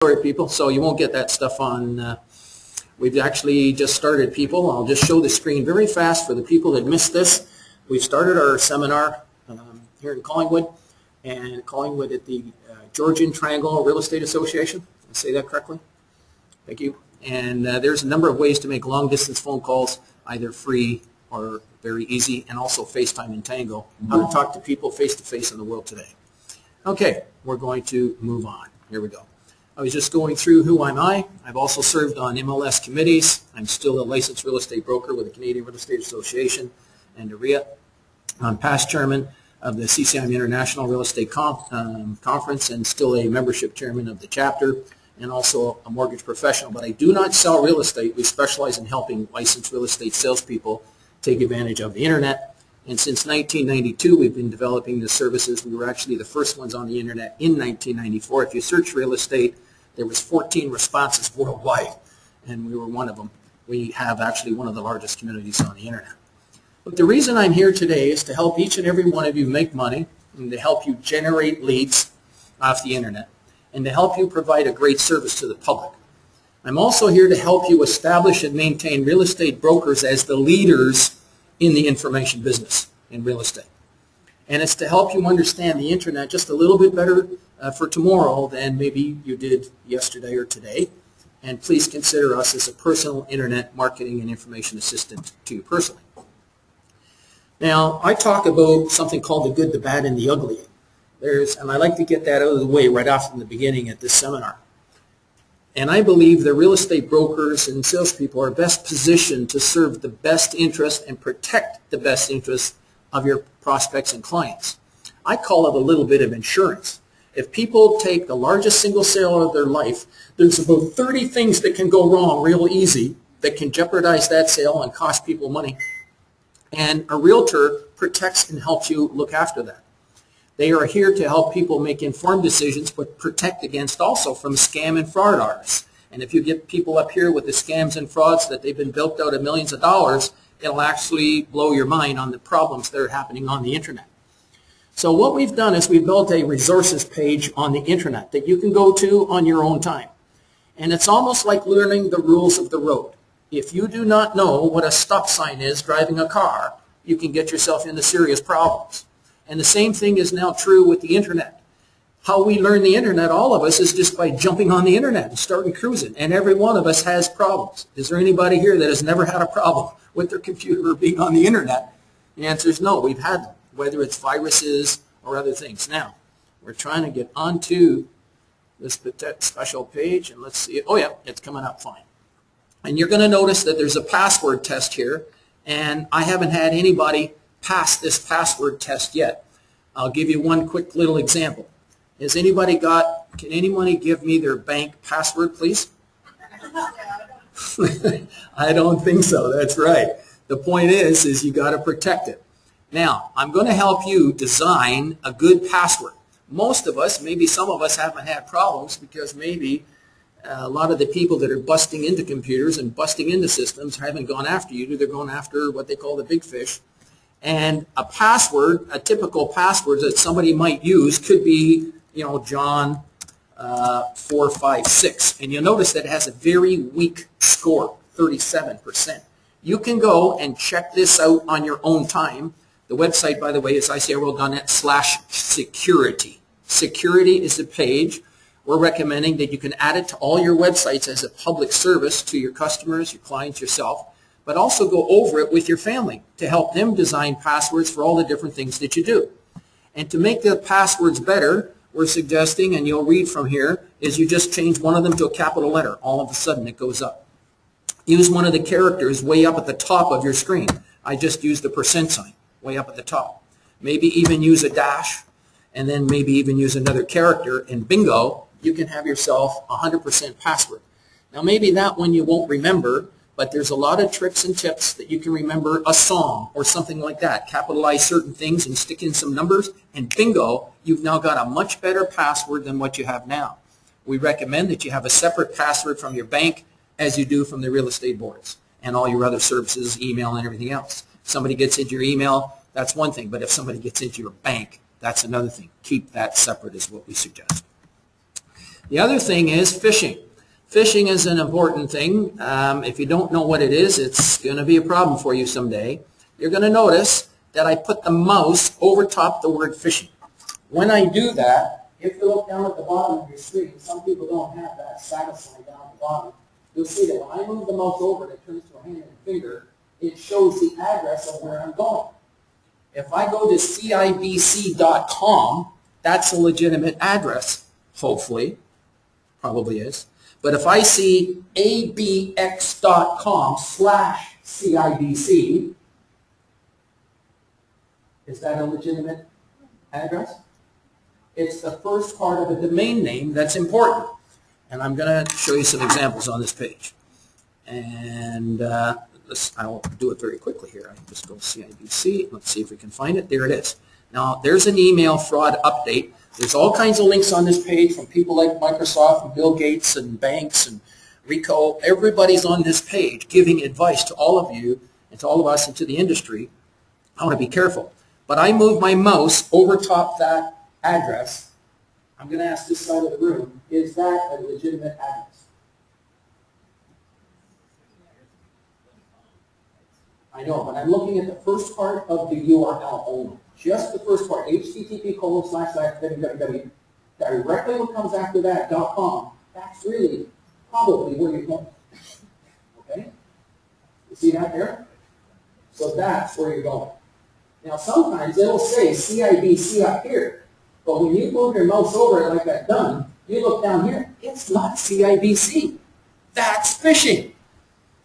Sorry, people, so you won't get that stuff on. We've actually just started, people. I'll just show the screen very fast for the people that missed this. We've started our seminar here in Collingwood, and Collingwood at the Georgian Triangle Real Estate Association. Did I say that correctly? Thank you. And there's a number of ways to make long-distance phone calls, either free or very easy, and also FaceTime and Tango, how to talk to people face-to-face in the world today. Okay, we're going to move on. Here we go. I was just going through who am I. I've also served on MLS committees. I'm still a licensed real estate broker with the Canadian Real Estate Association and REIA. I'm past chairman of the CCIM International Real Estate Conference and still a membership chairman of the chapter and also a mortgage professional. But I do not sell real estate. We specialize in helping licensed real estate salespeople take advantage of the internet. And since 1992, we've been developing the services. We were actually the first ones on the internet in 1994. If you search real estate, there was 14 responses worldwide, and we were one of them. We have actually one of the largest communities on the internet. But the reason I'm here today is to help each and every one of you make money and to help you generate leads off the internet and to help you provide a great service to the public. I'm also here to help you establish and maintain real estate brokers as the leaders in the information business in real estate. And it's to help you understand the internet just a little bit better for tomorrow than maybe you did yesterday or today. And please consider us as a personal internet marketing and information assistant to you personally. Now, I talk about something called the good, the bad, and the ugly. And I like to get that out of the way right off in the beginning at this seminar. And I believe the real estate brokers and salespeople are best positioned to serve the best interest and protect the best interest of your prospects and clients. I call it a little bit of insurance. If people take the largest single sale of their life, there's about 30 things that can go wrong real easy that can jeopardize that sale and cost people money. And a realtor protects and helps you look after that. They are here to help people make informed decisions, but protect against also from scam and fraud artists. And if you get people up here with the scams and frauds that they've been bilked out of millions of dollars, it'll actually blow your mind on the problems that are happening on the internet. So what we've done is we've built a resources page on the internet that you can go to on your own time. And it's almost like learning the rules of the road. If you do not know what a stop sign is driving a car, you can get yourself into serious problems. And the same thing is now true with the internet. How we learn the internet, all of us, is just by jumping on the internet and starting cruising. And every one of us has problems. Is there anybody here that has never had a problem with their computer or being on the internet? The answer is no. We've had them, whether it's viruses or other things. Now, we're trying to get onto this special page, and let's see it. Oh, yeah, it's coming up fine. And you're going to notice that there's a password test here, and I haven't had anybody pass this password test yet. I'll give you one quick little example. Has anybody can anybody give me their bank password, please? I don't think so. That's right. The point is you got to protect it. Now, I'm going to help you design a good password. Most of us, maybe some of us, haven't had problems because maybe a lot of the people that are busting into computers and busting into systems haven't gone after you. They're going after what they call the big fish. And a password, a typical password that somebody might use could be, John 456. And you'll notice that it has a very weak score, 37%. You can go and check this out on your own time. The website, by the way, is icrworld.net/security. Security is the page. We're recommending that you can add it to all your websites as a public service to your customers, your clients, yourself, but also go over it with your family to help them design passwords for all the different things that you do. And to make the passwords better, we're suggesting, and you'll read from here, is you just change one of them to a capital letter. All of a sudden it goes up. Use one of the characters way up at the top of your screen. I just used the % sign way up at the top. Maybe even use a dash, and then maybe even use another character, and bingo, you can have yourself a 100% password. Now maybe that one you won't remember, but there's a lot of tricks and tips that you can remember a song or something like that. Capitalize certain things and stick in some numbers, and bingo, you've now got a much better password than what you have now. We recommend that you have a separate password from your bank as you do from the real estate boards and all your other services, email and everything else. If somebody gets into your email, that's one thing, but if somebody gets into your bank, that's another thing. Keep that separate is what we suggest. The other thing is phishing. Phishing is an important thing. If you don't know what it is, it's going to be a problem for you someday. You're going to notice that I put the mouse over top the word phishing. When I do that, if you look down at the bottom of your screen, some people don't have that status sign down at the bottom. You'll see that when I move the mouse over and it turns to a hand and a finger, it shows the address of where I'm going. If I go to CIBC.com, that's a legitimate address, hopefully. Probably is. But if I see abx.com/CIBC, is that a legitimate address? It's the first part of a domain name that's important. And I'm going to show you some examples on this page. And I'll do it very quickly here. I just go CIBC. Let's see if we can find it. There it is. Now, there's an email fraud update. There's all kinds of links on this page from people like Microsoft and Bill Gates and banks and Rico. Everybody's on this page giving advice to all of you and to all of us and to the industry. I want to be careful. But I move my mouse over top that address. I'm going to ask this side of the room, is that a legitimate address? I know, but I'm looking at the first part of the URL only. Just the first part, http://www. Directly what comes after that, .com, that's really probably where you're going. Okay? You see that there? So that's where you're going. Now sometimes it'll say CIBC up here, but when you move your mouse over it like I've done, you look down here, it's not CIBC. That's phishing.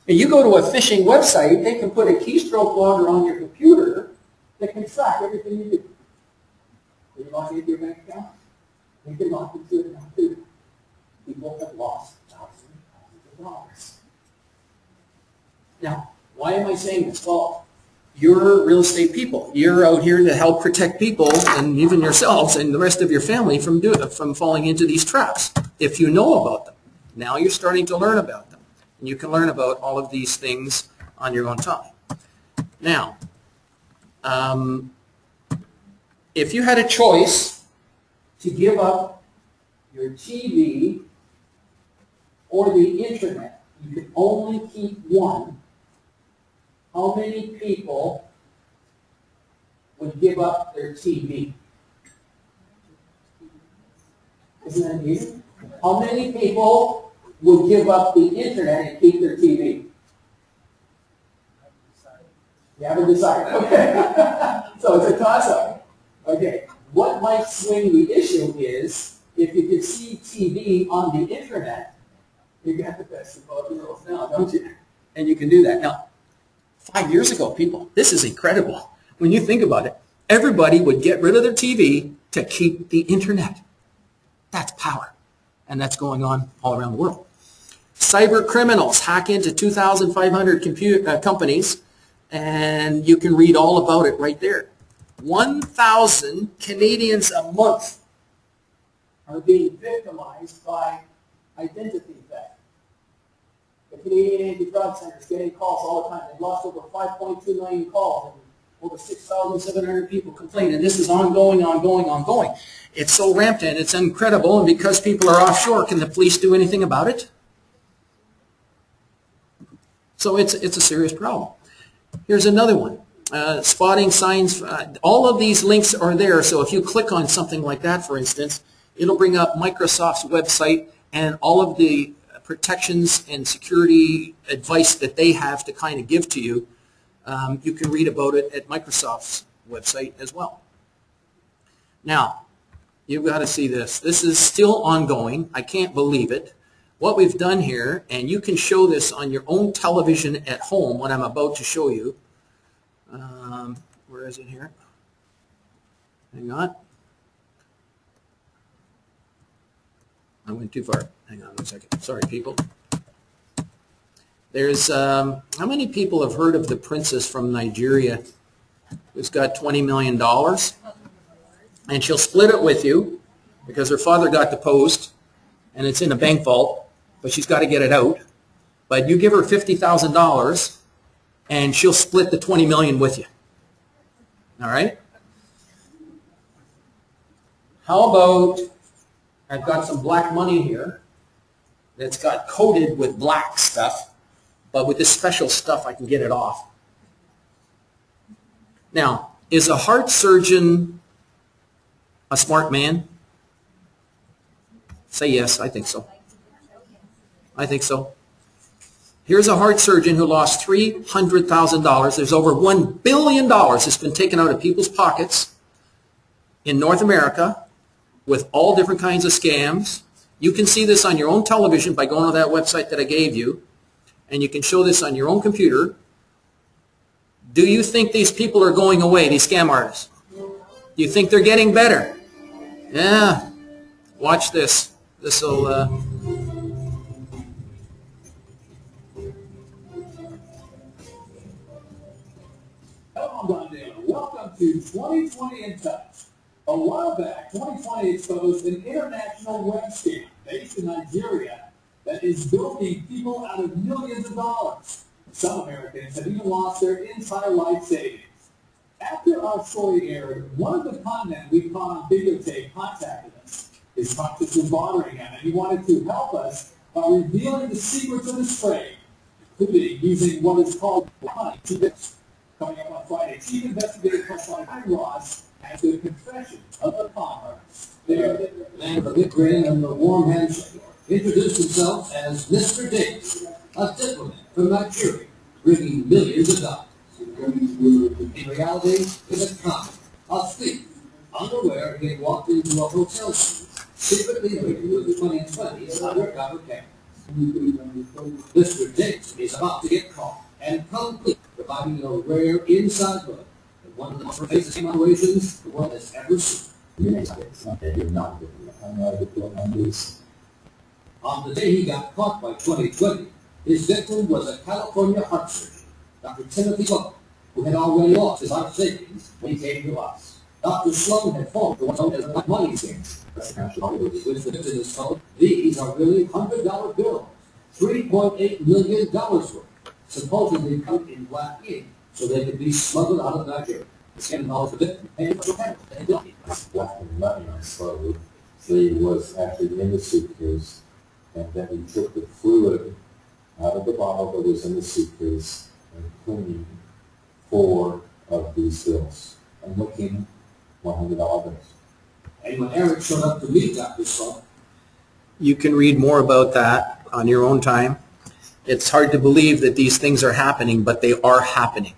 And you go to a phishing website, they can put a keystroke logger on your computer that can track everything you do. Are you logging into your bank account? You can log into it now too. People have lost thousands of dollars. Now, why am I saying this? Well, you're real estate people. You're out here to help protect people and even yourselves and the rest of your family from falling into these traps. If you know about them, now you're starting to learn about them. And you can learn about all of these things on your own time. Now, if you had a choice to give up your TV or the internet, you could only keep one, how many people would give up their TV? Isn't that easy? How many people would give up the internet and keep their TV? You haven't decided. Okay. So it's a toss-up. Okay. What might swing the issue is if you can see TV on the internet, you got the best of both worlds now, don't you? And you can do that. Now, 5 years ago, people, this is incredible. When you think about it, everybody would get rid of their TV to keep the internet. That's power. And that's going on all around the world. Cyber criminals hack into 2,500 companies, and you can read all about it right there. 1,000 Canadians a month are being victimized by identity theft. The Canadian Anti-Fraud Center is getting calls all the time. They've lost over 5.2 million calls, and over 6,700 people complain, and this is ongoing, ongoing, ongoing. It's so rampant, it's incredible, and because people are offshore, can the police do anything about it? So it's a serious problem. Here's another one. Spotting signs. All of these links are there, so if you click on something like that, for instance, it'll bring up Microsoft's website and all of the protections and security advice that they have to kind of give to you. You can read about it at Microsoft's website as well. Now, you've got to see this. This is still ongoing. I can't believe it. What we've done here, and you can show this on your own television at home, what I'm about to show you. Where is it here? Hang on. I went too far. Hang on 1 second. Sorry, people. There's, how many people have heard of the princess from Nigeria who's got $20 million? And she'll split it with you because her father got deposed and it's in a bank vault, but she's got to get it out. But you give her $50,000 and she'll split the $20 million with you. All right? How about I've got some black money here that's got coated with black stuff, but with this special stuff I can get it off. Now, is a heart surgeon a smart man? Say yes, I think so. I think so. Here's a heart surgeon who lost $300,000. There's over $1 billion that's been taken out of people's pockets in North America with all different kinds of scams. You can see this on your own television by going to that website that I gave you, and you can show this on your own computer. Do you think these people are going away, these scam artists? Do you think they're getting better? Yeah. Watch this. This will... Welcome to 2020 in Touch. A while back, 2020 exposed an international web scam based in Nigeria that is bilking people out of millions of dollars. Some Americans have even lost their entire life savings. After our story aired, one of the conmen we caught on videotape contacted us. His conscience was bothering him, and he wanted to help us by revealing the secrets of his trade, including using what is called money to this. Coming up on Friday, Chief Investigator Ross has the confession of the con artist. There, man with a big grin and a warm handshake, introduced himself as Mr. Davis, a diplomat from Nigeria, bringing millions of dollars. In reality, he's a con, a thief, unaware he had walked into a hotel suite, secretly waiting with the 2020's undercover cameras. Mr. Davis is about to get caught and complete, providing a rare inside look at one of the most pervasive situations the world has ever seen. On the day he got caught by 2020, his victim was a California heart surgeon, Dr. Timothy Sloan, who had already lost his life savings when he came to us. Dr. Sloan had fallen for what's known as a money scam. Which the victim is told, these are really $100 bills, $3.8 million worth, supposedly cut in black ink so they could be smuggled out of Nigeria. The scam involves the victim paying for the Black money on slowly. So he was actually in the suitcase, and then he took the fluid out of the bottle that was in the suitcase and cleaned 4 of these bills and looking $100 bills. And when Eric showed up to meet Dr. Sloan, You can read more about that on your own time. It's hard to believe that these things are happening, but they are happening.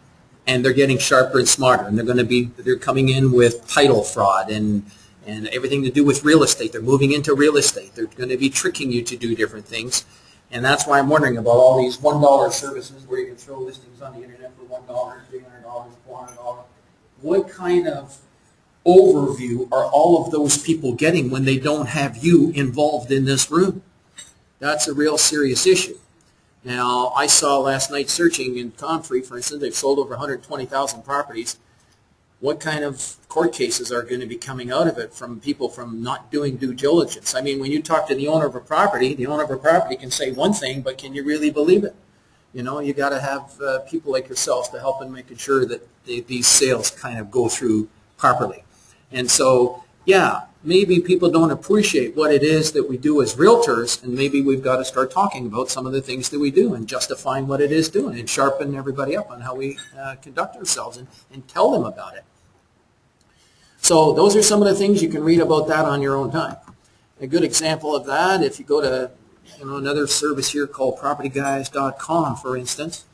And they're getting sharper and smarter. And they're coming in with title fraud and everything to do with real estate. They're moving into real estate. They're going to be tricking you to do different things. And that's why I'm wondering about all these $1 services where you can throw listings on the internet for $1, $300, $400. What kind of overview are all of those people getting when they don't have you involved in this room? That's a real serious issue. Now, I saw last night searching in Comfrey, for instance, they've sold over 120,000 properties. What kind of court cases are going to be coming out of it from people from not doing due diligence? I mean, when you talk to the owner of a property, the owner of a property can say one thing, but can you really believe it? You know, you got to have people like yourselves to help in making sure that these sales kind of go through properly. And so, yeah, maybe people don't appreciate what it is that we do as realtors, and maybe we've got to start talking about some of the things that we do and justifying what it is doing and sharpen everybody up on how we conduct ourselves and tell them about it. So those are some of the things. You can read about that on your own time. A good example of that, if you go to another service here called propertyguys.com, for instance.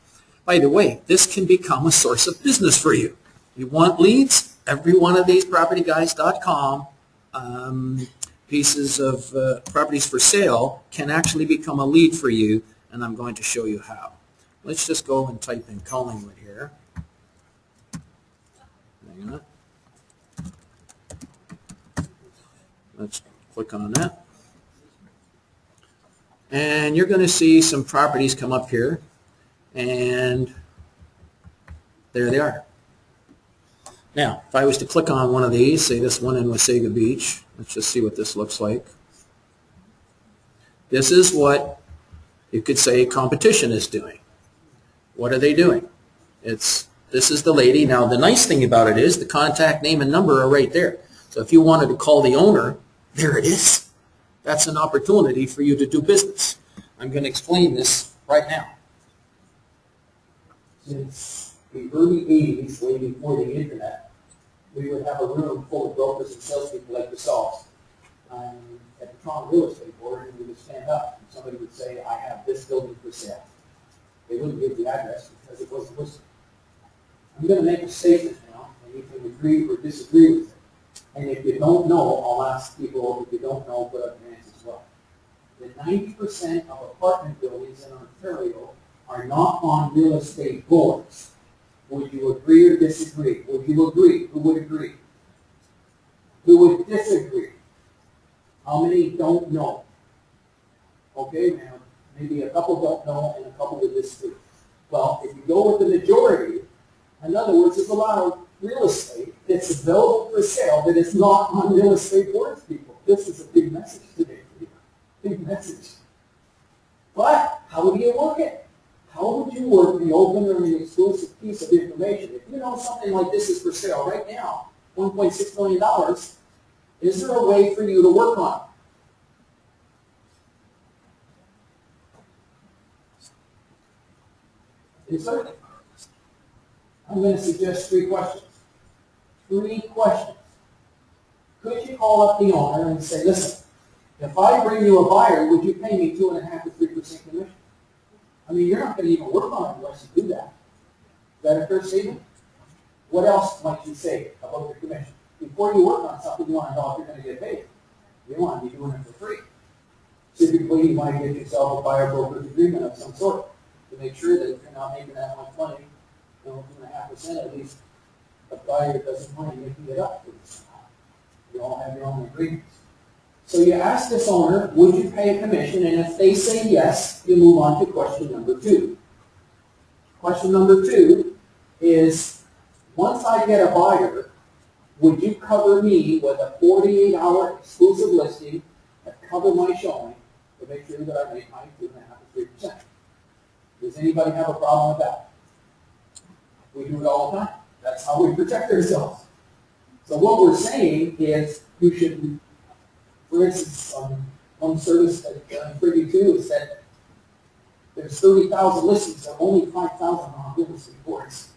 By the way, this can become a source of business for you. You want leads? Every one of these propertyguys.com pieces of properties for sale can actually become a lead for you, and I'm going to show you how. Let's just go and type in Collingwood here. Hang on. Let's click on that. And you're going to see some properties come up here, and there they are. Now, if I was to click on one of these, say this one in Wasaga Beach, let's just see what this looks like. This is what you could say competition is doing. What are they doing? This is the lady. Now, the nice thing about it is the contact name and number are right there. So if you wanted to call the owner, there it is. that's an opportunity for you to do business. I'm going to explain this right now. Since the early 80s, way before the internet, we would have a room full of brokers and salespeople like yourselves at the Toronto Real Estate Board, and we would stand up and somebody would say, I have this building for sale. They wouldn't give the address because it wasn't listed. I'm going to make a statement now, and you can agree or disagree with it. And if you don't know, I'll ask people, if you don't know, put up your hands as well. The 90% of apartment buildings in Ontario are not on real estate boards. Would you agree or disagree? Would you agree? Who would agree? Who would disagree? How many don't know? Okay, now, maybe a couple don't know and a couple would disagree. Well, if you go with the majority, in other words, there's a lot of real estate that's available for sale that is not on real estate boards, people. This is a big message today for you. Big message. But how do you work it? How would you work the open or the exclusive piece of information? If you know something like this is for sale right now, $1.6 million, is there a way for you to work on it? Is there? I'm going to suggest 3 questions. 3 questions. Could you call up the owner and say, listen, if I bring you a buyer, would you pay me 2.5 to 3% commission? I mean, you're not going to even work on it unless you do that. Is that a fair statement? What else might you say about the commission? Before you work on something, you want to know if you're going to get paid. You don't want to be doing it for free. Typically, you want to get yourself a buyer-broker's agreement of some sort to make sure that if you're not making that much money, 2.5% at least, the buyer doesn't mind making it up for you somehow. You all have your own agreements. So you ask this owner, would you pay a commission? And if they say yes, you move on to question number 2. Question number 2 is, once I get a buyer, would you cover me with a 48-hour exclusive listing that cover my showing to make sure that I make my 2.5 to 3%? Does anybody have a problem with that? We do it all the time. That's how we protect ourselves. So what we're saying is you should, for instance, one service that I'm privy to is that there's 30,000 listings, there are only 5,000 on real estate boards.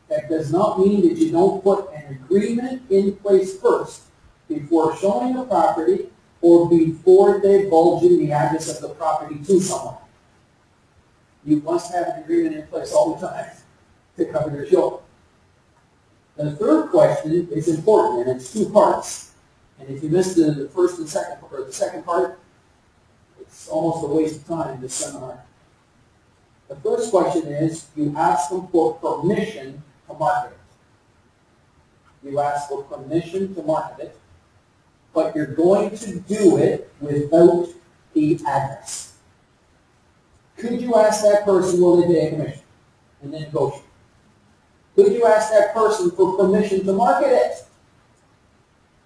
That does not mean that you don't put an agreement in place first before showing the property or before divulging the address of the property to someone. You must have an agreement in place all the time to cover your show. The third question is important, and it's 2 parts. And if you missed the first and second, or the second part, it's almost a waste of time in this seminar. The first question is, you ask them for permission to market it. You ask for permission to market it, but you're going to do it without the address. Could you ask that person, will they pay a commission? And then negotiate. Could you ask that person for permission to market it?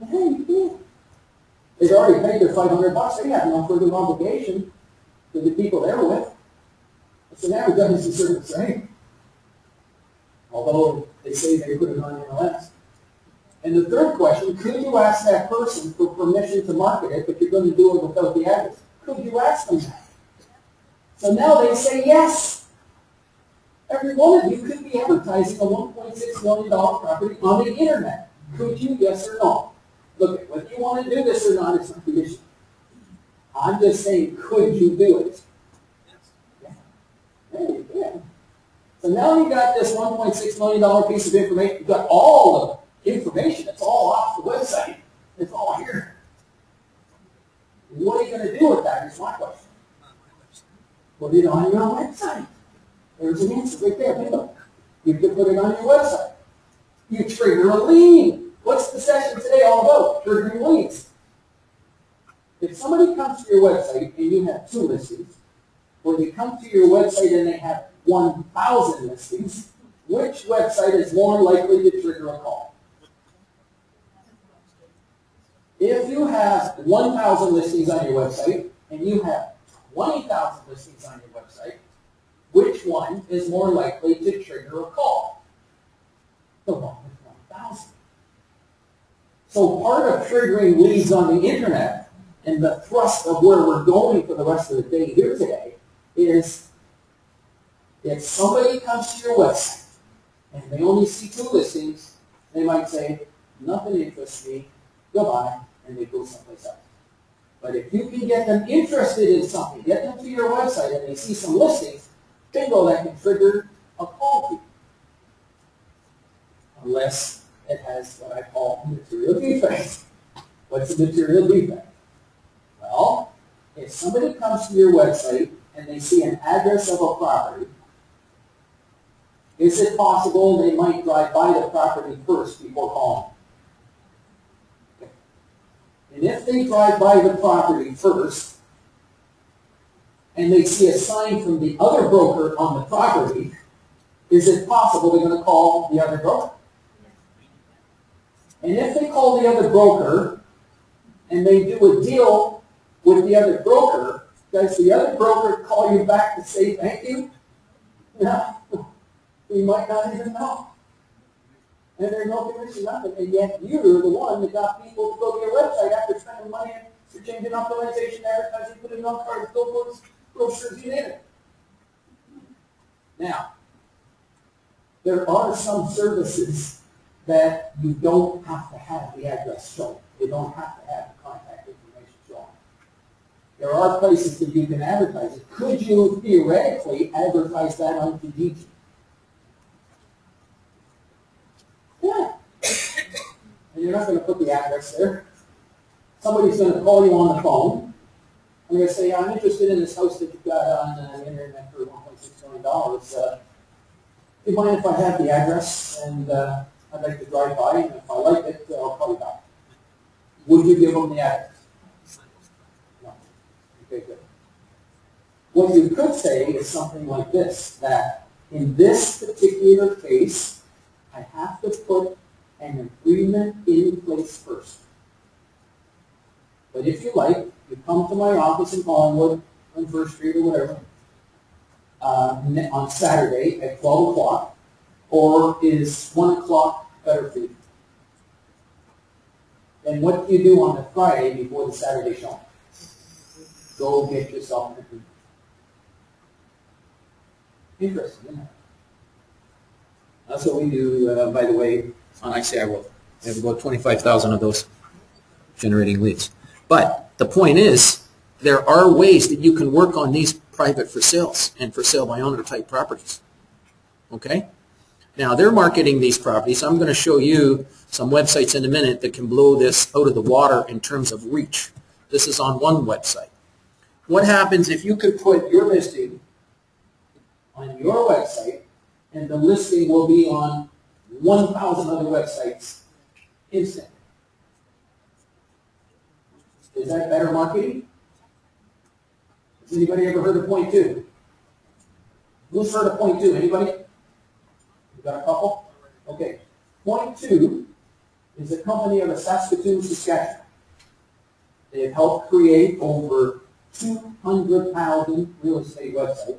Yeah, you can. They've already paid their $500. They have no further obligation to the people they're with. It's an advertising service, right? Although they say they put it on MLS. And the third question, could you ask that person for permission to market it, but you're going to do it without the address? Could you ask them that? So now they say yes. Every one of you could be advertising a $1.6 million property on the internet. Could you, yes or no? Look, whether you want to do this or not, it's not the issue. I'm just saying, could you do it? Yeah. Yeah, you can. So now you've got this $1.6 million piece of information. You've got all the information. It's all off the website. It's all here. What are you going to do with that is my question. Put it on your website. There's an answer right there. Bingo. You can put it on your website. You trigger a lien. What's the session today all about? Triggering liens. If somebody comes to your website and you have 2 listings, or they come to your website and they have 1,000 listings, which website is more likely to trigger a call? If you have 1,000 listings on your website and you have 20,000 listings on your website, which one is more likely to trigger a call? The one with 1,000. So part of triggering leads on the internet And the thrust of where we're going for the rest of the day here today is if somebody comes to your website and they only see 2 listings, they might say, nothing interests me, goodbye, and they go someplace else. But if you can get them interested in something, get them to your website and they see some listings, bingo, that can trigger a call to you. Unless it has what I call a material defect. What's a material defect? Well, if somebody comes to your website and they see an address of a property, is it possible they might drive by the property first before calling? And if they drive by the property first, and they see a sign from the other broker on the property, is it possible they're going to call the other broker? And if they call the other broker, and they do a deal with the other broker, does the other broker call you back to say thank you? No. You might not even know. And there's no commission, nothing. And yet you're the one that got people to go to your website after spending money for changing optimization, advertising, putting on cards, billboards, brochures, you name it. Now, there are some services that you don't have to have the address shown. You don't have to have the contact information shown. There are places that you can advertise it. Could you theoretically advertise that on Kijiji? Yeah. And you're not going to put the address there. Somebody's going to call you on the phone. I'm going to say, I'm interested in this house that you've got on the internet for $1.6 million. Do you mind if I have the address? And I'd like to drive by, and if I like it, I'll call you back. Would you give them the address? No. Okay, good. What you could say is something like this, that in this particular case, I have to put an agreement in place first. But if you like, you come to my office in Collingwood on 1st Street or whatever on Saturday at 12 o'clock, or is 1 o'clock better for you? Then what do you do on the Friday before the Saturday showing? Go get yourself an agreement. Interesting, isn't it? That's what we do, by the way, on ICI World. We have about 25,000 of those generating leads. But the point is, there are ways that you can work on these private for sales and for sale by owner type properties. Okay? Now, they're marketing these properties. I'm going to show you some websites in a minute that can blow this out of the water in terms of reach. This is on one website. What happens if you could put your listing on your website and the listing will be on 1,000 other websites instantly? Is that better marketing? Has anybody ever heard of point 2? Who's heard of point 2? Anybody? You got a couple? Okay. Point 2 is a company out of Saskatoon, Saskatchewan. They have helped create over 200,000 real estate websites.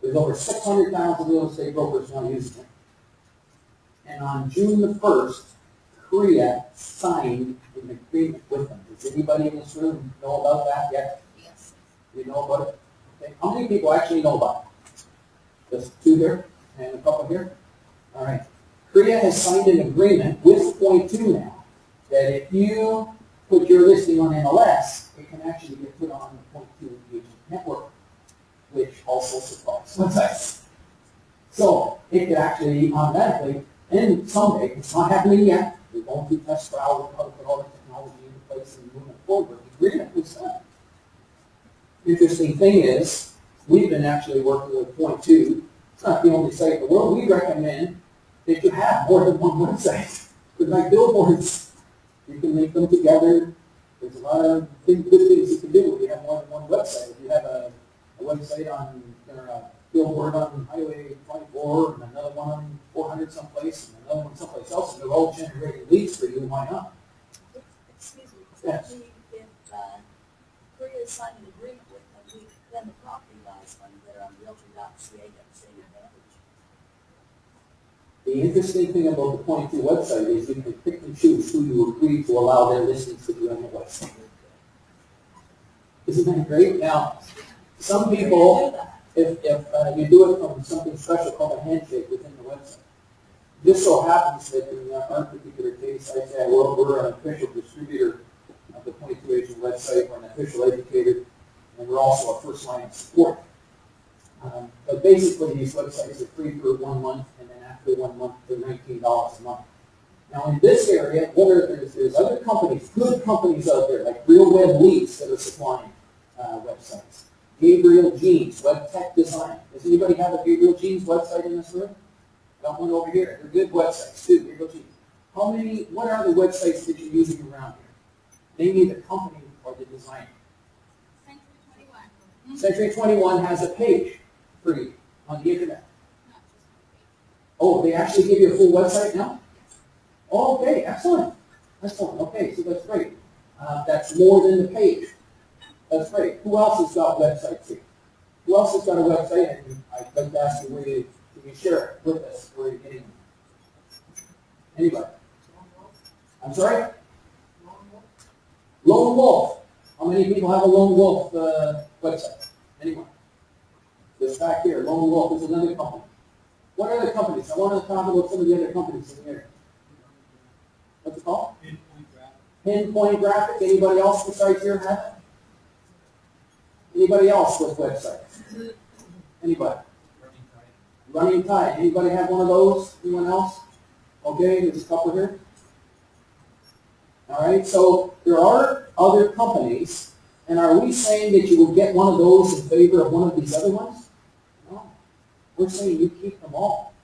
There's over 600,000 real estate brokers now using it. And on June the 1st, Korea signed an agreement with them. Does anybody in this room know about that yet? Yes. You know about it? Okay. How many people actually know about it? Just 2 here and a couple here? All right. Korea has signed an agreement with point 2 now that if you put your listing on MLS, it can actually get put on the point 2 engagement network, which also supports websites. So it could actually automatically, and someday, it's not happening yet, we're going through test trials and put all the technology into place and moving forward. The agreement was signed. Interesting thing is, we've been actually working with point 2. It's not the only site in the world. We recommend that you have more than one website. With like billboards, you can link them together. There's a lot of good things you can do if you have more than one website. If you have a website on, or a billboard on Highway 24, and another one on 400 someplace, and another one someplace else, and they're all generating leads for you, why not? Excuse me. Yes. If Korea signed an agreement with them, then the property values when they're on Realtor.ca get the same advantage. The interesting thing about the point 2 website is you can pick and choose who you agree to allow their listings to be on your website. Isn't that great? Now, some people, if you do it from something special called a handshake within the website, this so happens that in our particular case, I say we're an official distributor of the 22 Agent website, we're an official educator, and we're also a first line of support. But basically, these websites are free for 1 month, and then after 1 month, they're $19 a month. Now, in this area, there's other companies, good companies out there, like Real Web Leads that are supplying websites. Gabriel Jeans, Web Tech Design. Does anybody have a Gabriel Jeans website in this room? Got one over here. They're good websites too, Gabriel Jeans. What are the websites that you're using around here? Name me the company or the designer. Century 21. Century 21 has a page for you on the internet. Oh, they actually give you a full website now? Oh, okay, excellent. Excellent. Okay, so that's great. That's more than the page. That's great. Who else has got websites here? Who else has got a website? And I'd like to ask you, can you share it with us? Where you're getting anybody? I'm sorry? Lone Wolf. How many people have a Lone Wolf website? Anyone? This back here, Lone Wolf is another company. What other companies? I want to talk about some of the other companies in the area. What's it called? Pinpoint Graphics. Anybody else besides your hat? Anybody else with websites? Anybody? Running Tide. Anybody have one of those? Anyone else? Okay, there's a couple here. All right, so there are other companies, and are we saying that you will get one of those in favor of one of these other ones? No. We're saying you keep them all.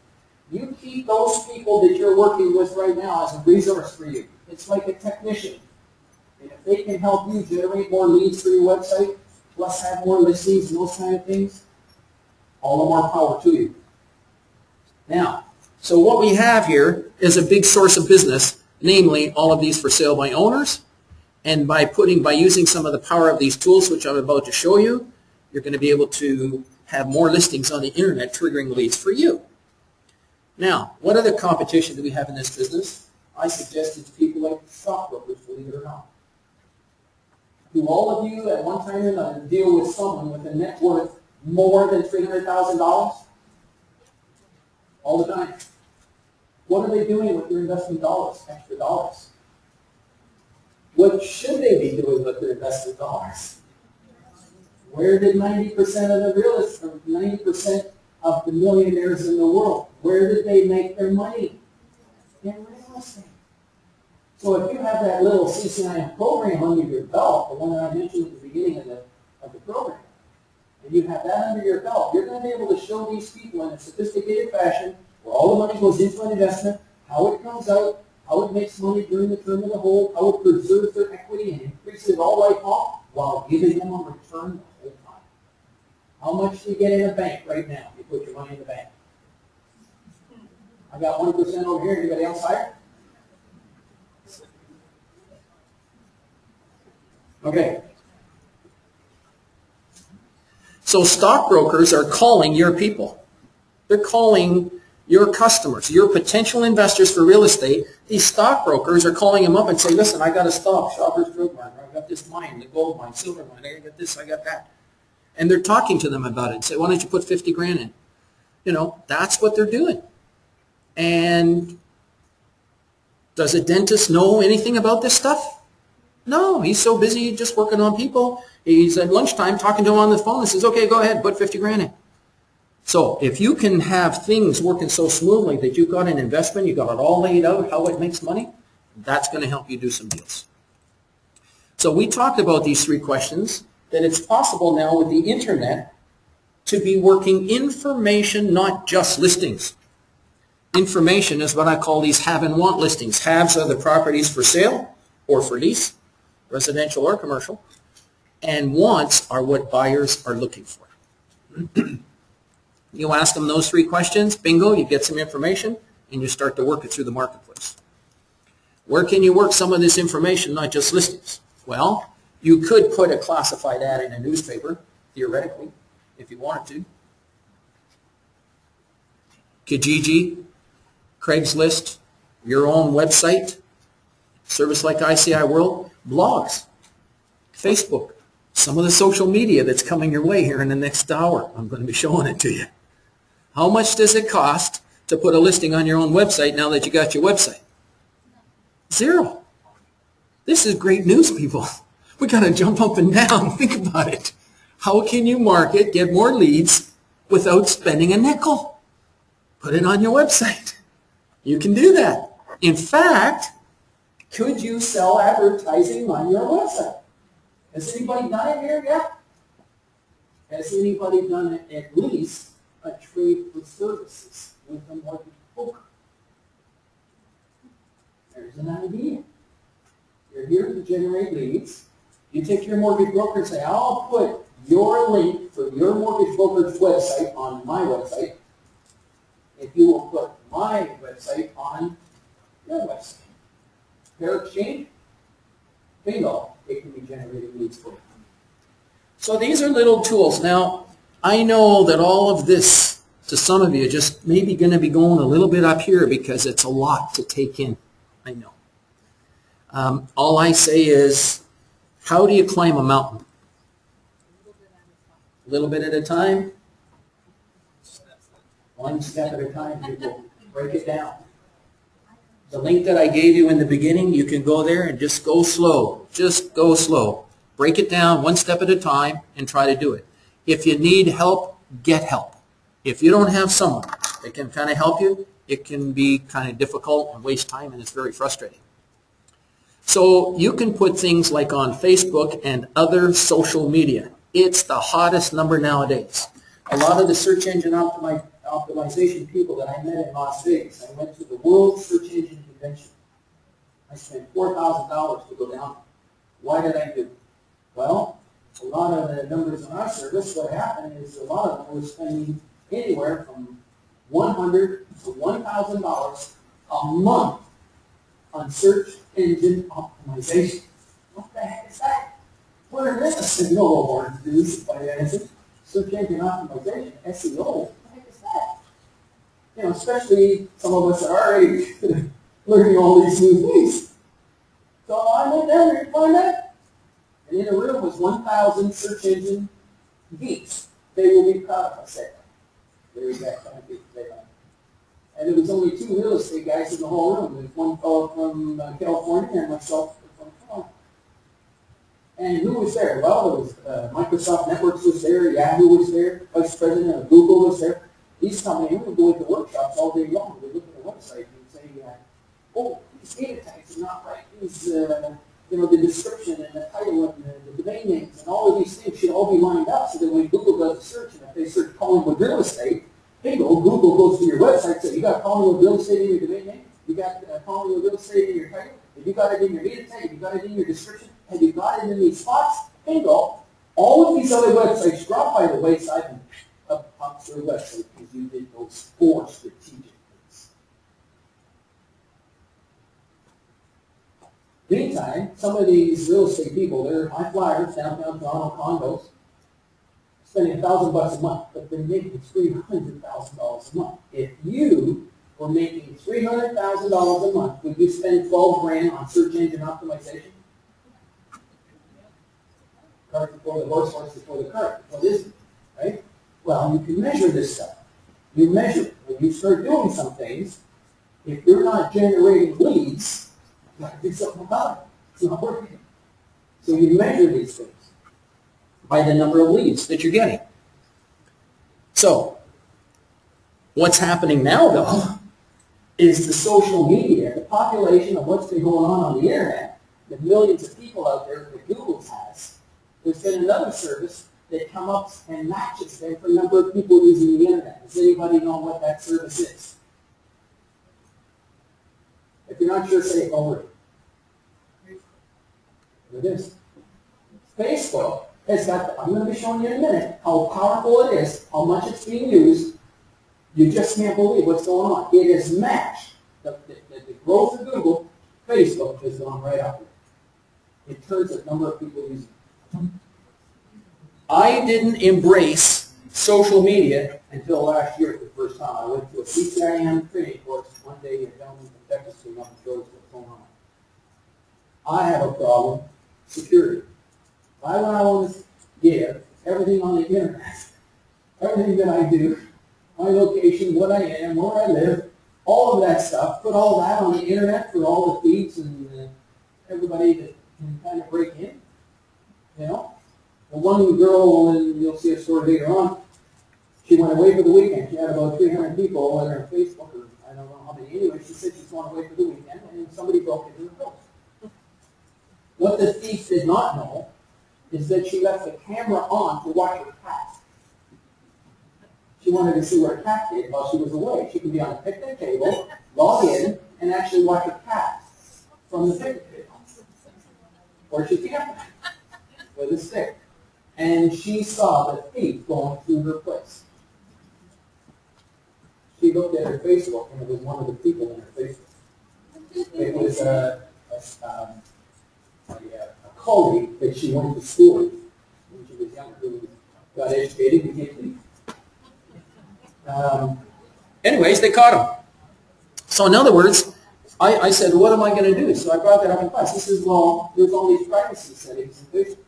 You keep those people that you're working with right now as a resource for you. It's like a technician. And if they can help you generate more leads for your website, plus have more listings and those kind of things, all the more power to you. Now, so what we have here is a big source of business, namely all of these for sale by owners. And by using some of the power of these tools, which I'm about to show you, you're going to be able to have more listings on the internet triggering leads for you. Now, what other competition do we have in this business? I suggest it's people like stockbrokers, believe it or not. Do all of you at one time or another deal with someone with a net worth more than $300,000? All the time. What are they doing with their investment dollars, extra dollars? What should they be doing with their investment dollars? Where did 90% of the realists, or 90% of the millionaires in the world, where did they make their money? In real estate. So if you have that little CCIM program under your belt, the one that I mentioned at the beginning of the program, and you have that under your belt, you're going to be able to show these people in a sophisticated fashion where all the money goes into an investment, how it comes out, how it makes money during the term of the hold, how it preserves their equity and increases it all life long while giving them a return the whole time. How much do you get in a bank right now if you put your money in the bank? I got 1% over here. Anybody else higher? Okay. So stockbrokers are calling your people. They're calling your customers, your potential investors for real estate. These stockbrokers are calling them up and say, listen, I got a stock, Shoppers Drug Mart, I got this mine, the gold mine, silver mine, I got this, I got that. And they're talking to them about it and say, why don't you put 50 grand in? You know, that's what they're doing. And does a dentist know anything about this stuff? No, he's so busy just working on people. He's at lunchtime talking to them on the phone and says, okay, go ahead, put 50 grand in. So if you can have things working so smoothly that you've got an investment, you've got it all laid out, how it makes money, that's going to help you do some deals. So we talked about these 3 questions, that it's possible now with the internet to be working information, not just listings. Information is what I call these have and want listings. Haves are the properties for sale or for lease, residential or commercial, and wants are what buyers are looking for. You ask them those 3 questions, bingo, you get some information, and you start to work it through the marketplace. Where can you work some of this information, not just listings? Well, you could put a classified ad in a newspaper, theoretically, if you wanted to. Kijiji, Craigslist, your own website, service like ICI World, blogs, Facebook, Some of the social media that's coming your way here in the next hour, I'm going to be showing it to you. How much does it cost to put a listing on your own website now that you got your website? Zero. This is great news, people. We got to jump up and down. Think about it. How can you market, get more leads without spending a nickel? Put it on your website. You can do that. In fact, could you sell advertising on your website? Has anybody done it here yet? Has anybody done it at least a trade for services with a mortgage broker? There's an idea. You're here to generate leads. You take your mortgage broker and say, I'll put your link for your mortgage broker's website on my website if you will put my website on your website. Fair exchange? Bingo. It can be generating leads for you. So these are little tools. Now, I know that all of this, to some of you, just maybe going to be going a little bit up here because it's a lot to take in. I know. All I say is, how do you climb a mountain? A little bit at a time? One step at a time, people. Break it down. The link that I gave you in the beginning, you can go there and just go slow. Just go slow. Break it down one step at a time and try to do it. If you need help, get help. If you don't have someone that can kind of help you, it can be kind of difficult and waste time, and it's very frustrating. So you can put things like on Facebook and other social media. It's the hottest number nowadays. A lot of the search engine optimization people that I met in Las Vegas, I went to the World Search Engine Convention. I spent $4,000 to go down. Why did I do? Well, a lot of the numbers in our service, what happened is a lot of them were spending anywhere from $100 to $1,000 a month on search engine optimization. What the heck is that? Where is this? I said, no awards dues by the answer. Search engine optimization, SEO. What the heck is that? You know, especially some of us at our age, learning all these new things. So I went down there to find out. And in the room was 1,000 search engine geeks. They will be proud of us. They're exact kind of geeks. And there was only 2 real estate guys in the whole room. There was one fellow from California and myself from Toronto. And who was there? Well, there was Microsoft Networks was there, Yahoo was there, Vice President of Google was there. These companies would go into workshops all day long. They look at the website and say, oh, these data tags are not right. These, you know, the description and the title and the domain names and all of these things should all be lined up so that when Google does a search, and if they search Collingwood real estate, bingo, Google goes to your website and says, you got Collingwood real estate in your domain name? You got Collingwood real estate in your title? Have you got it in your data tag? Have you got it in your description? Have you got it in these spots? Bingo. All of these other websites drop by the wayside and up pops your website because you did those 4 strategic things. Meantime, some of these real estate people, they're high flyers, downtown Toronto condos, spending $1,000 a month, but they're making $300,000 a month. If you were making $300,000 a month, would you spend $12 grand on search engine optimization? Cart before the horse before the cart. What is it? Right? Well, you can measure this stuff. You measure it. When you start doing some things, if you're not generating leads, you got to do something about it. It's not working. So you measure these things by the number of leads that you're getting. So, what's happening now, though, is the social media, the population of what's been going on the internet, the millions of people out there that Google has. There's been another service that comes up and matches them for a number of people using the internet. Does anybody know what that service is? If you're not sure, say it over. It is. Facebook has got, I'm going to be showing you in a minute, how powerful it is, how much it's being used. You just can't believe what's going on. It is matched. The growth of Google, Facebook has gone right up there. In terms of number of people using it. I didn't embrace social media until last year for the first time. I went to a CCIM training course one day, and a gentleman from Texas came up and showed us what's going on. I have a problem, security. Why would I want to give everything on the internet? Everything that I do, my location, what I am, where I live, all of that stuff, put all that on the internet for all the thieves and everybody that can kind of break in. You know? The one girl, and you'll see a story later on, she went away for the weekend. She had about 300 people on her Facebook, or I don't know how many. Anyway, she said she's going away for the weekend, and somebody broke into her house. What the thief did not know is that she left the camera on to watch her cat. She wanted to see what her cat did while she was away. She could be on a picnic table, log in, and actually watch her cat from the picnic table. Or she camped with a stick. And she saw the thief going through her place. She looked at her Facebook, and it was one of the people in her Facebook. It was a colleague that she went to school with when she was younger, who got educated and became a thief. Anyways, they caught him. So in other words, I said, what am I going to do? So I brought that up in class. He says, well, there's all these privacy settings in Facebook.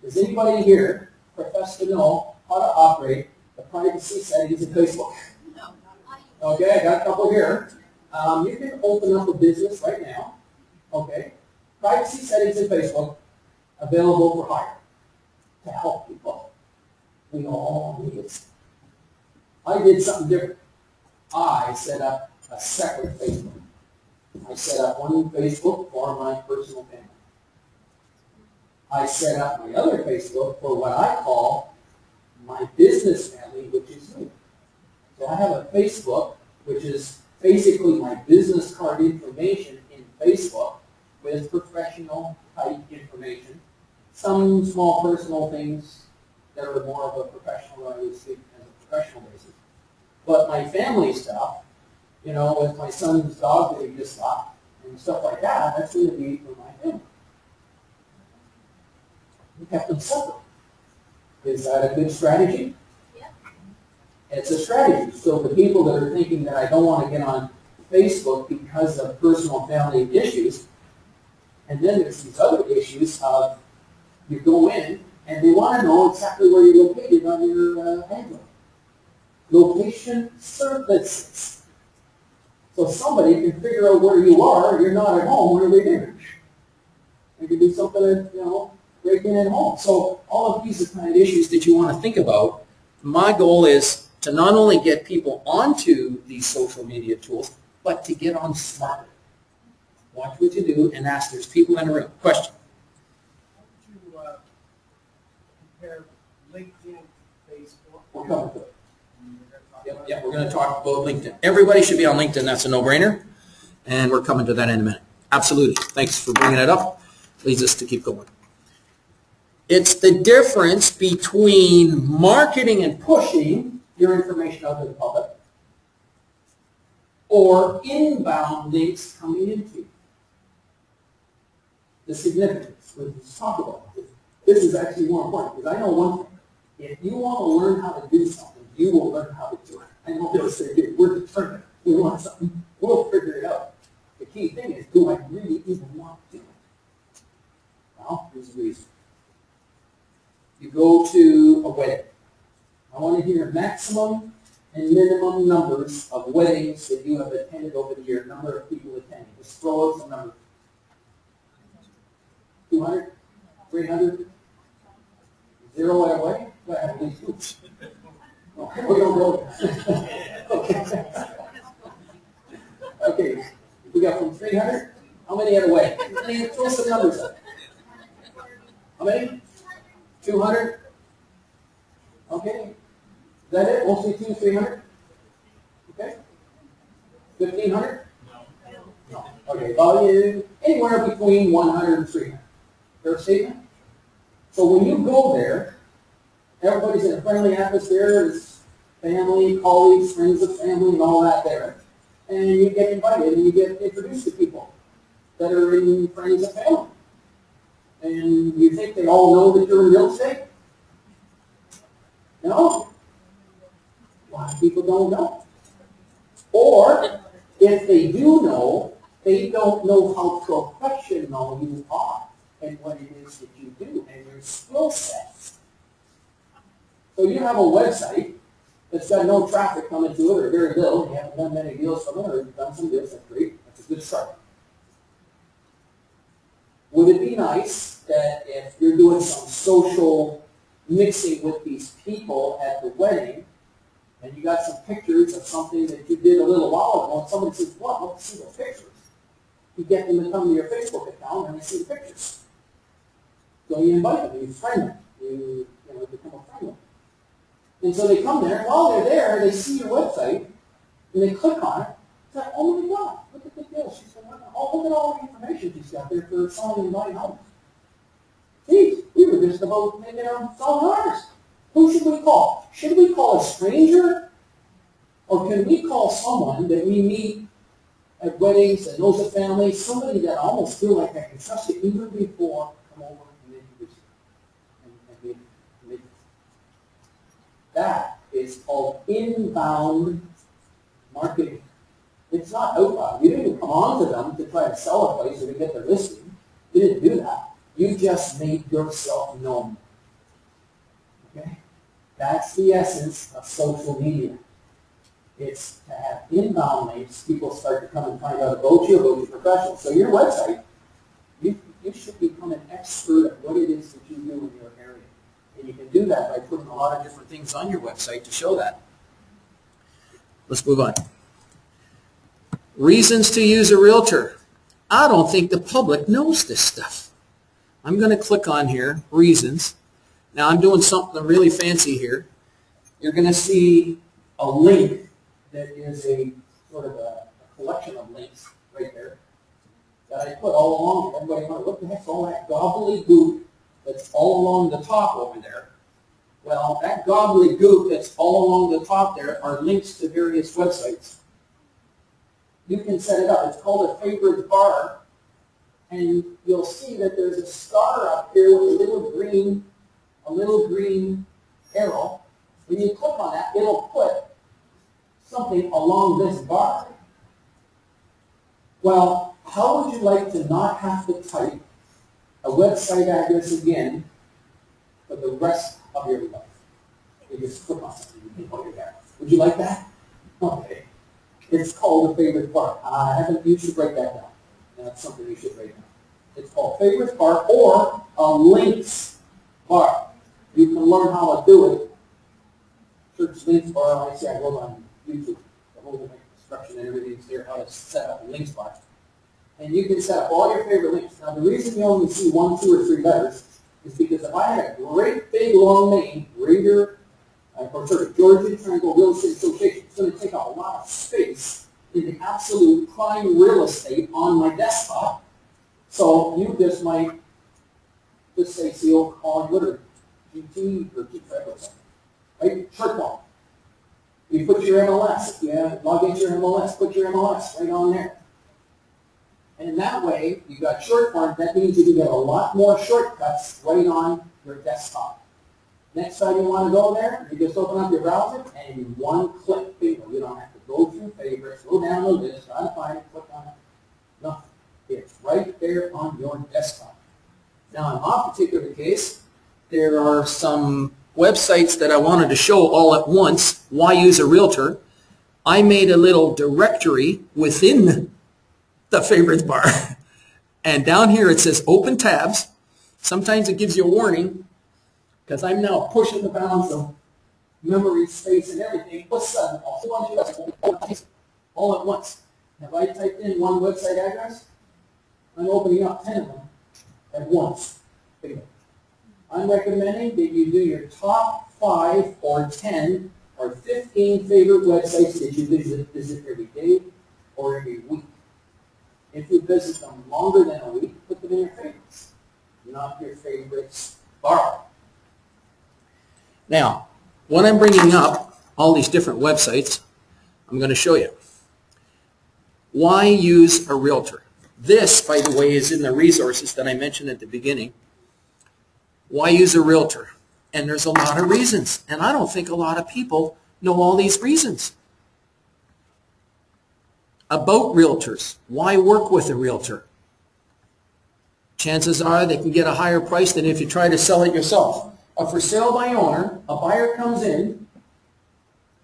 Does anybody here profess to know how to operate the privacy settings in Facebook? No. Okay, I got a couple here. You can open up a business right now. Okay. Privacy settings in Facebook available for hire to help people. We all need it. I did something different. I set up a separate Facebook. I set up one Facebook for my personal family. I set up my other Facebook for what I call my business family, which is me. So I have a Facebook, which is basically my business card information in Facebook with professional type information. Some small personal things that are more of a professional, I would say, as a professional basis. But my family stuff, you know, with my son's dog that he just got and stuff like that, that's going to be for my family. We kept them separate. Is that a good strategy? Yeah. It's a strategy. So the people that are thinking that I don't want to get on Facebook because of personal family issues, and then there's these other issues of you go in and they want to know exactly where you're located on your Android. Location services. So somebody can figure out where you are, you're not at home, what are they doing? They can do something, you know, breaking in home. So all of these are kind of issues that you want to think about. My goal is to not only get people onto these social media tools, but to get on smarter. Watch what you do and ask. There's people in the room. Question? How would you compare LinkedIn, Facebook? We're coming to it. Yep, we're going to talk about LinkedIn. Everybody should be on LinkedIn. That's a no-brainer. And we're coming to that in a minute. Absolutely. Thanks for bringing it up. Leads us to keep going. It's the difference between marketing and pushing your information out to the public or inbound links coming into you. The significance. Let's talk about this. This is actually more important because I know one thing. If you want to learn how to do something, you will learn how to do it. I know this they do. We're determined. We want something. We'll figure it out. The key thing is, do I really even want to do it? Well, here's the reason. You go to a wedding. I want to hear maximum and minimum numbers of weddings that you have attended over the year, number of people attending. Just throw out some numbers. 200? 300? 0 at a wedding? Well, at least 2. Okay, we don't go there. Okay. Okay, we got from 300. How many at a wedding? Throw some numbers up. How many? 200? Okay. Is that it? Mostly 200, 300? Okay. 1,500? No. Okay, volume anywhere between 100 and 300. Fair statement? So when you go there, everybody's in a friendly atmosphere. There's family, colleagues, friends of family, and all that there. And you get invited and you get introduced to people that are in friends of family. And you think they all know that you're in real estate? No. A lot of people don't know. Or, if they do know, they don't know how professional you are. and what it is that you do and your skill sets. So you have a website that's got no traffic coming to it or very little, you haven't done many deals from it, or you've done some deals, that's great, that's a good start. Would it be nice that if you're doing some social mixing with these people at the wedding, and you got some pictures of something that you did a little while ago, and somebody says, "Wow, let's see those pictures." You get them to come to your Facebook account and they see the pictures. So you invite them, you friend them, you become a friend with them. And so they come there, and while they're there, they see your website, and they click on it. It's like, oh my God, look at the deal she's been working on. Oh, look at all the information she's got there for selling and buying homes. Geez, we were just about making her selling ours. Who should we call? Should we call a stranger? Or can we call someone that we meet at weddings and knows a family, somebody that I almost feel like I can trust it even before I come over and introduce you and meet you. That is called inbound marketing. It's not outbound. You didn't come on to them to try to sell a place or to get their listing. You didn't do that. You just made yourself known. Okay? That's the essence of social media. It's to have inbound links. People start to come and find out about your professional. So your website, you should become an expert at what it is that you do in your area. And you can do that by putting a lot of different things on your website to show that. Let's move on. Reasons to use a realtor. I don't think the public knows this stuff. I'm going to click on here, reasons. Now I'm doing something really fancy here. You're going to see a link that is a sort of a collection of links right there that I put all along. Everybody went, what the heck's all that gobbledygook that's all along the top over there? Well, that gobbledygook that's all along the top there are links to various websites. You can set it up. It's called a favorite bar, and you'll see that there's a star up here with a little green arrow. When you click on that, it'll put something along this bar. Well, how would you like to not have to type a website address again for the rest of your life? You just click on something, you can put it there. Would you like that? Okay. It's called a favorite bar. You should write that down. That's something you should write down. It's called favorite bar or a links bar. You can learn how to do it. Search links bar. I see I go on YouTube. The whole instruction and everything's there, how to set up a links bar. And you can set up all your favorite links. Now the reason you only see 1, 2, or 3 letters is because if I had a great big long name, Georgia Triangle Real Estate Association, it's going to take up a lot of space in the absolute prime real estate on my desktop. So you just might just say CO Collingwood or GT or GFED or something. Right? Short form. You put your MLS. If you log into your MLS, put your MLS right on there. And that way, you got short form. That means you can get a lot more shortcuts right on your desktop. Next time you want to go there, you just open up your browser and in one click, bingo. You don't have to go through favorites, go down the list, try to find it, click on it. Nothing. It's right there on your desktop. Now, in my particular case, there are some websites that I wanted to show all at once. Why use a realtor? I made a little directory within the favorites bar. And down here it says open tabs. Sometimes it gives you a warning because I'm now pushing the bounds of memory, space, and everything. What's a whole bunch of websites all at once. Have I typed in one website address? I'm opening up 10 of them at once. I'm recommending that you do your top 5 or 10 or 15 favorite websites that you visit every day or every week. If you visit them longer than a week, put them in your favorites, not your favorites bar. Now, when I'm bringing up all these different websites, I'm going to show you. Why use a realtor? This, by the way, is in the resources that I mentioned at the beginning. Why use a realtor? And there's a lot of reasons. And I don't think a lot of people know all these reasons. About realtors. Why work with a realtor? chances are they can get a higher price than if you try to sell it yourself. A for sale by owner, a buyer comes in,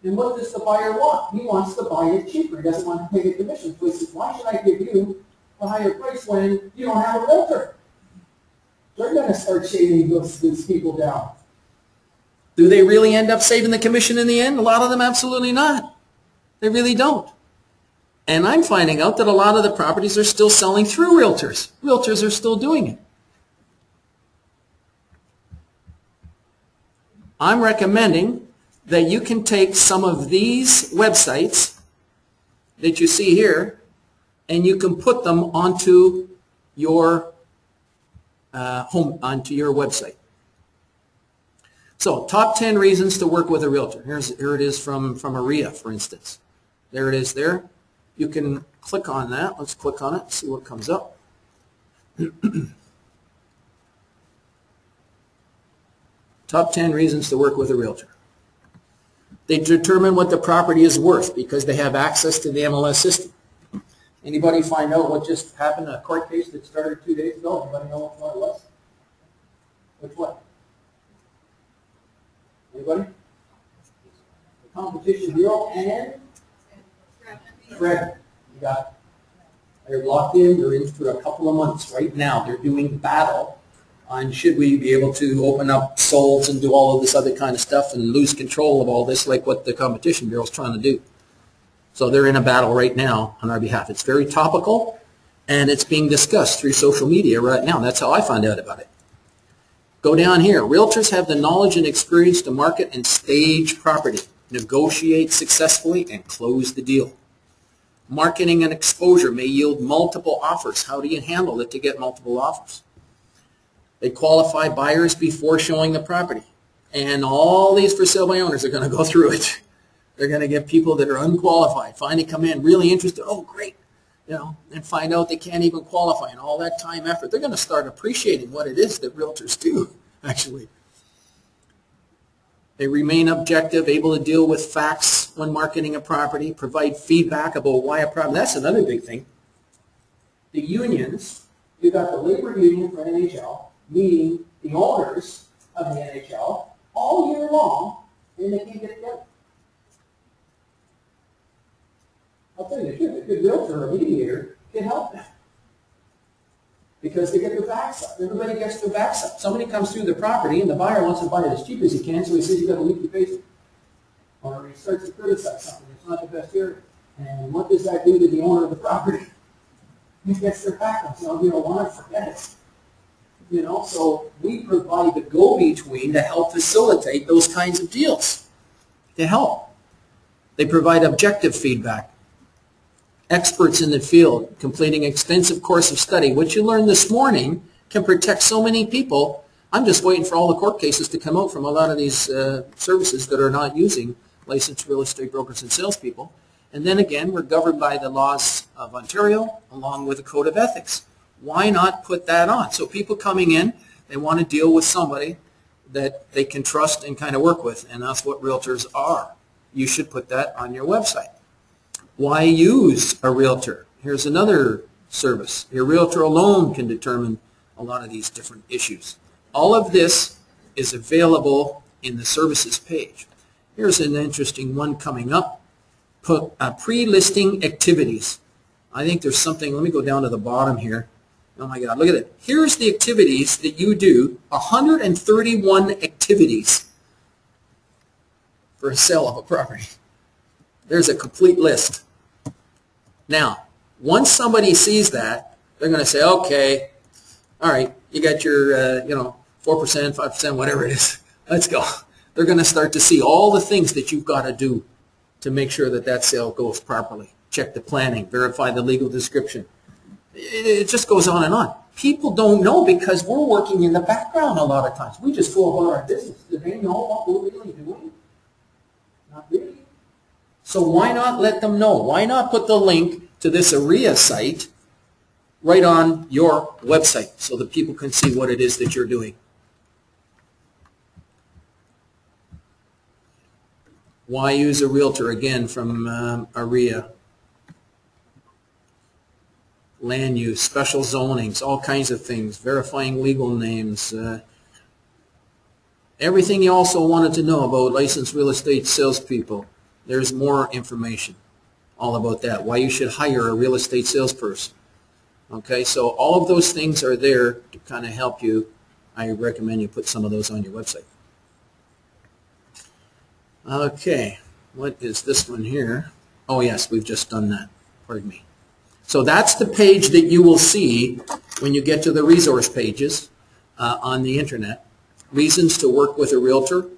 and what does the buyer want? He wants to buy it cheaper. He doesn't want to pay the commission. So he says, why should I give you a higher price when you don't have a realtor? They're going to start shaving those people down. Do they really end up saving the commission in the end? A lot of them absolutely not. They really don't. And I'm finding out that a lot of the properties are still selling through realtors. Realtors are still doing it. I'm recommending that you can take some of these websites that you see here and you can put them onto your onto your website. So, top 10 reasons to work with a realtor. Here it is from AREA, for instance. There it is there. You can click on that. Let's click on it, see what comes up. Top 10 reasons to work with a realtor. They determine what the property is worth because they have access to the MLS system. Anybody find out what just happened in a court case that started 2 days ago? Anybody know which one it was? Which one? Anybody? The Competition Bureau and Fred. You got it. They're locked in. They're in for a couple of months right now. They're doing battle on should we be able to open up souls and do all of this other kind of stuff and lose control of all this like what the Competition Bureau is trying to do. So they're in a battle right now on our behalf. It's very topical, and it's being discussed through social media right now. That's how I found out about it. Go down here. Realtors have the knowledge and experience to market and stage property, negotiate successfully, and close the deal. Marketing and exposure may yield multiple offers. How do you handle it to get multiple offers? They qualify buyers before showing the property. And all these for sale by owners are going to go through it. They're going to get people that are unqualified, finally come in, really interested, oh great, and find out they can't even qualify, and all that time, effort. They're going to start appreciating what it is that realtors do, actually. They remain objective, able to deal with facts when marketing a property, provide feedback about why a property. That's another big thing. The unions, you've got the labor union for NHL, meeting the owners of the NHL all year long, and they can't get together. I'll tell you the truth, a good realtor or a mediator can help them because they get their backs up. Everybody gets their backs up. Somebody comes through the property and the buyer wants to buy it as cheap as he can, so he says, you've got a leaky basement. Or he starts to criticize something. It's not the best area. And what does that do to the owner of the property? He gets their back up. So, want to forget it. So we provide the go-between to help facilitate those kinds of deals, to help. They provide objective feedback. Experts in the field, completing extensive course of study. What you learned this morning can protect so many people. I'm just waiting for all the court cases to come out from a lot of these services that are not using licensed real estate brokers and salespeople. And then again, we're governed by the laws of Ontario along with a code of ethics. Why not put that on? So people coming in, they want to deal with somebody that they can trust and kind of work with, and that's what realtors are. You should put that on your website. Why use a realtor? Here's another service. Your realtor alone can determine a lot of these different issues. All of this is available in the services page. Here's an interesting one coming up. Pre-listing activities. I think there's something, let me go down to the bottom here. Oh my God, look at it. Here's the activities that you do, 131 activities for a sale of a property. There's a complete list. Now, once somebody sees that, they're going to say, okay, all right, you got your, 4%, 5%, whatever it is. Let's go. They're going to start to see all the things that you've got to do to make sure that that sale goes properly. Check the planning, verify the legal description. It just goes on and on. People don't know because we're working in the background a lot of times. We just go about our business. Do they know what we're really doing? Not really. So why not let them know? Why not put the link to this AREA site right on your website so that people can see what it is that you're doing? Why use a realtor? Again, from AREA. land use, special zonings, all kinds of things, verifying legal names, everything you also wanted to know about licensed real estate salespeople. There's more information all about that, why you should hire a real estate salesperson. Okay, so all of those things are there to kind of help you. I recommend you put some of those on your website. Okay, what is this one here? Oh yes, we've just done that. Pardon me. So that's the page that you will see when you get to the resource pages on the internet. Reasons to work with a realtor.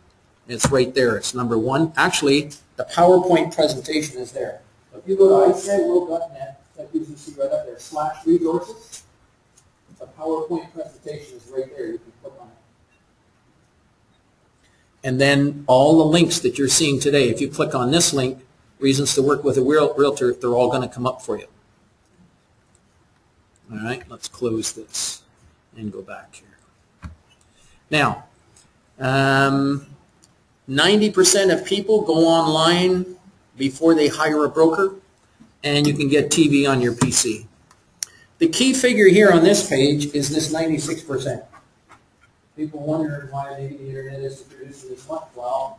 It's right there. It's number one. Actually, the PowerPoint presentation is there. So if you go to iSayWorld.net, that gives you see right up there, /resources. The PowerPoint presentation is right there. You can click on it. And then all the links that you're seeing today, if you click on this link, Reasons to Work with a Realtor, they're all going to come up for you. All right, let's close this and go back here. Now, 90% of people go online before they hire a broker, and you can get TV on your PC. The key figure here on this page is this 96%. People wonder why maybe the internet isn't producing this much. Well,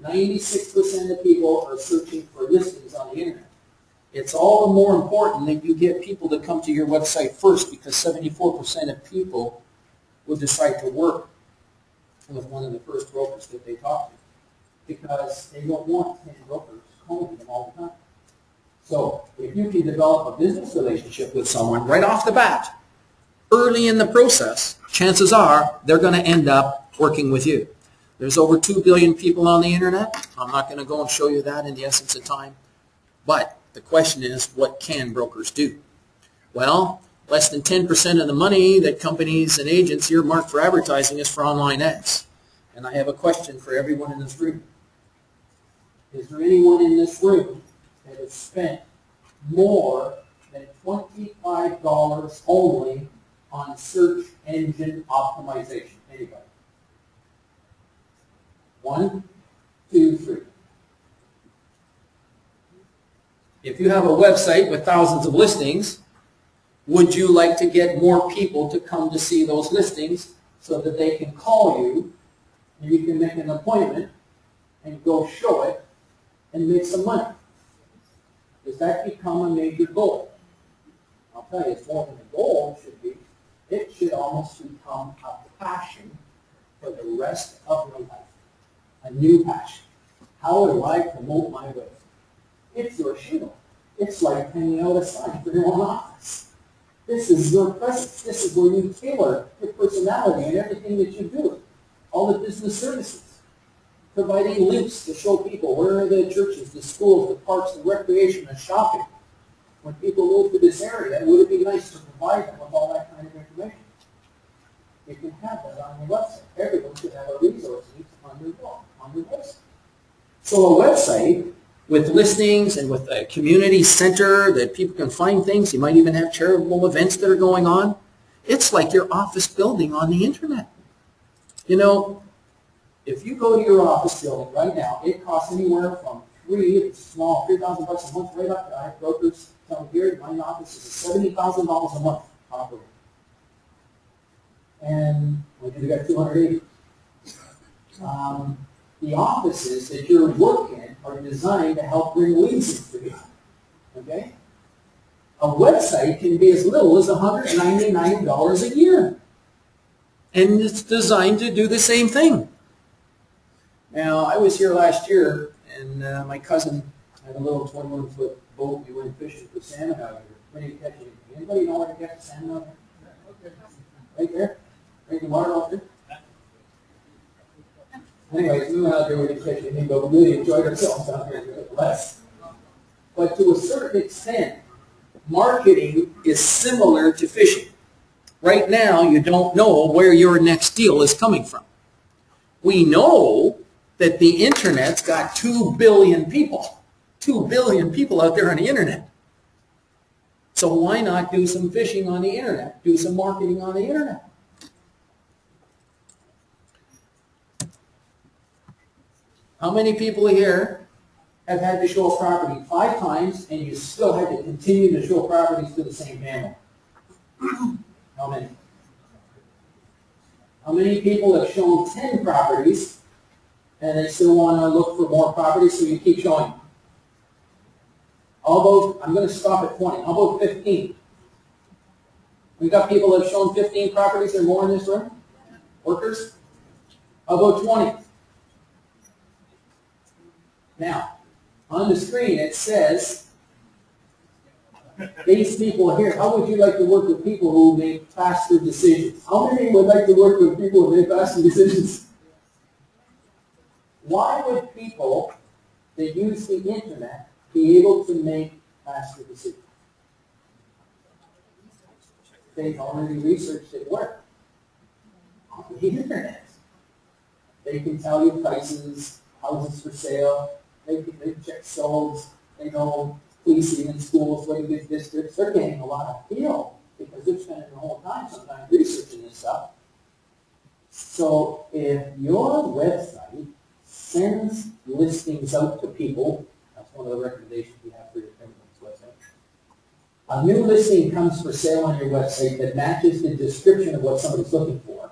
96% of people are searching for listings on the internet. It's all the more important that you get people to come to your website first, because 74% of people will decide to work with one of the first brokers that they talk to, because they don't want 10 brokers calling them all the time. So if you can develop a business relationship with someone right off the bat, early in the process, chances are they're going to end up working with you. There's over 2 billion people on the internet. I'm not going to go and show you that in the essence of time. But the question is, what can brokers do? Well, less than 10% of the money that companies and agents earmark for advertising is for online ads. And I have a question for everyone in this room. Is there anyone in this room that has spent more than $25 only on search engine optimization? Anybody? 1, 2, 3. If you have a website with thousands of listings, would you like to get more people to come to see those listings so that they can call you and you can make an appointment and go show it and make some money? Does that become a major goal? I'll tell you, it's more than a goal. It should be. It should almost become a passion for the rest of your life. A new passion. How do I promote my website? It's your shingle. It's like hanging out a sign for your own office. This is your presence. This is where you tailor your personality and everything that you do. All the business services. Providing links to show people where are the churches, the schools, the parks, the recreation, the shopping. When people move to this area, would it be nice to provide them with all that kind of information? You can have that on your website. Everyone should have a resource on your blog, on your website. So a website with listings and with a community center that people can find things, you might even have charitable events that are going on. It's like your office building on the internet. You know, if you go to your office building right now, it costs anywhere from $3,000 a month right up to, I have brokers tell me here, my office is $70,000 a month operating. And we got 280. The offices that you're working are designed to help bring leads in for you. Okay? A website can be as little as $199 a year. And it's designed to do the same thing. Now, I was here last year, and my cousin had a little 21-foot boat. We went fishing for salmon out here. Where do you catch it? Anybody know where to catch the salmon out there? Right there? Right in the water out there? Anyways, we went out there with the fishing, and we really enjoyed ourselves out here less. But to a certain extent, marketing is similar to fishing. Right now, you don't know where your next deal is coming from. We know that the internet's got 2 billion people. 2 billion people out there on the internet. So why not do some fishing on the internet? Do some marketing on the internet. How many people here have had to show a property 5 times and you still had to continue to show properties to the same family? How many? How many people have shown 10 properties and they still want to look for more properties, so you keep showing? How about, I'm going to stop at 20. How about 15? We got people that have shown 15 properties or more in this room? Workers? How about 20? Now, on the screen it says, these people here, how would you like to work with people who make faster decisions? How many would like to work with people who make faster decisions? Why would people that use the internet be able to make faster decisions? They've already researched it where? On the internet. They can tell you prices, houses for sale, they check solds, they know policing in schools, what good districts. They're getting a lot of feel because they're spending the whole time sometimes researching this stuff. So if your website sends listings out to people, that's one of the recommendations we have for your website. A new listing comes for sale on your website that matches the description of what somebody's looking for,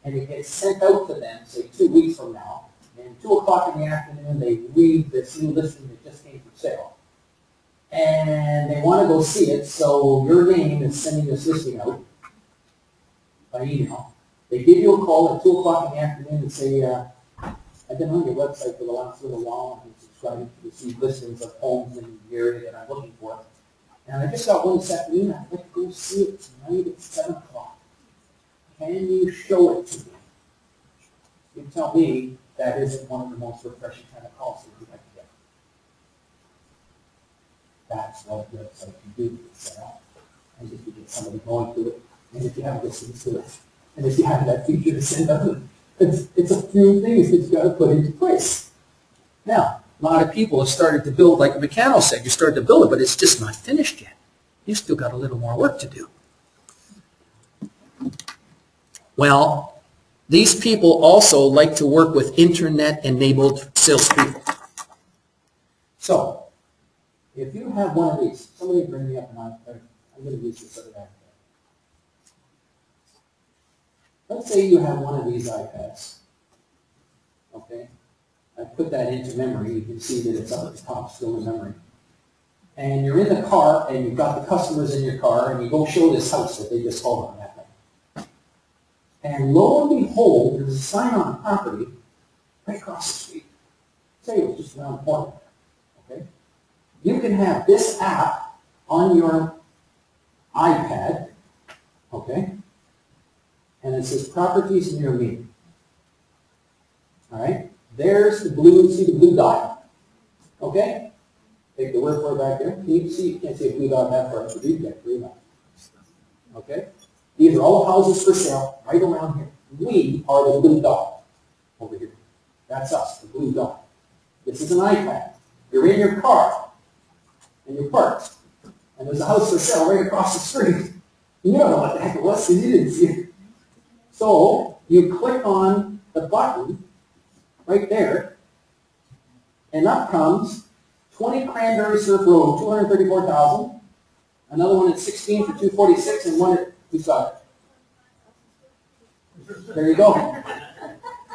and it gets sent out to them, say 2 weeks from now, and 2 o'clock in the afternoon they read this new listing that just came for sale. And they want to go see it, so your name is sending this listing out by email. They give you a call at 2 o'clock in the afternoon and say, I've been on your website for the last little while and subscribing to receive listings of homes in the area that I'm looking for. And I just got one this afternoon. I'd like to go see it tonight at 7 o'clock. Can you show it to me? You tell me that isn't one of the most refreshing kind of calls that you'd like to get. That's what the website can do. It's set up. And if you get somebody going to it, and if you have listings to it, and if you have that feature to send out, it's a few things that you've got to put into place. Now, a lot of people have started to build, like McCannell said, you started to build it, but it's just not finished yet. You still got a little more work to do. Well, these people also like to work with internet-enabled salespeople. So, if you have one of these, somebody bring me up an iPad. I'm going to use this other iPad. Let's say you have one of these iPads. Okay? I put that into memory. You can see that it's up at the top, still in memory. And you're in the car, and you've got the customers in your car, and you go show this house that they just sold on that thing. And lo and behold, there's a sign on the property right across the street. Say it was just around the corner. Okay? You can have this app on your iPad, okay? And it says properties near me. All right? There's the blue, see the blue dot? Okay? Take the word for it back there. Can you see? You can't see a blue dot that far. So read that blue dot. Okay? These are all houses for sale right around here. We are the blue dot over here. That's us, the blue dot. This is an iPad. You're in your car, and you're parked, and there's a house for sale right across the street. You don't know what the heck it was because you didn't see it. So you click on the button right there, and up comes 20 Cranberry Surf Road, 234,000. Another one at 16 for 246, and one at, who's got it? There you go.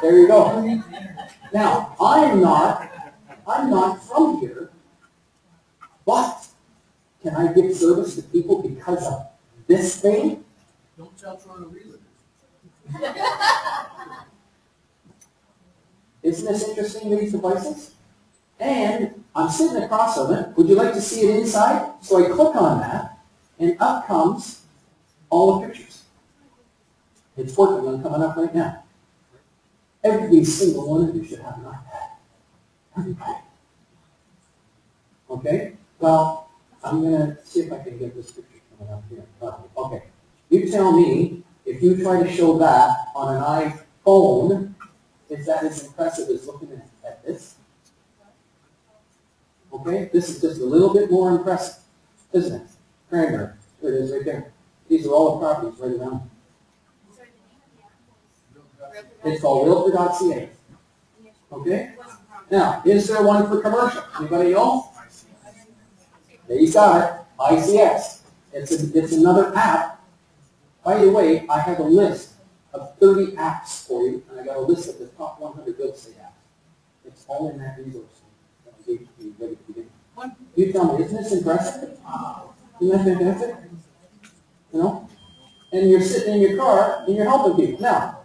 There you go. Now, I'm not from here, but can I give service to people because of this thing? Don't tell Toronto Realtors. Isn't this interesting, these devices? And I'm sitting across from it. Would you like to see it inside? So I click on that, and up comes all the pictures. It's working on coming up right now. Every single one of you should have an iPad. Everybody. Okay? Well, I'm going to see if I can get this picture coming up here. Okay. You tell me, if you try to show that on an iPhone, is that as impressive as looking at this? Okay? This is just a little bit more impressive, isn't it? Cranberry. There it is right there. These are all the properties right around here. It's called Realtor.ca. Okay? Now, is there one for commercial? Anybody know? There you got it. ICS. It's another app By the way, I have a list of 30 apps for you, and I got a list of the top 100 real estate apps. It's all in that resource that I gave you right at the beginning. You tell me, isn't this impressive? Isn't that fantastic? You know? And you're sitting in your car and you're helping people. Now,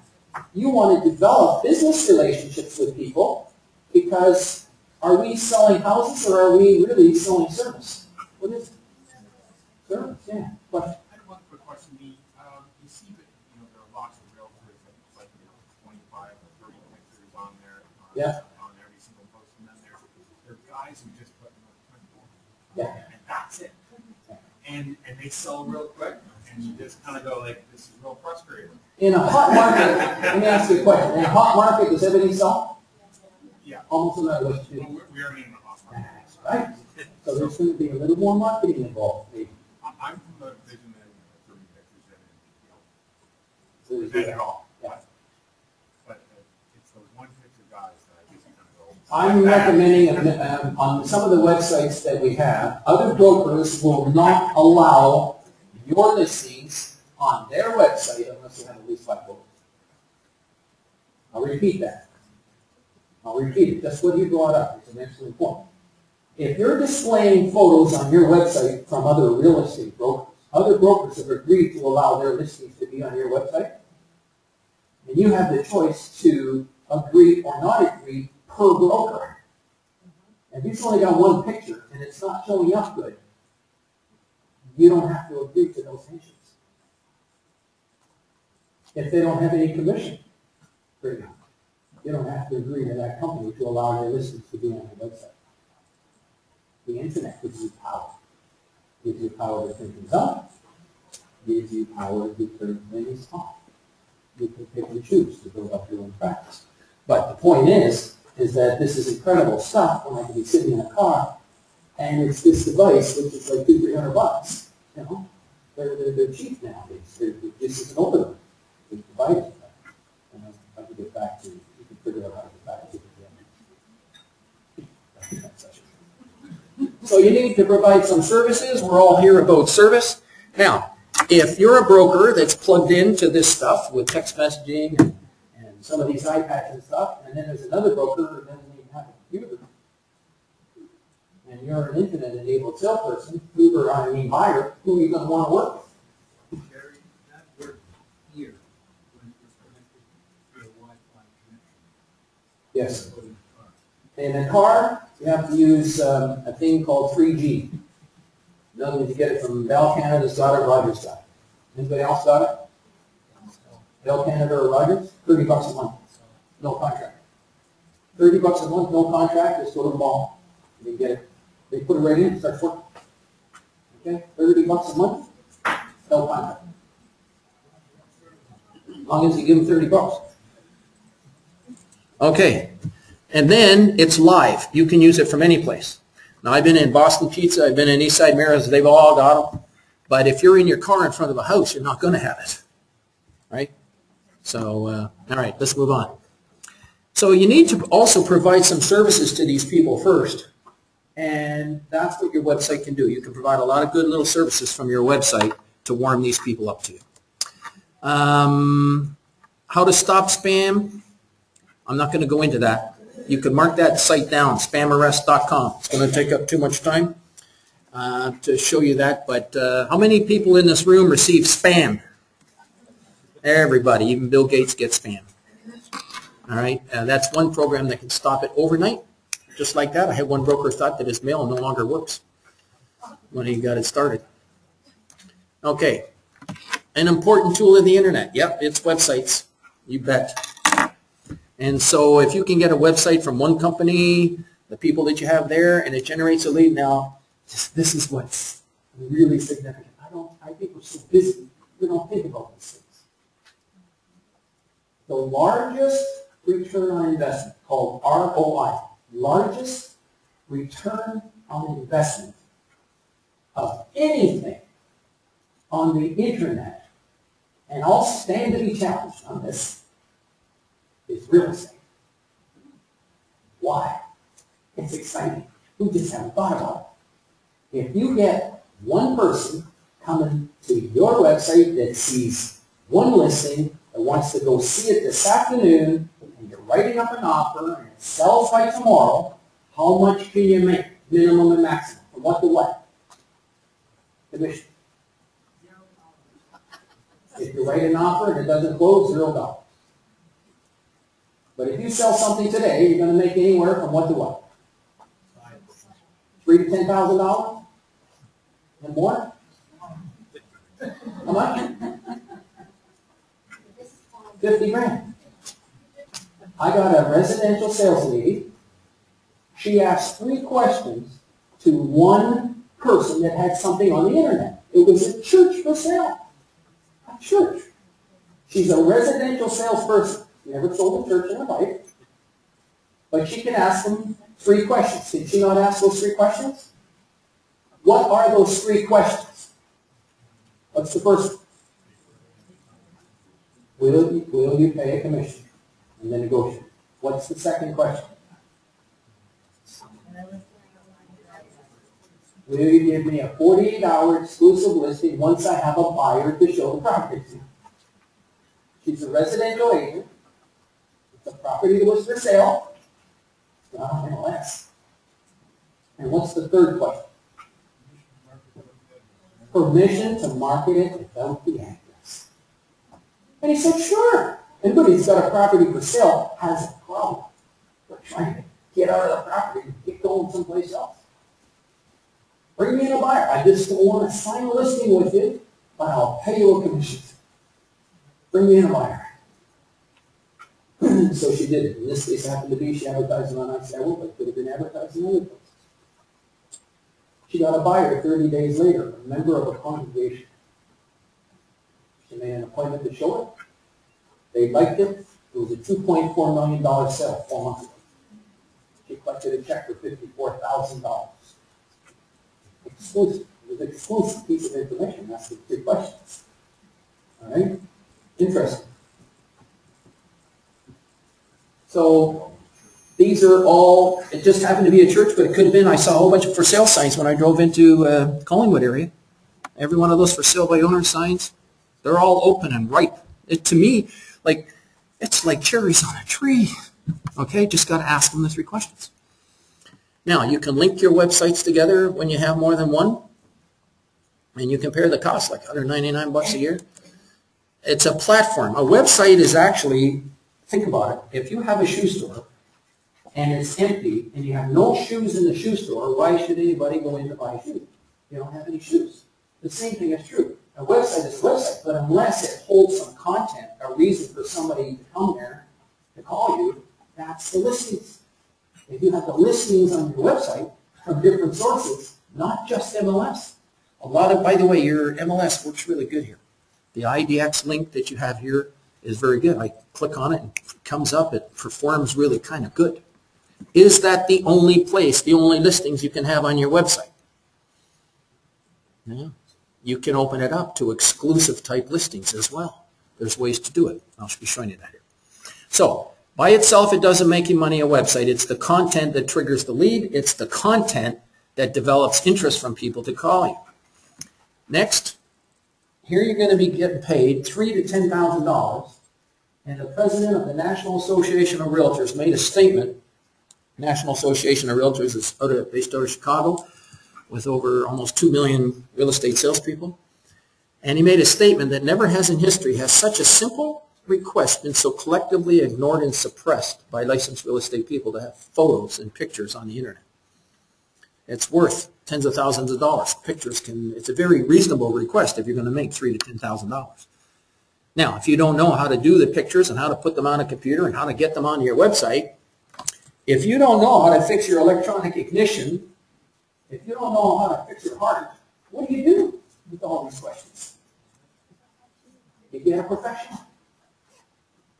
you want to develop business relationships with people because are we selling houses or are we really selling service? What is it? Service, yeah. Question. I had one quick question. You see that there are lots of realtors that like 25 or 30 pictures on there. Yeah. On every single post, and then there are guys who just put Yeah. and that's it. And they sell real quick, and you just kind of go like, this is real frustrating. In a hot market, let me ask you a question. In a hot market, does everything sell? Yeah. Almost no matter what you do. Well, we are in the hot market. That's right. So there's going to be a little more marketing involved, maybe. I'm from the vision that 30 pictures So and there's that at all. Yeah. But it's those one picture guys that I just kind of go. I'm recommending on some of the websites that we have, other brokers will not allow your listings on their website unless you have at least 5 brokers. I'll repeat that. I'll repeat it. That's what you brought up. It's an excellent point. If you're displaying photos on your website from other real estate brokers, other brokers have agreed to allow their listings to be on your website, and you have the choice to agree or not agree per broker. If you've only got one picture and it's not showing up good, you don't have to agree to those sanctions. If they don't have any commission for you, you don't have to agree to that company to allow their listings to be on your website. The internet gives you power. Gives you power to turn things up. Gives you power to turn things off. You can pick and choose to build up your own practice. But the point is that this is incredible stuff when I can be sitting in a car and it's this device which is like $200-300. You know, they're cheap nowadays. This is an open one. There's devices with that. And I can get back to you can figure out how to get back to it again. So you need to provide some services. We're all here about service. Now, if you're a broker that's plugged into this stuff with text messaging and some of these iPads and stuff, and then there's another broker who doesn't even have a computer, and you're an internet-enabled salesperson, buyer, who are you going to want to work with? Jerry, that worked here when it was connected to a Wi-Fi connection. Yes. In a car, you have to use a thing called 3G. In other words, you get it from Bell Canada's got it, Rogers got it. Anybody else got it? Bell Canada or Rogers? $30 a month. No contract. $30 a month, no contract, just go to the mall. You get it. They put it right in, it starts working. Okay? $30 a month, no contract. As long as you give them $30. Okay. And then it's live. You can use it from any place. Now, I've been in Boston Pizza, I've been in Eastside Mirrors, they've all got them. But if you're in your car in front of a house, you're not going to have it. Right? So, all right, let's move on. So you need to also provide some services to these people first. And that's what your website can do. You can provide a lot of good little services from your website to warm these people up to you. How to stop spam? I'm not going to go into that. You can mark that site down, spamarrest.com. It's going to take up too much time to show you that. But how many people in this room receive spam? Everybody, even Bill Gates gets spam. All right, that's one program that can stop it overnight. Just like that, I had one broker thought that his mail no longer works when he got it started. Okay, an important tool of the internet. Yep, it's websites. You bet. And so if you can get a website from one company, the people that you have there, and it generates a lead, now this is what's really significant. I think we're so busy, we don't think about these things. The largest return on investment, called ROI, largest return on investment of anything on the internet, and I'll stand to be challenged on this, is real estate. Why? It's exciting. We just haven't thought about it. If you get one person coming to your website that sees one listing, that wants to go see it this afternoon, and you're writing up an offer, and it sells by tomorrow, how much can you make, minimum and maximum? From what to what? Commission. If you write an offer and it doesn't close, $0. But if you sell something today, you're going to make anywhere from what to what? $3,000 to $10,000? And more? How much? 50 grand. I got a residential sales lady. She asked 3 questions to one person that had something on the internet. It was a church for sale. A church. She's a residential salesperson. Never sold a church in her life. But she can ask them 3 questions. Did she not ask those 3 questions? What are those 3 questions? What's the first one? Will you pay a commission? And then negotiate. What's the second question? Will you give me a 48-hour exclusive listing once I have a buyer to show the property to? She's a residential agent. It's a property that was for sale. It's not on MLS. And what's the third question? Permission to market it without the address. And he said, sure. Anybody who's got a property for sale has a problem. They're trying to get out of the property and get going someplace else. Bring me in a buyer. I just don't want to sign a listing with you, but I'll pay you a commission. Bring me in a buyer. So she did it. In this case, happened to be she advertised on iSaddle, but could have been advertised in other places. She got a buyer 30 days later, a member of a congregation. She made an appointment to show it. They liked it. It was a $2.4 million sale 4 months ago. She collected a check for $54,000. Exclusive. It was an exclusive piece of information. That's the 3 questions. All right? Interesting. So these are all, it just happened to be a church, but it could have been, I saw a whole bunch of for sale signs when I drove into Collingwood area. Every one of those for sale by owner signs, they're all open and ripe. It, to me, like, it's like cherries on a tree. Okay, just got to ask them the 3 questions. Now, you can link your websites together when you have more than one, and you compare the cost, like $199 a year. It's a platform. A website is actually, think about it, if you have a shoe store and it's empty and you have no shoes in the shoe store, why should anybody go in to buy shoes? You don't have any shoes. The same thing is true. A website is a website, but unless it holds some content, a reason for somebody to come there to call you, that's the listings. If you have the listings on your website from different sources, not just MLS. A lot of, by the way, your MLS works really good here. The IDX link that you have here is very good. I click on it and it comes up. It performs really kind of good. Is that the only place, the only listings you can have on your website? Yeah. You can open it up to exclusive type listings as well. There's ways to do it. I'll be showing you that here. So, by itself, it doesn't make you money, a website. It's the content that triggers the lead. It's the content that develops interest from people to call you. Next, here you're going to be getting paid $3,000 to $10,000. And the president of the National Association of Realtors made a statement. National Association of Realtors is based out of Chicago with over almost 2 million real estate salespeople. And he made a statement that never has in history has such a simple request been so collectively ignored and suppressed by licensed real estate people to have photos and pictures on the internet. It's worth tens of thousands of dollars. Pictures can, it's a very reasonable request if you're going to make $3,000 to $10,000. Now, if you don't know how to do the pictures and how to put them on a computer and how to get them onto your website, if you don't know how to fix your electronic ignition, if you don't know how to fix your heart, what do you do with all these questions? You get a professional.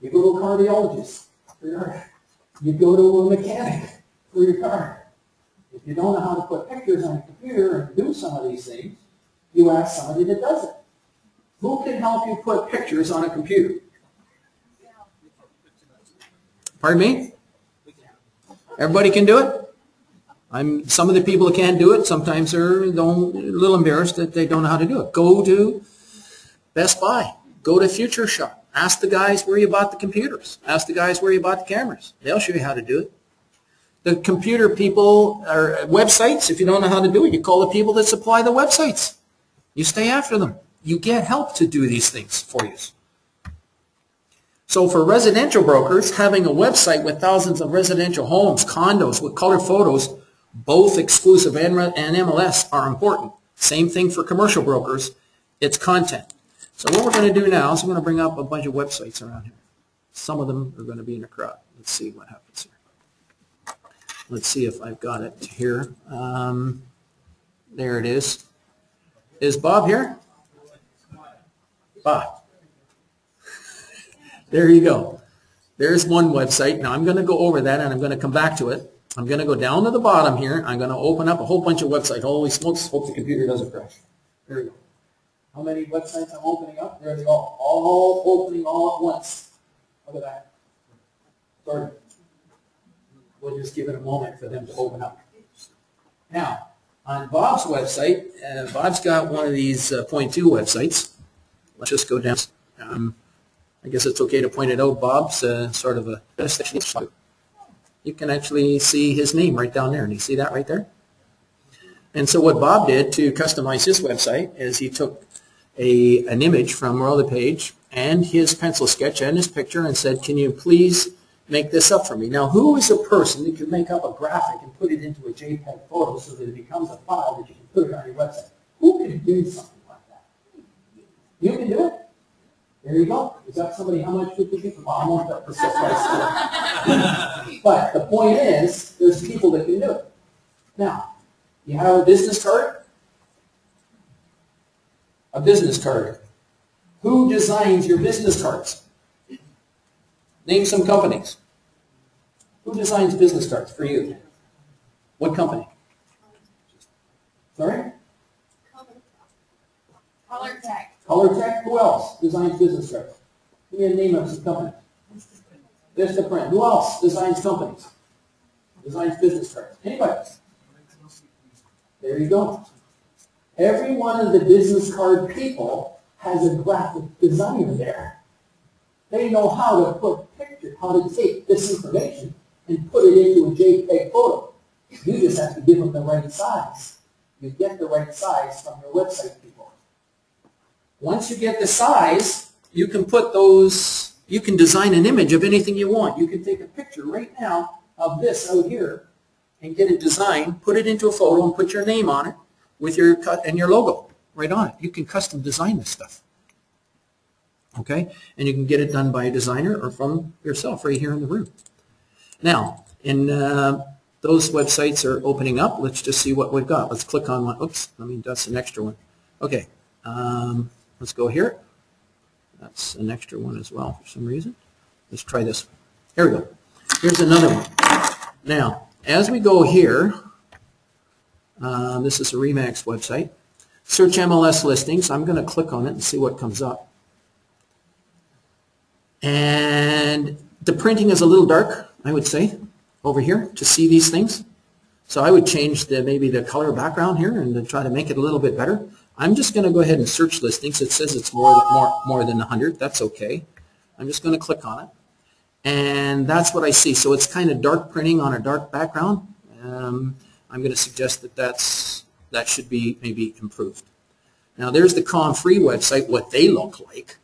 You go to a cardiologist for your heart. You go to a mechanic for your car. If you don't know how to put pictures on a computer and do some of these things, you ask somebody that does it. Who can help you put pictures on a computer? Pardon me? Everybody can do it? Some of the people that can't do it, sometimes they're a little embarrassed that they don't know how to do it. Go to Best Buy. Go to Future Shop. Ask the guys where you bought the computers. Ask the guys where you bought the cameras. They'll show you how to do it. The computer people or websites, if you don't know how to do it, you call the people that supply the websites. You stay after them. You get help to do these things for you. So for residential brokers, having a website with thousands of residential homes, condos with color photos, both exclusive and MLS are important. Same thing for commercial brokers. It's content. So what we're going to do now is we're going to bring up a bunch of websites around here. Some of them are going to be in a crowd. Let's see what happens here. Let's see if I've got it here. There it is. Is Bob here? Bob. There you go. There's one website. Now I'm going to go over that and I'm going to come back to it. I'm going to go down to the bottom here. I'm going to open up a whole bunch of websites. Holy smokes, hope the computer doesn't crash. There we go. How many websites I'm opening up? There they go. All opening all at once. Look at that. Sorry. We'll just give it a moment for them to open up. Now, on Bob's website, Bob's got one of these .2 websites. Let's just go down. I guess it's okay to point it out. Bob's sort of a... You can actually see his name right down there. And you see that right there? And so what Bob did to customize his website is he took an image from the page and his pencil sketch and his picture and said, can you please make this up for me? Now, who is a person that can make up a graphic and put it into a JPEG photo so that it becomes a file that you can put it on your website? Who can do something like that? You can do it? There you go. You got somebody, how much would you give them? I won't put the price. But the point is, there's people that can do it. Now, you have a business card? A business card. Who designs your business cards? Name some companies. Who designs business cards for you? What company? Sorry? ColorTech. ColorTech. Who else designs business cards? Give me a name of some company. Vistaprint. Who else designs companies? Designs business cards. Anybody? There you go. Every one of the business card people has a graphic designer there. They know how to put pictures, how to take this information and put it into a JPEG photo. You just have to give them the right size. You get the right size from your website people. Once you get the size, you can put those, you can design an image of anything you want. You can take a picture right now of this out here and get it designed, put it into a photo and put your name on it with your cut and your logo right on it. You can custom design this stuff. Okay? And you can get it done by a designer or from yourself right here in the room. Now, those websites are opening up. Let's just see what we've got. Let's click on one. Oops, that's an extra one. Okay, let's go here. That's an extra one as well for some reason. Let's try this one. Here we go. Here's another one. Now, as we go here, this is a Remax website. Search MLS listings. I'm going to click on it and see what comes up. And the printing is a little dark, I would say, over here to see these things. So I would change maybe the color background here and then try to make it a little bit better. I'm just going to go ahead and search listings. It says it's more than 100. That's okay. I'm just going to click on it. And that's what I see. So it's kind of dark printing on a dark background. I'm going to suggest that should be maybe improved. Now there's the ComFree website, what they look like.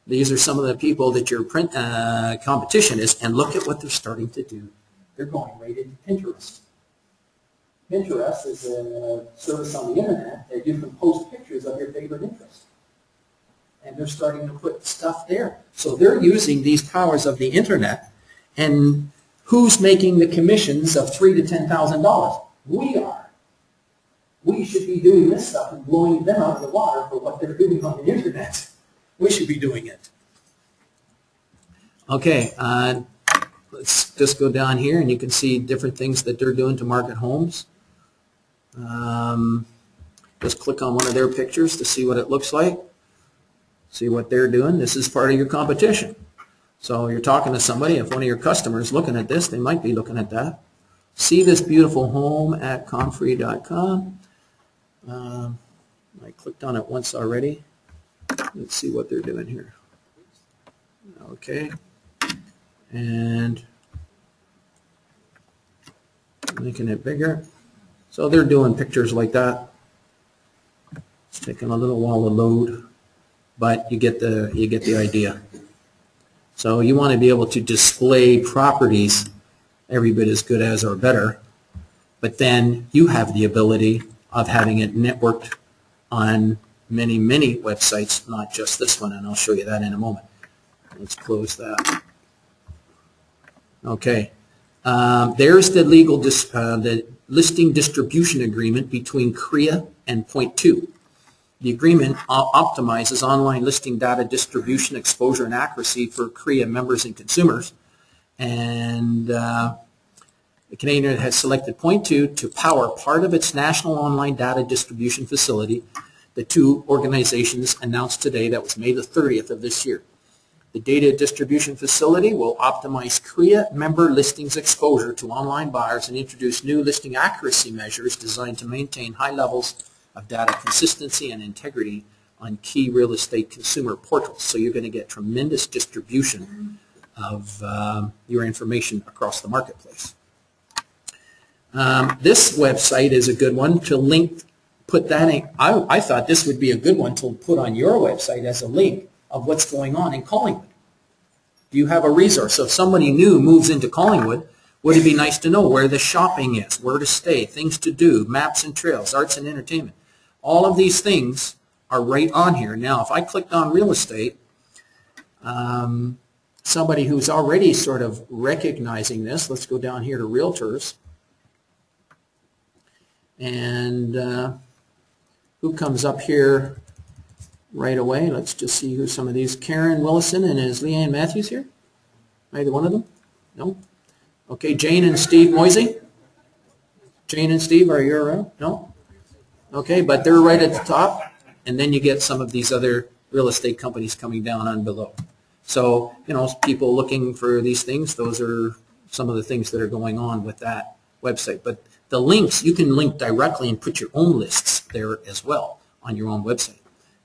These are some of the people that your print competition is, and look at what they're starting to do. They're going right into Pinterest. Pinterest is a service on the internet that you can post pictures of your favorite interest. And they're starting to put stuff there. So they're using these powers of the internet, and who's making the commissions of $3,000 to $10,000? We are. We should be doing this stuff and blowing them out of the water for what they're doing on the internet. We should be doing it. Okay, let's just go down here and you can see different things that they're doing to market homes. Just click on one of their pictures to see what it looks like. See what they're doing. This is part of your competition. So you're talking to somebody. If one of your customers looking at this, they might be looking at that. see this beautiful home at comfrey.com. I clicked on it once already. Let's see what they're doing here. Okay. And making it bigger. So they're doing pictures like that. It's taking a little while to load, but you get the idea. So you want to be able to display properties every bit as good as or better, but then you have the ability of having it networked on many, many websites, not just this one, and I'll show you that in a moment. Let's close that. Okay. There's the legal the listing distribution agreement between CREA and Point 2. The agreement optimizes online listing data distribution, exposure, and accuracy for CREA members and consumers. And the Canadian has selected Point 2 to power part of its national online data distribution facility. The two organizations announced today, that was May the 30th of this year. The data distribution facility will optimize CREA member listings exposure to online buyers and introduce new listing accuracy measures designed to maintain high levels of data consistency and integrity on key real estate consumer portals. So you're going to get tremendous distribution of your information across the marketplace. This website is a good one to link, put that in. I thought this would be a good one to put on your website as a link of what's going on in Collingwood. Do you have a resource? So if somebody new moves into Collingwood, would it be nice to know where the shopping is, where to stay, things to do, maps and trails, arts and entertainment. All of these things are right on here. Now, if I clicked on real estate, somebody who's already sort of recognizing this, let's go down here to Realtors. And who comes up here right away? Let's just see who some of these. Karen Willison, and is Leanne Matthews here? Either one of them? No? Okay, Jane and Steve Moisey? Jane and Steve, are you around? No? Okay, but they're right at the top, and then you get some of these other real estate companies coming down on below. So, you know, people looking for these things, those are some of the things that are going on with that website. But the links, you can link directly and put your own lists there as well on your own website.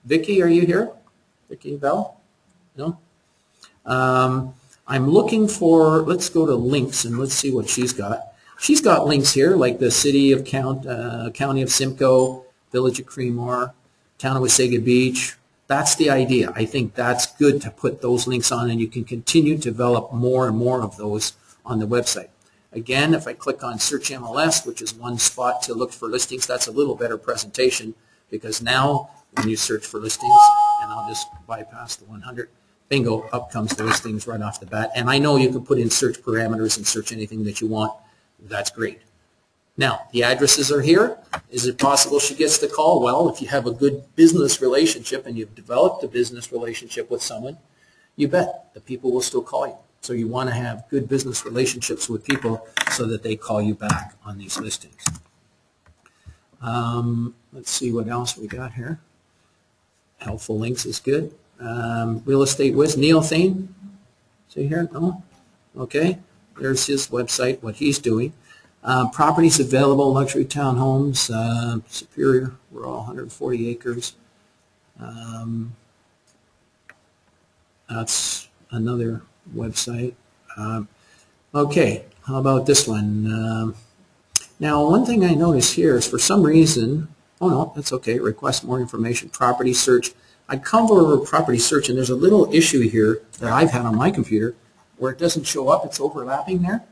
Vicki, are you here? Vicki Bell? No? I'm looking for, let's go to links and let's see what she's got. She's got links here like the City of County of Simcoe, Village of Creemore, Town of Wasaga Beach. That's the idea. I think that's good to put those links on, and you can continue to develop more and more of those on the website. Again, if I click on Search MLS, which is one spot to look for listings, that's a little better presentation, because now when you search for listings, and I'll just bypass the 100, bingo, up comes the listings right off the bat. And I know you can put in search parameters and search anything that you want. That's great. Now, the addresses are here. Is it possible she gets the call? Well, if you have a good business relationship and you've developed a business relationship with someone, you bet the people will still call you. So you want to have good business relationships with people so that they call you back on these listings. Let's see what else we got here. Helpful links is good. Real Estate Wiz, Neil Thane. See here? No? Okay. There's his website, what he's doing. Properties available, luxury townhomes, Superior, we're all 140 acres. That's another website. Okay, how about this one? Now, one thing I notice here is for some reason, oh no, that's okay, request more information, property search. I come over property search, and there's a little issue here that I've had on my computer where it doesn't show up, it's overlapping there.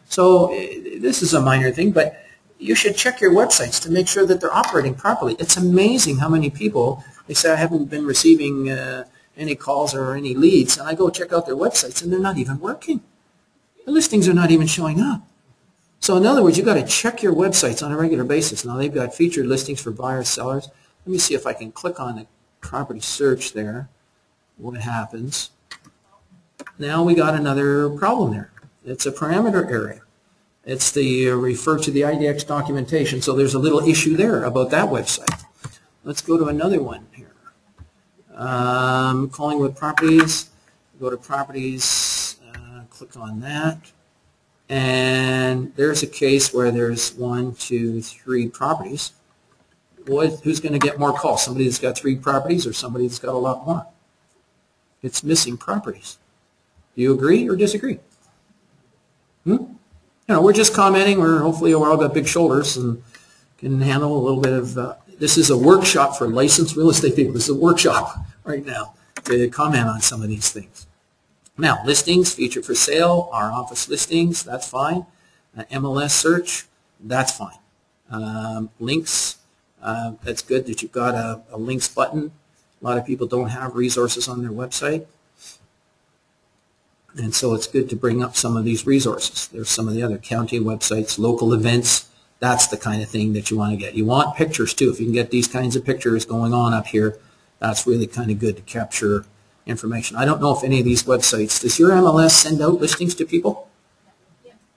So this is a minor thing, but you should check your websites to make sure that they're operating properly. It's amazing how many people, they say, I haven't been receiving any calls or any leads, and I go check out their websites, and they're not even working. The listings are not even showing up. So in other words, you've got to check your websites on a regular basis. Now they've got featured listings for buyers, sellers. Let me see if I can click on the property search there. What happens? Now we got another problem there. It's a parameter area. It's the refer to the IDX documentation. So there's a little issue there about that website. Let's go to another one here. Collingwood properties. Go to properties. Click on that. and there's a case where there's 1, 2, 3 properties. Who's going to get more calls? Somebody that's got 3 properties or somebody that's got a lot more? It's missing properties. Do you agree or disagree? We're just commenting. Hopefully we're all got big shoulders and can handle a little bit of, this is a workshop for licensed real estate people. This is a workshop right now to comment on some of these things. Now, listings, featured for sale, our office listings, that's fine. MLS search, that's fine. Links, that's good that you've got a links button. A lot of people don't have resources on their website. And so it's good to bring up some of these resources. There's some of the other county websites, local events. That's the kind of thing that you want to get. You want pictures too. If you can get these kinds of pictures going on up here, that's really kind of good to capture information. I don't know if any of these websites, does your MLS send out listings to people?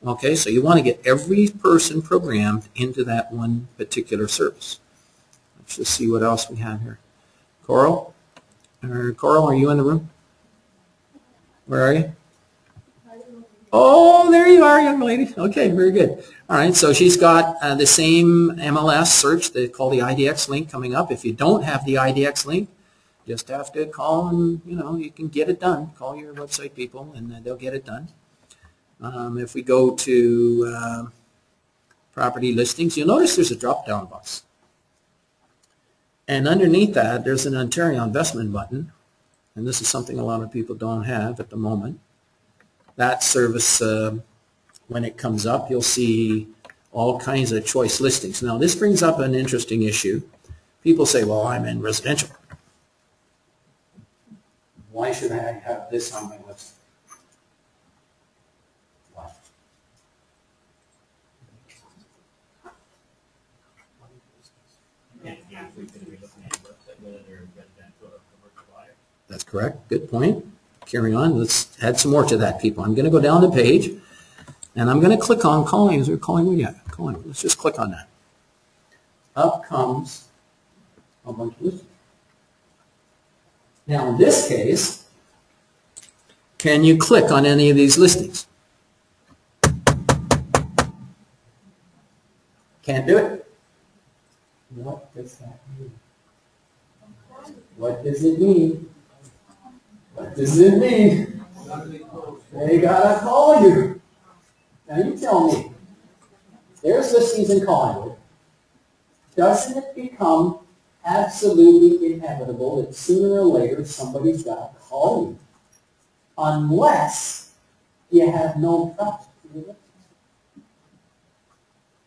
Okay, so you want to get every person programmed into that one particular service. Let's just see what else we have here. Coral, are you in the room? Where are you? Oh, there you are, young lady. Okay, very good. All right, so she's got the same MLS search they call the IDX link coming up. If you don't have the IDX link, just have to call and, you can get it done. Call your website people and they'll get it done. If we go to property listings, you'll notice there's a drop-down box. And underneath that, there's an Ontario investment button. And this is something a lot of people don't have at the moment. That service, when it comes up, you'll see all kinds of choice listings. Now, this brings up an interesting issue. People say, well, I'm in residential. Why should I have this on my website? Why? That's correct. Good point. Carry on. Let's add some more to that, people. I'm going to go down the page, and I'm going to click on Collingwood. Is there Collingwood? Yeah, Collingwood. Let's just click on that. Up comes a bunch of listings. Now, in this case, can you click on any of these listings? Can't do it. What does that mean? What does it mean? What does it mean? They gotta call you. Now you tell me. There's listings in Collingwood. Doesn't it become absolutely inevitable that sooner or later somebody's got to call you? Unless you have no trust.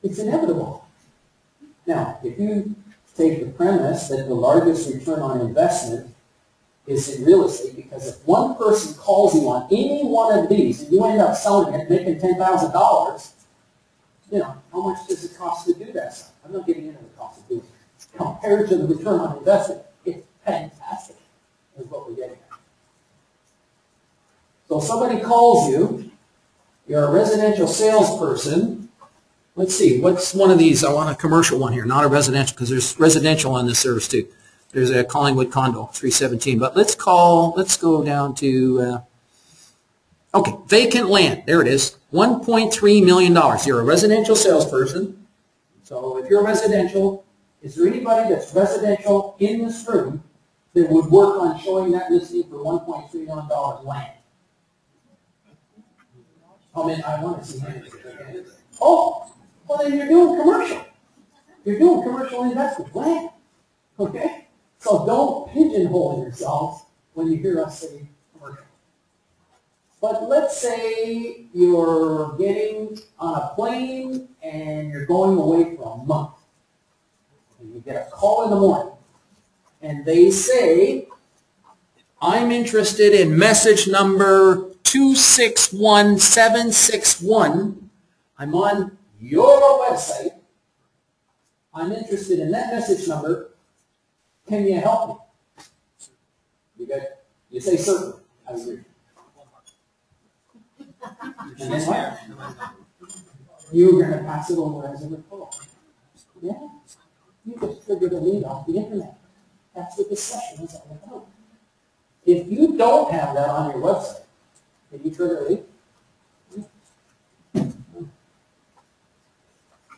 It's inevitable. Now, if you take the premise that the largest return on investment is in real estate, because if one person calls you on any one of these and you end up selling it, making $10,000, how much does it cost to do that stuff? I'm not getting into the cost of doing it. Compared to the return on investment, it's fantastic, is what we're getting at. So somebody calls you, you're a residential salesperson. Let's see, what's one of these? I want a commercial one here, not a residential, because there's residential on this service too. There's a Collingwood condo, 317. But let's go down to, okay, vacant land. There it is, $1.3 million. You're a residential salesperson. So if you're residential, is there anybody that's residential in this room that would work on showing that listing for $1.3 million land? I mean, I want to see hands. Oh, well then you're doing commercial. You're doing commercial investment land. Okay? So don't pigeonhole yourselves when you hear us say commercial. But let's say you're getting on a plane and you're going away for a month. And you get a call in the morning. And they say, I'm interested in message number 261761. I'm on your website. I'm interested in that message number. Can you help me? You say certainly. I agree. And then what? You're going to pass it over as a referral. Yeah. You just triggered a lead off the internet. That's what this session is all about. If you don't have that on your website, can you trigger a lead?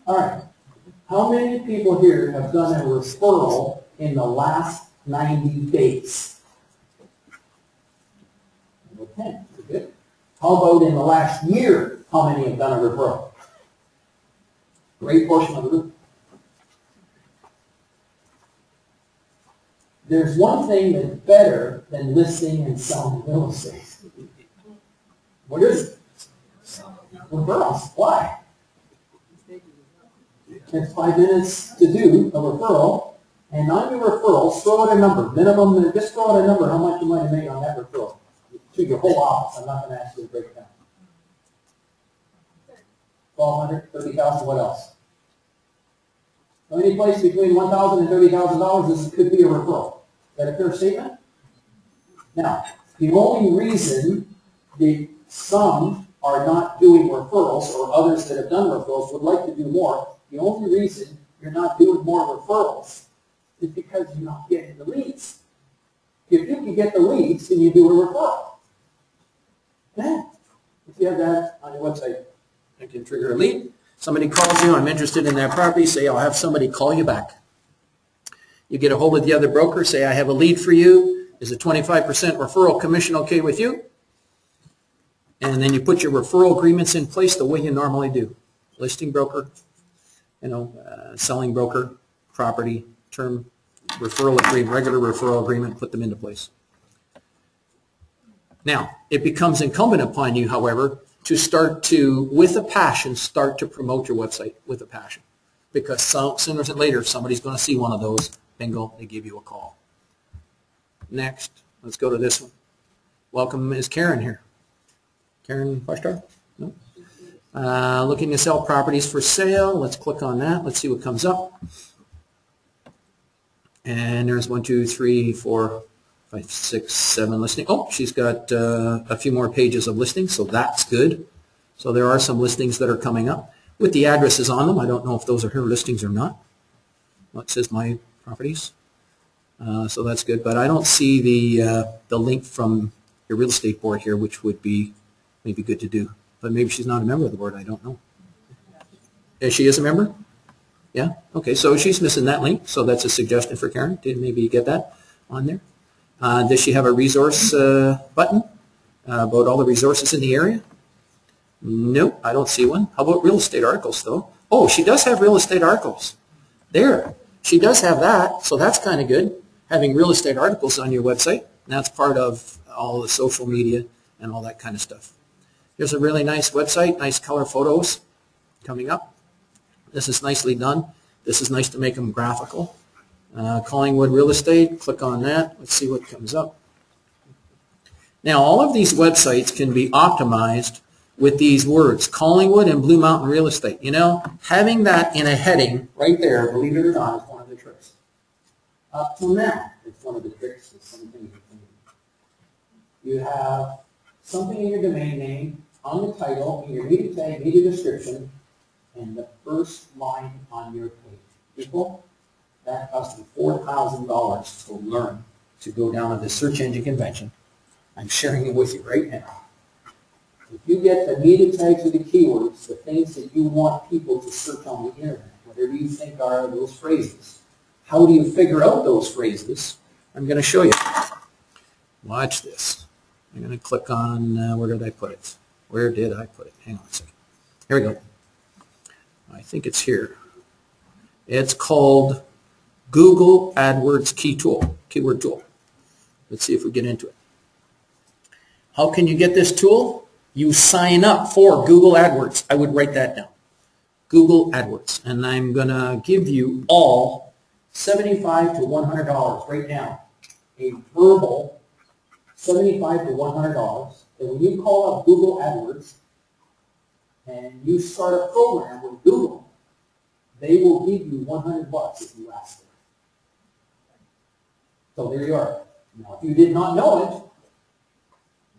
All right. How many people here have done a referral in the last 90 days? Number 10. Good. How about in the last year? How many have done a referral? Great portion of the group. There's one thing that's better than listing and selling real estate. What is it? Referrals. Why? It's 5 minutes to do a referral, and on your referrals, throw out a number. Minimum, just throw out a number how much you might have made on that referral. To your whole office. I'm not going to ask you to break it down. 1,200, 30,000, what else? So any place between $1,000 and $30,000, this could be a referral. Is that a fair statement? Now, the only reason that some are not doing referrals, or others that have done referrals would like to do more, the only reason you're not doing more referrals is because you're not getting the leads. If you can get the leads, then you do a referral. Yeah. If you have that on your website, I can trigger a lead. Somebody calls you, I'm interested in that property, say I'll have somebody call you back. You get a hold of the other broker, say I have a lead for you. Is a 25% referral commission okay with you? And then you put your referral agreements in place the way you normally do. Listing broker, selling broker, property, term, referral agreement, regular referral agreement, put them into place. Now, it becomes incumbent upon you, however, to start to, with a passion, start to promote your website with a passion. Because sooner or later, somebody's going to see one of those. Bingo, they give you a call. Next, let's go to this one. Welcome, is Karen here? Karen Bushtar? No? Looking to sell properties for sale. Let's click on that. Let's see what comes up. And there's 1, 2, 3, 4, 5, 6, 7 listing. Oh, she's got a few more pages of listings, so that's good. So there are some listings that are coming up with the addresses on them. I don't know if those are her listings or not. Well, it says my properties, so that's good. But I don't see the link from your real estate board here, which would be maybe good to do. But maybe she's not a member of the board. I don't know. Yeah, she is a member? Yeah? Okay, so she's missing that link. So that's a suggestion for Karen to maybe get that on there. Does she have a resource button about all the resources in the area? Nope, I don't see one. How about real estate articles, though? Oh, she does have real estate articles. There. She does have that, so that's kind of good, having real estate articles on your website. That's part of all the social media and all that kind of stuff. Here's a really nice website, nice color photos coming up. This is nicely done. This is nice to make them graphical. Collingwood Real Estate, click on that. Let's see what comes up. Now, all of these websites can be optimized with these words, Collingwood and Blue Mountain Real Estate. You know, having that in a heading right there, believe it or not, is one of the tricks. Up till now, it's one of the tricks. It's something you can do. You have something in your domain name, on the title, in your media tag, media description, and the first line on your page. People, that cost me $4,000 to learn to go down to the search engine convention. I'm sharing it with you right now. If you get the media tags or the keywords, the things that you want people to search on the internet, whatever you think are those phrases, how do you figure out those phrases? I'm going to show you. Watch this. I'm going to click on, where did I put it? Where did I put it? Hang on a second. Here we go. I think it's here. It's called Google AdWords keyword tool. Let's see if we get into it. How can you get this tool? You sign up for Google AdWords. I would write that down. Google AdWords. And I'm going to give you all $75 to $100 right now. A verbal $75 to $100. And when you call up Google AdWords and you start a program with Google, they will give you $100 if you ask them. So there you are. Now, if you did not know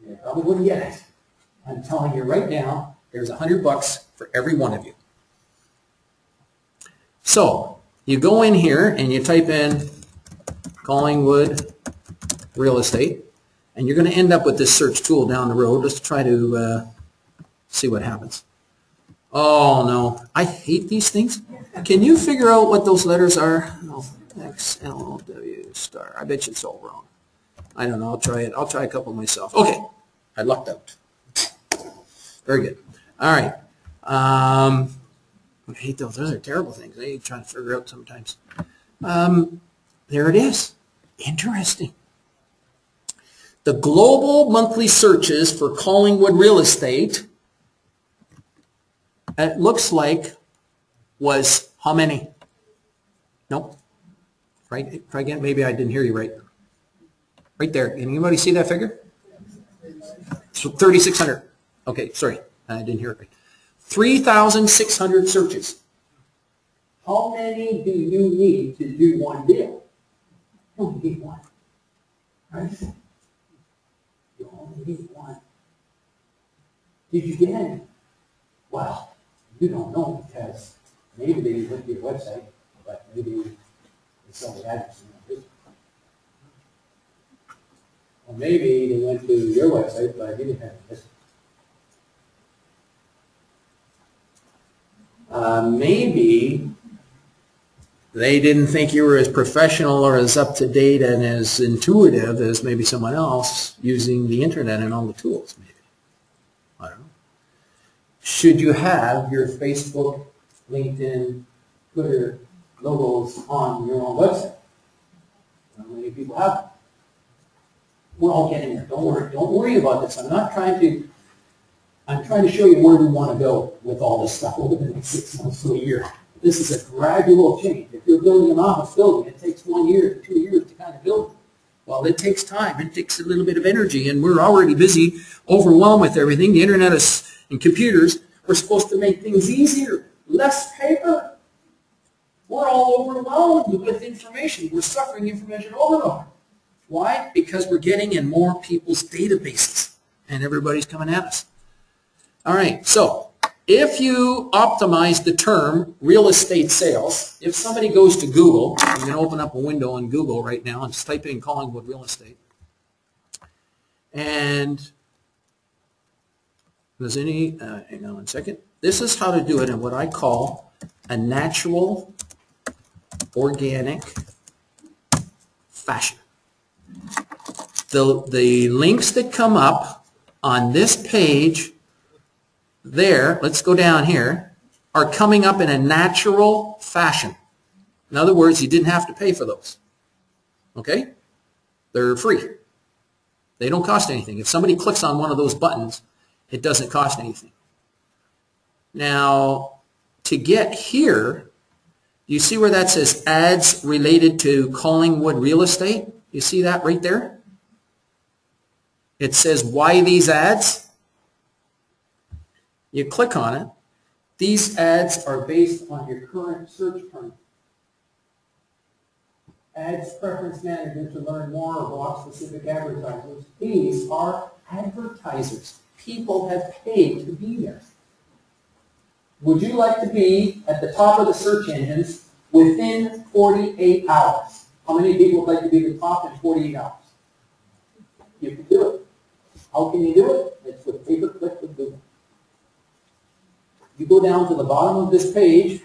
it, you probably wouldn't get it. I'm telling you right now, there's $100 for every one of you. So you go in here and you type in Collingwood Real Estate, and you're going to end up with this search tool down the road. Let's try to see what happens. Oh, no. I hate these things. Can you figure out what those letters are? No. X, L, W, star. I bet you it's all wrong. I don't know. I'll try it. I'll try a couple myself. Okay. I lucked out. Very good. All right. I hate those. Those are terrible things. I try to figure out sometimes. There it is. Interesting. The global monthly searches for Collingwood real estate, it looks like, was how many? Nope. Right? Try again. Maybe I didn't hear you right. Right there. Can anybody see that figure? So 3,600. Okay, sorry. I didn't hear it right. 3,600 searches. How many do you need to do one deal? You only need one. Right? You only need one. Did you get any? Well, you don't know because maybe they went to your website, but maybe they saw the address in the business. Or maybe they went to your website, but didn't have a business. Maybe they didn't think you were as professional or as up-to-date and as intuitive as maybe someone else using the internet and all the tools, maybe. I don't know. Should you have your Facebook, LinkedIn, Twitter logos on your own website? How many people have them? We're all getting there. Don't worry. Don't worry about this. I'm trying to show you where we want to go with all this stuff over the next 6 months to a year. This is a gradual change. If you're building an office building, it takes 1 year to 2 years to kind of build it. Well, it takes time. It takes a little bit of energy, and we're already busy, overwhelmed with everything. The internet and computers, we're supposed to make things easier, less paper. We're all overwhelmed with information. We're suffering information overload. Why? Because we're getting in more people's databases, and everybody's coming at us. All right, so if you optimize the term real estate sales, if somebody goes to Google, I'm going to open up a window on Google right now and just type in Collingwood real estate. And does any, hang on 1 second. This is how to do it in what I call a natural, organic fashion. The links that come up on this page there, let's go down here, are coming up in a natural fashion. In other words, you didn't have to pay for those. Okay? They're free. They don't cost anything. If somebody clicks on one of those buttons, it doesn't cost anything. Now, to get here, you see where that says ads related to Collingwood real estate? You see that right there? It says, why these ads? You click on it. These ads are based on your current search term. Ads preference manager to learn more about specific advertisers. These are advertisers. People have paid to be there. Would you like to be at the top of the search engines within 48 hours? How many people would like to be at the top in 48 hours? You can do it. How can you do it? It's with pay-per-click with Google. You go down to the bottom of this page.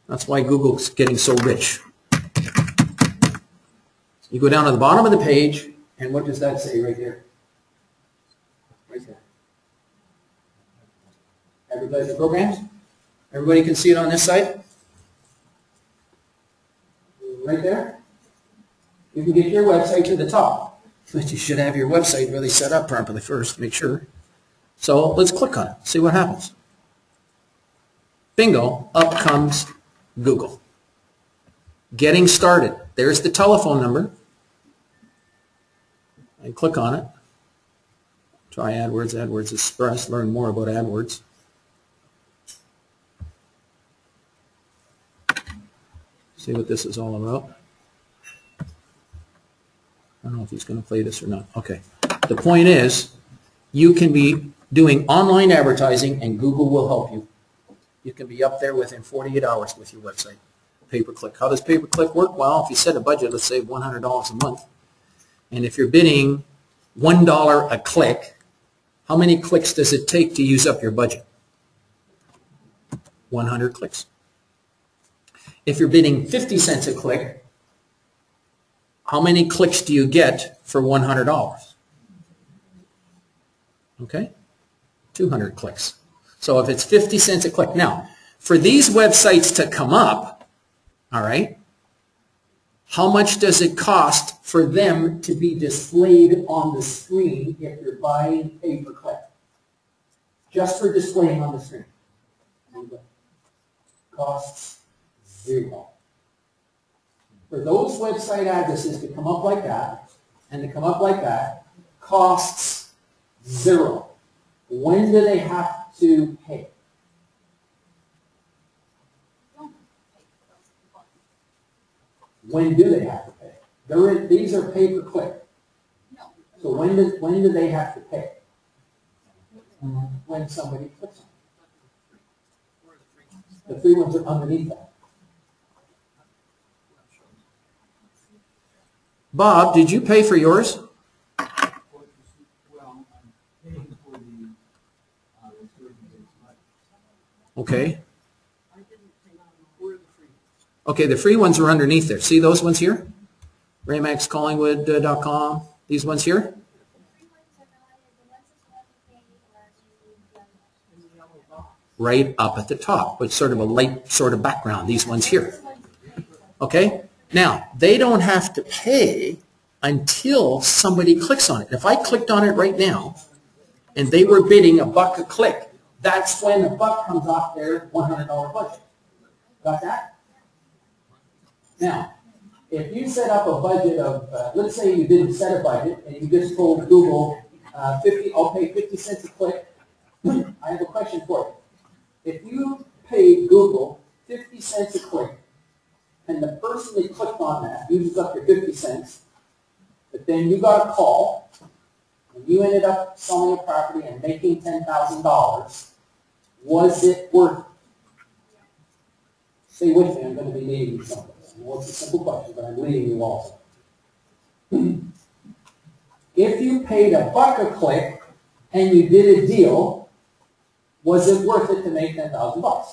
That's why Google's getting so rich. You go down to the bottom of the page, and what does that say right there? Right there. Advertising programs. Everybody can see it on this side? Right there. You can get your website to the top. But you should have your website really set up properly first, make sure. So let's click on it, see what happens. Bingo, up comes Google. Getting started. There's the telephone number. And click on it. Try AdWords, AdWords Express, learn more about AdWords. See what this is all about. I don't know if he's going to play this or not. Okay. The point is, you can be doing online advertising and Google will help you. You can be up there within 48 hours with your website. Pay-per-click. How does pay-per-click work? Well, if you set a budget, let's say $100 a month, and if you're bidding $1 a click, How many clicks does it take to use up your budget? 100 clicks. If you're bidding 50 cents a click, how many clicks do you get for $100? Okay? 200 clicks. So if it's 50 cents a click. Now, for these websites to come up, all right, how much does it cost for them to be displayed on the screen if you're buying pay-per-click? Just for displaying on the screen. Costs $0. For those website addresses to come up like that, and to come up like that, costs $0. When do they have to pay? When do they have to pay? These are pay-per-click. So when do they have to pay? When somebody clicks on it. The free ones are underneath that. Bob, did you pay for yours? Well, I'm paying for the, Okay. Okay, the free ones are underneath there. See those ones here? Remax, Collingwood.com. These ones here? Right up at the top, with sort of a light sort of background. These ones here. Okay? Now, they don't have to pay until somebody clicks on it. If I clicked on it right now, and they were bidding $1 a click, that's when the buck comes off their $100 budget. Got that? Now, if you set up a budget of, let's say you didn't set a budget, and you just told Google, I'll pay 50 cents a click. I have a question for you. If you paid Google 50 cents a click, and the person that clicked on that uses up your 50 cents, but then you got a call, and you ended up selling a property and making $10,000, was it worth it? Stay with me, I'm going to be leading you something. I know it's a simple question, but I'm leading you also. If you paid $1 a click and you did a deal, was it worth it to make $10,000?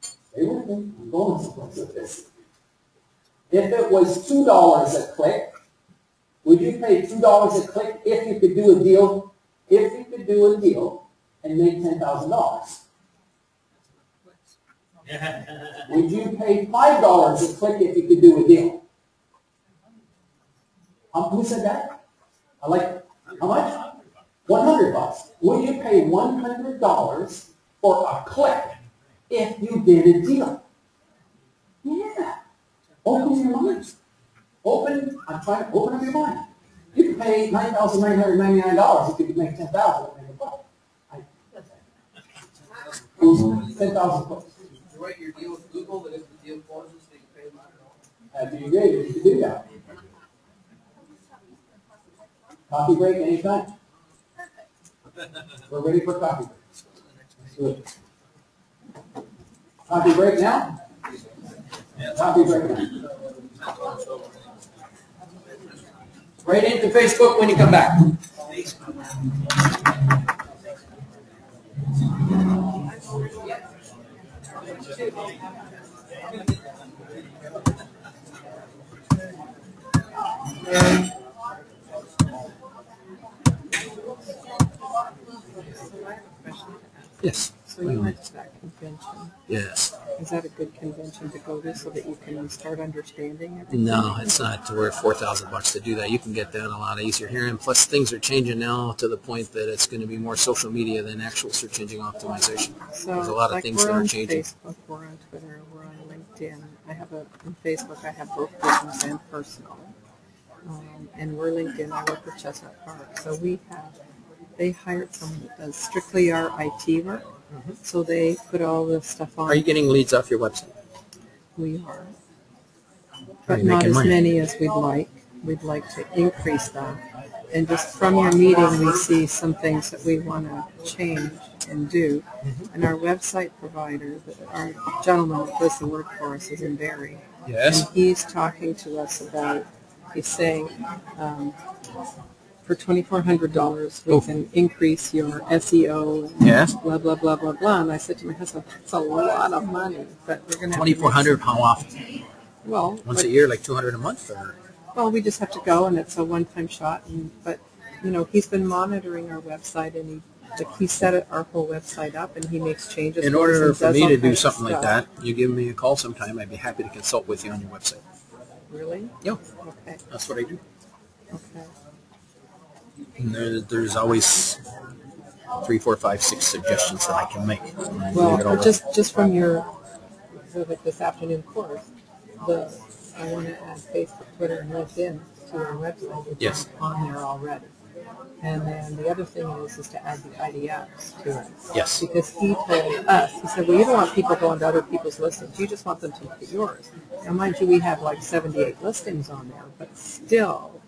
Stay with me, I'm going someplace with this. If it was $2 a click, would you pay $2 a click if you could do a deal? If you could do a deal and make $10,000? Would you pay $5 a click if you could do a deal? Who said that? I like it. How much? $100. Would you pay $100 for a click if you did a deal? Yeah. Open your mind. I'm trying to open up your mind. You can pay $9,999 if you could make $10,000 and make a buck. $10,000 bucks. You write your deal with Google that if the deal closes, they pay $100. That'd be great if you could do that. Coffee break anytime. We're ready for coffee break. Coffee break now? Coffee break now. Right into Facebook when you come back. Yes. So you went to that convention. Yes. Is that a good convention to go to so that you can start understanding everything? No, it's not worth $4,000 to do that. You can get that a lot easier here. And plus, things are changing now to the point that it's going to be more social media than actual search engine optimization. So, there's a lot of things that are changing. Facebook, we're on Twitter, we're on LinkedIn. On Facebook, I have both business and personal. And we're LinkedIn. I work with Chestnut Park. So they hired someone that does strictly our IT work. Mm-hmm. So they put all the stuff on. Are you getting leads off your website? We are. But not as many as we'd like. We'd like to increase that. And just from your meeting, we see some things that we want to change and do. Mm-hmm. And our website provider, our gentleman that does the work for us is in Barrie. Yes. And he's talking to us about, he's saying, for $2,400, we can increase your SEO. And Yes. blah, blah, blah, blah, blah. And I said to my husband, that's a lot of money, but we're going to have to. 2,400. How often? Well, Once a year, like 200 a month, or? well, we just have to go, and it's a one-time shot. But he's been monitoring our website, and he set our whole website up, and he makes changes. In for us order and for does me all to do kinds of something like stuff. that, you give me a call sometime. I'd be happy to consult with you on your website. Really? Yeah, Okay. that's what I do. Okay. And there's always 3, 4, 5, 6 suggestions that I can make. Well, just from your like this afternoon course, I want to add Facebook, Twitter, and LinkedIn to our website, which Yes. is on there already. And then the other thing is to add the IDX to it. Yes. Because he told us, he said, well, you don't want people going to other people's listings. You just want them to look at yours. Now, mind you, we have like 78 listings on there, but still,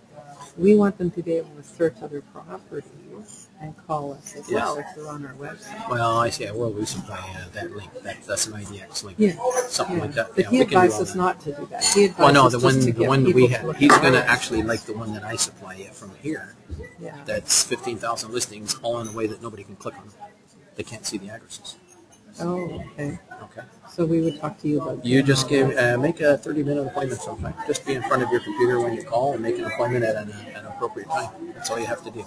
we want them to be able to search other properties and call us as well if they're on our website. Well, I see. Well, we supply that link. That's an IDX link. Yeah. Something like that. But Yeah, he we can do advised all us that. not to do that. He advised Well, no, us the just one to the get one that people we to have, look he's at going to ours. actually like the one that I supply you from here. Yeah. That's 15,000 listings, all in a way that nobody can click on. They can't see the addresses. Oh, okay. Okay. So we would talk to you about You that. just make a 30-minute appointment sometime. Just be in front of your computer when you call and make an appointment at an appropriate time. That's all you have to do.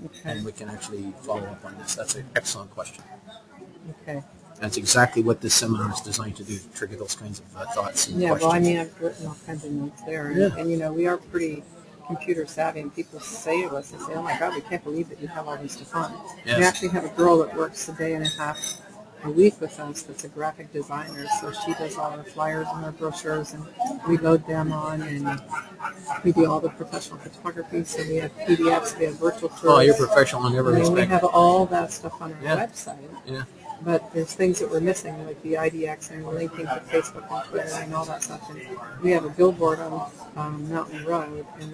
Okay. And we can actually follow up on this. That's an excellent question. Okay. That's exactly what this seminar is designed to do, to trigger those kinds of thoughts and Yeah, questions. well, I mean, I've written all kinds of notes there. And we are pretty computer savvy, and people say to us, they say, oh my God, we can't believe that you have all this stuff on. Yes. We actually have a girl that works a day and a half a week with us that's a graphic designer, so she does all our flyers and our brochures, and we load them on, and we do all the professional photography, so we have PDFs, we have virtual tours. Oh, you're professional in every I mean, we respect. have all that stuff on our Yeah. website. Yeah. But there's things that we're missing, like the IDX and linking to Facebook and Twitter and all that stuff. And we have a billboard on Mountain Road, and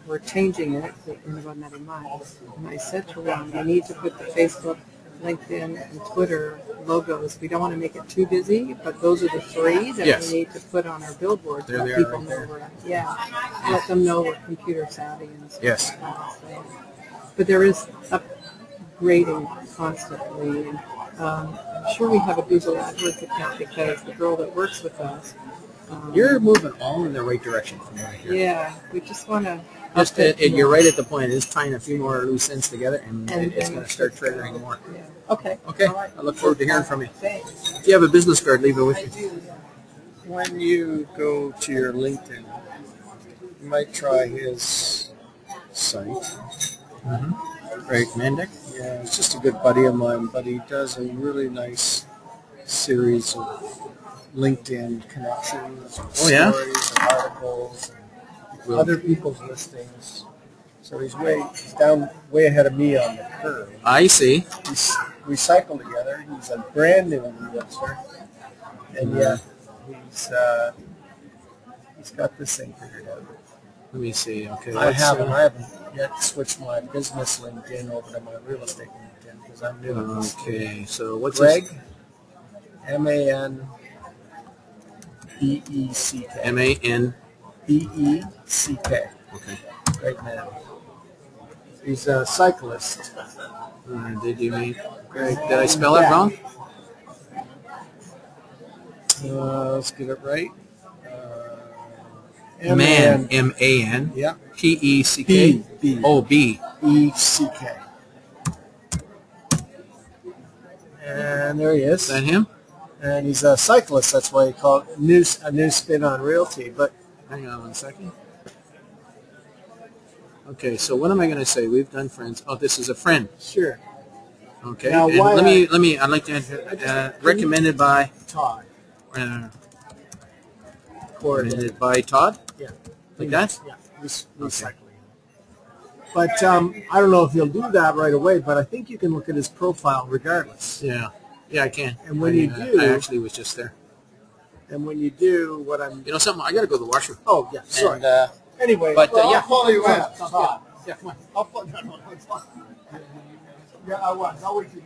we're changing it in about another month. And I said to Ron, we need to put the Facebook, LinkedIn, and Twitter logos. We don't want to make it too busy, but those are the 3 that Yes. we need to put on our billboard to There let they are people right know there. let them know we're computer savvy and stuff Yes. like that. So, but there is upgrading constantly. And, I'm sure we have a Google AdWords account because the girl that works with us. You're moving all in the right direction from right here. Yeah, we just want to. You're right at the point. It's tying a few more loose ends together, and it's then going to start triggering more. Yeah. Okay. Okay. All right. I look forward to hearing from you. Thanks. If you have a business card, leave it with I me. do. When you go to your LinkedIn, you might try his site. Right, Mandic? Yeah, it's just a good buddy of mine, but he does a really nice series of LinkedIn connections, Oh, yeah? stories, and articles, and other people's listings. So he's down way ahead of me on the curve. I see. We cycle together. He's a brand new realtor, and yet he's got this thing figured out. Let me see. Okay. I haven't yet switched my business LinkedIn over to my real estate LinkedIn because I'm new. Okay. So what's Greg, this? MANBECK. MAN. BECK. Okay. Great man. He's a cyclist. Did you mean? Greg, did I spell it wrong? Let's get it right. Man. MAN. Yeah. PECK. B. Oh, B. ECK. And there he Is is. that him? And he's a cyclist. That's why he called it a new spin on realty. But Hang on 1 second. Okay, so what am I going to say? We've done friends. Oh, this is a friend. sure, Okay. Now, And why let me. I'd like to enter, recommended by Todd. recommended by Todd. Yeah. Like that? Yeah. Recycling. But I don't know if he'll do that right away. But I think you can look at his profile regardless. Yeah. Yeah, I can. And when you do- I actually was just there. And when you do what I'm, You know something? I got to go to the washroom. oh yeah, sorry. And, Anyway, but, well, yeah. I'll follow you in. Sounds good. Yeah, come on. I'll follow. No, it's fine. Yeah, I was. I'll wait for you.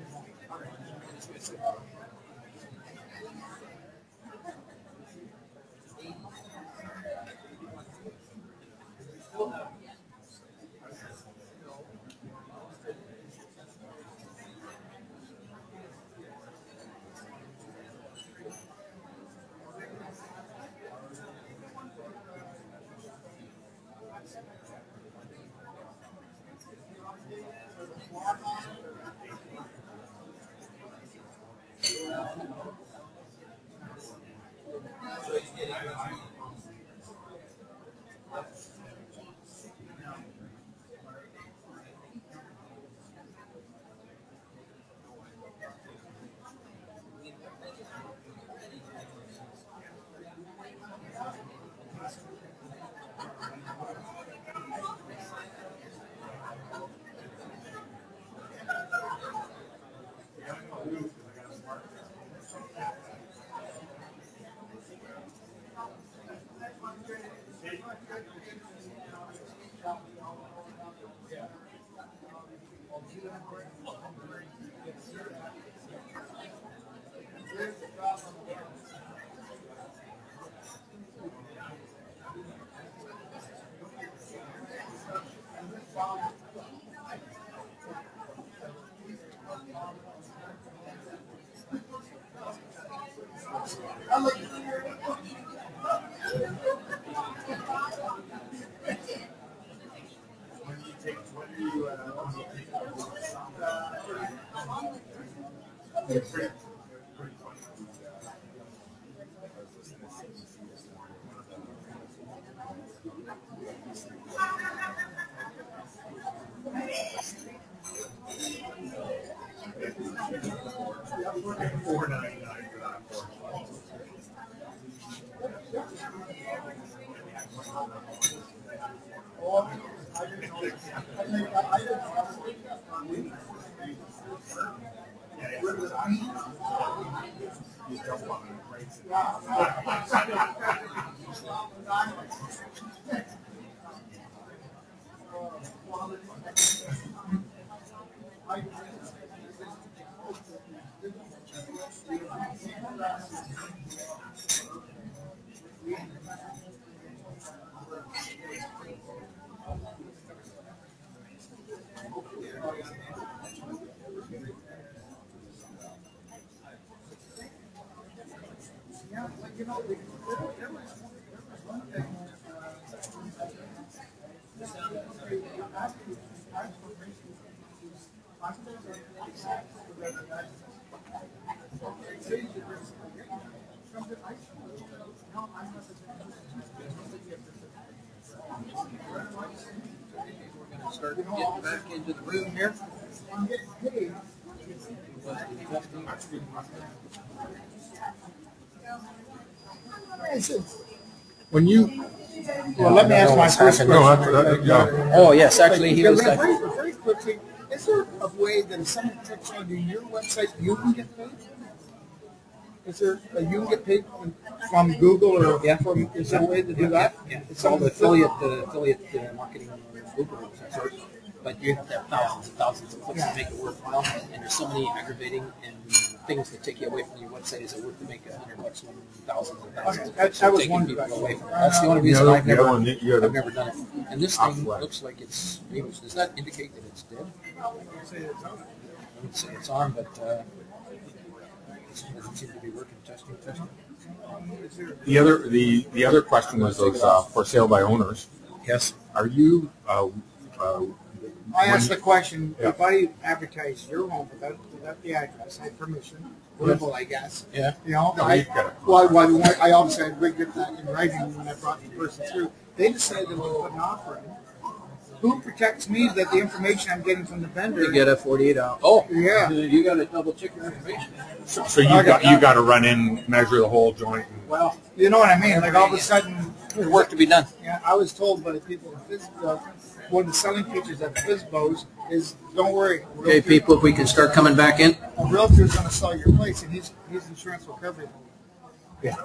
$4.99 for that. Start getting back into the room here. When you, Well, let me ask my first question. Oh, yes, actually, he was. Very quickly, is there a way that if someone clicks on your website, you can get paid? Is there, you can get paid from Google or from, is there a way to do that? Yeah, it's called affiliate marketing on Google. But you have to have thousands and thousands of clicks to make it worthwhile. And there's so many aggravating and things that take you away from your website. Is it worth to make $100 when thousands and thousands of clicks are taking people away from it? That's the only reason I've never done it. And this thing looks like it's used. Does that indicate that it's dead? I would say it's on, but it doesn't seem to be working. Testing. The other question was those for sale by owners. Yes. Are you? I asked the question, if I advertise your home without the address, I have permission, verbal, I guess. Yeah. You know, I obviously I would get that in writing when I brought the person through. They decided to put an offer in. Who protects me that the information I'm getting from the vendor? You get a 48 hour. Oh, yeah. You got to double check your information. So you got to run in, measure the whole joint. Well, you know what I mean. Like all of a sudden, there's work to be done. Yeah, I was told by the people in FISBO, one of the selling features at FISBO's is don't worry. Okay, people, if we can start coming back in. A realtor is going to sell your place, and his insurance will cover it. Yeah.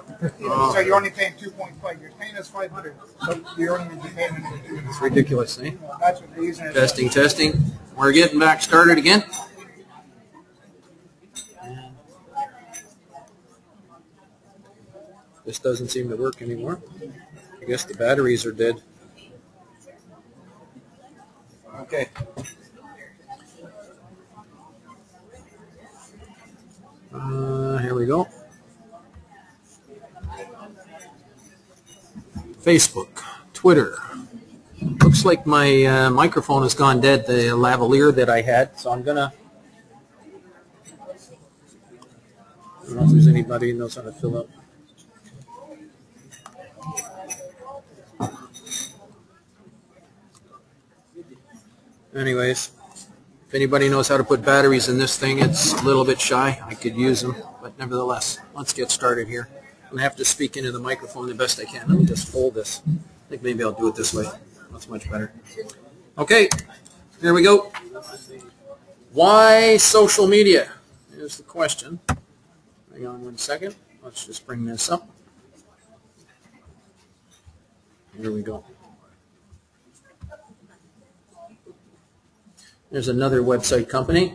So you're only paying 2.5. You're paying us 500. So you're only going to be paying another 2. It's ridiculous, eh? That's what they're using it. Testing. We're getting back started again. This doesn't seem to work anymore. I guess the batteries are dead. Okay. Here we go. Facebook, Twitter. Looks like my microphone has gone dead, the lavalier that I had, so I'm gonna. I don't know if there's anybody who knows how to fill up. Anyways, if anybody knows how to put batteries in this thing, it's a little bit shy. I could use them, but nevertheless, let's get started here. I'm gonna have to speak into the microphone the best I can. Let me just fold this. I think maybe I'll do it this way. That's much better. Okay, here we go. Why social media? Here's the question. Hang on 1 second. Let's just bring this up. Here we go. There's another website company.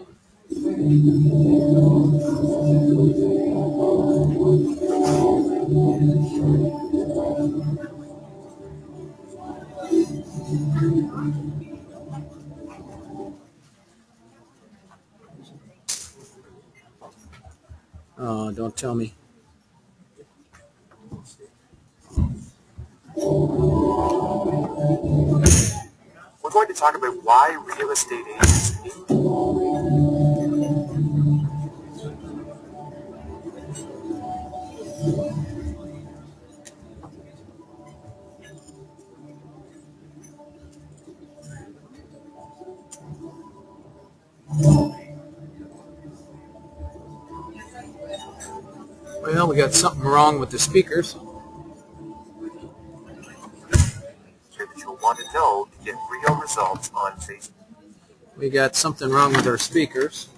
Oh, don't tell me. We're going to talk about why real estate agents need. Well, we got something wrong with the speakers. That you'll want to know to get real results on Facebook. We got something wrong with our speakers.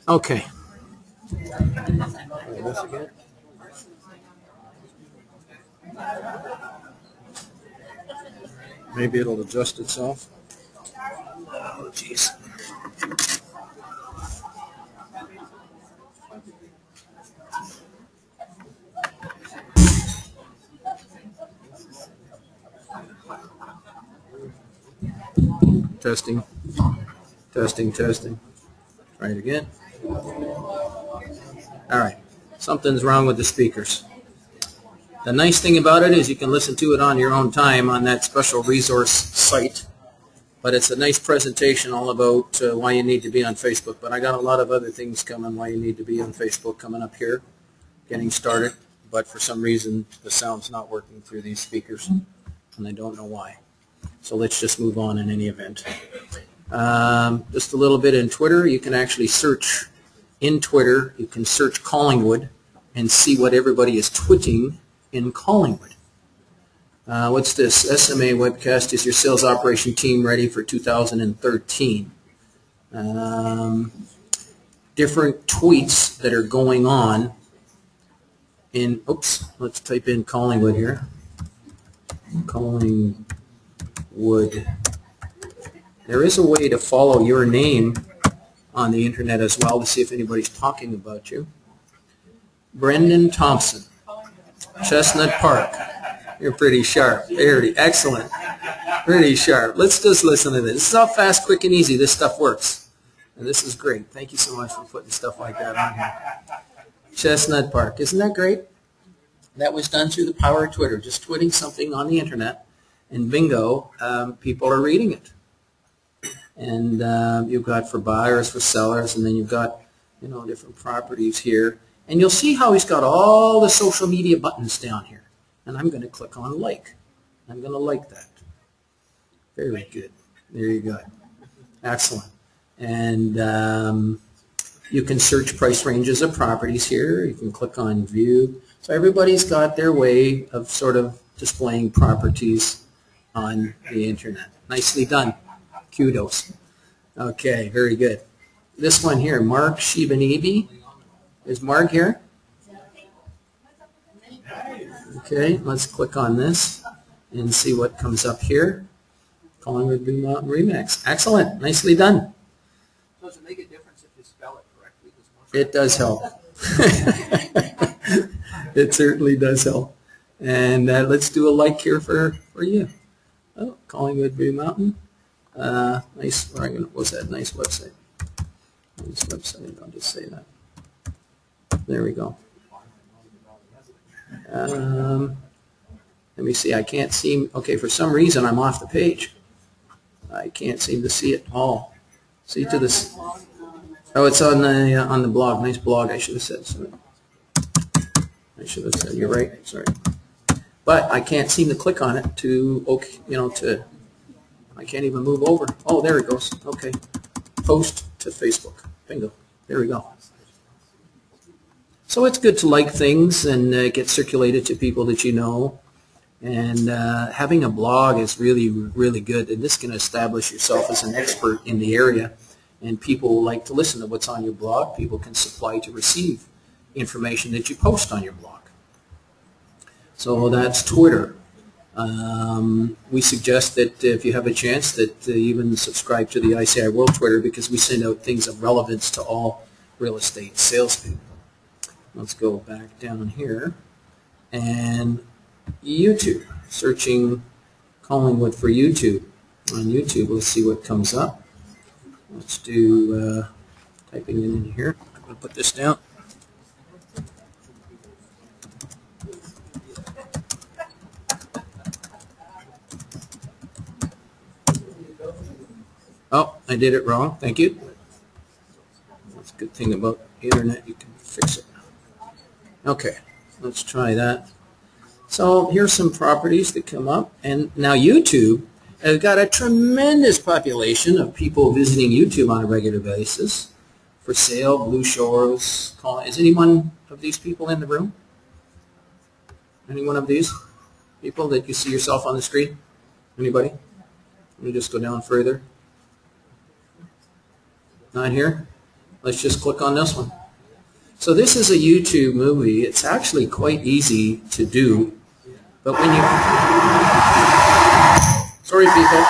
Okay. This again. Maybe it'll adjust itself. Oh, jeez. Testing. Testing, testing. Try it again. All right. Something's wrong with the speakers. The nice thing about it is you can listen to it on your own time on that special resource site. But it's a nice presentation all about why you need to be on Facebook. But I got a lot of other things coming why you need to be on Facebook coming up here, getting started. But for some reason, the sound's not working through these speakers, and I don't know why. So let's just move on in any event. Just a little bit in Twitter. You can actually search in Twitter. You can search Collingwood and see what everybody is twitting in Collingwood. What's this? SMA webcast. Is your sales operation team ready for 2013? Different tweets that are going on in, oops, let's type in Collingwood here. Collingwood. There is a way to follow your name on the internet as well to see if anybody's talking about you. Brendan Thompson, Chestnut Park. You're pretty sharp. Very excellent. Pretty sharp. Let's just listen to this. This is how fast, quick, and easy this stuff works. And this is great. Thank you so much for putting stuff like that on here. Chestnut Park. Isn't that great? That was done through the power of Twitter. Just tweeting something on the internet, and bingo, people are reading it. And you've got for buyers, for sellers, and then you've got, you know, different properties here. And you'll see how he's got all the social media buttons down here. And I'm going to click on like. I'm going to like that. Very good. There you go. Excellent. And you can search price ranges of properties here. You can click on view. So everybody's got their way of sort of displaying properties on the internet. Nicely done. Kudos. Okay, very good. This one here, Mark Shibanibi. Is Mark here? Okay, let's click on this and see what comes up here. Collingwood Blue Mountain Remax. Excellent. Nicely done. So does it make a difference if you spell it correctly? It does help. It certainly does help. And let's do a like here for you. Oh, Collingwood Blue Mountain. Nice. What's that? Nice website. Nice website. I'll just say that. There we go. Let me see. I can't seem. Okay, for some reason I'm off the page. I can't seem to see it all. See to this. Oh, it's on the blog. Nice blog. I should have said so. I should have said, you're right, sorry. But I can't seem to click on it to, okay, you know, to, I can't even move over. Oh, there it goes. Okay. Post to Facebook. Bingo. There we go. So it's good to like things and get circulated to people that you know. And having a blog is really, really good. And this can establish yourself as an expert in the area. And people like to listen to what's on your blog. People can supply to receive information that you post on your blog. So that's Twitter. We suggest that if you have a chance that even subscribe to the ICI World Twitter, because we send out things of relevance to all real estate salespeople. Let's go back down here. And YouTube. Searching Collingwood for YouTube. On YouTube, let's see what comes up. Let's do typing it in here. I'm going to put this down. Oh, I did it wrong. Thank you. That's a good thing about the internet. You can fix it. Okay, let's try that. So here's some properties that come up. And now YouTube has got a tremendous population of people visiting YouTube on a regular basis. For sale, Blue Shores. Is any one of these people in the room? Any one of these people that you see yourself on the screen? Anybody? Let me just go down further. Not here? Let's just click on this one. So this is a YouTube movie. It's actually quite easy to do. But when you... Sorry, people.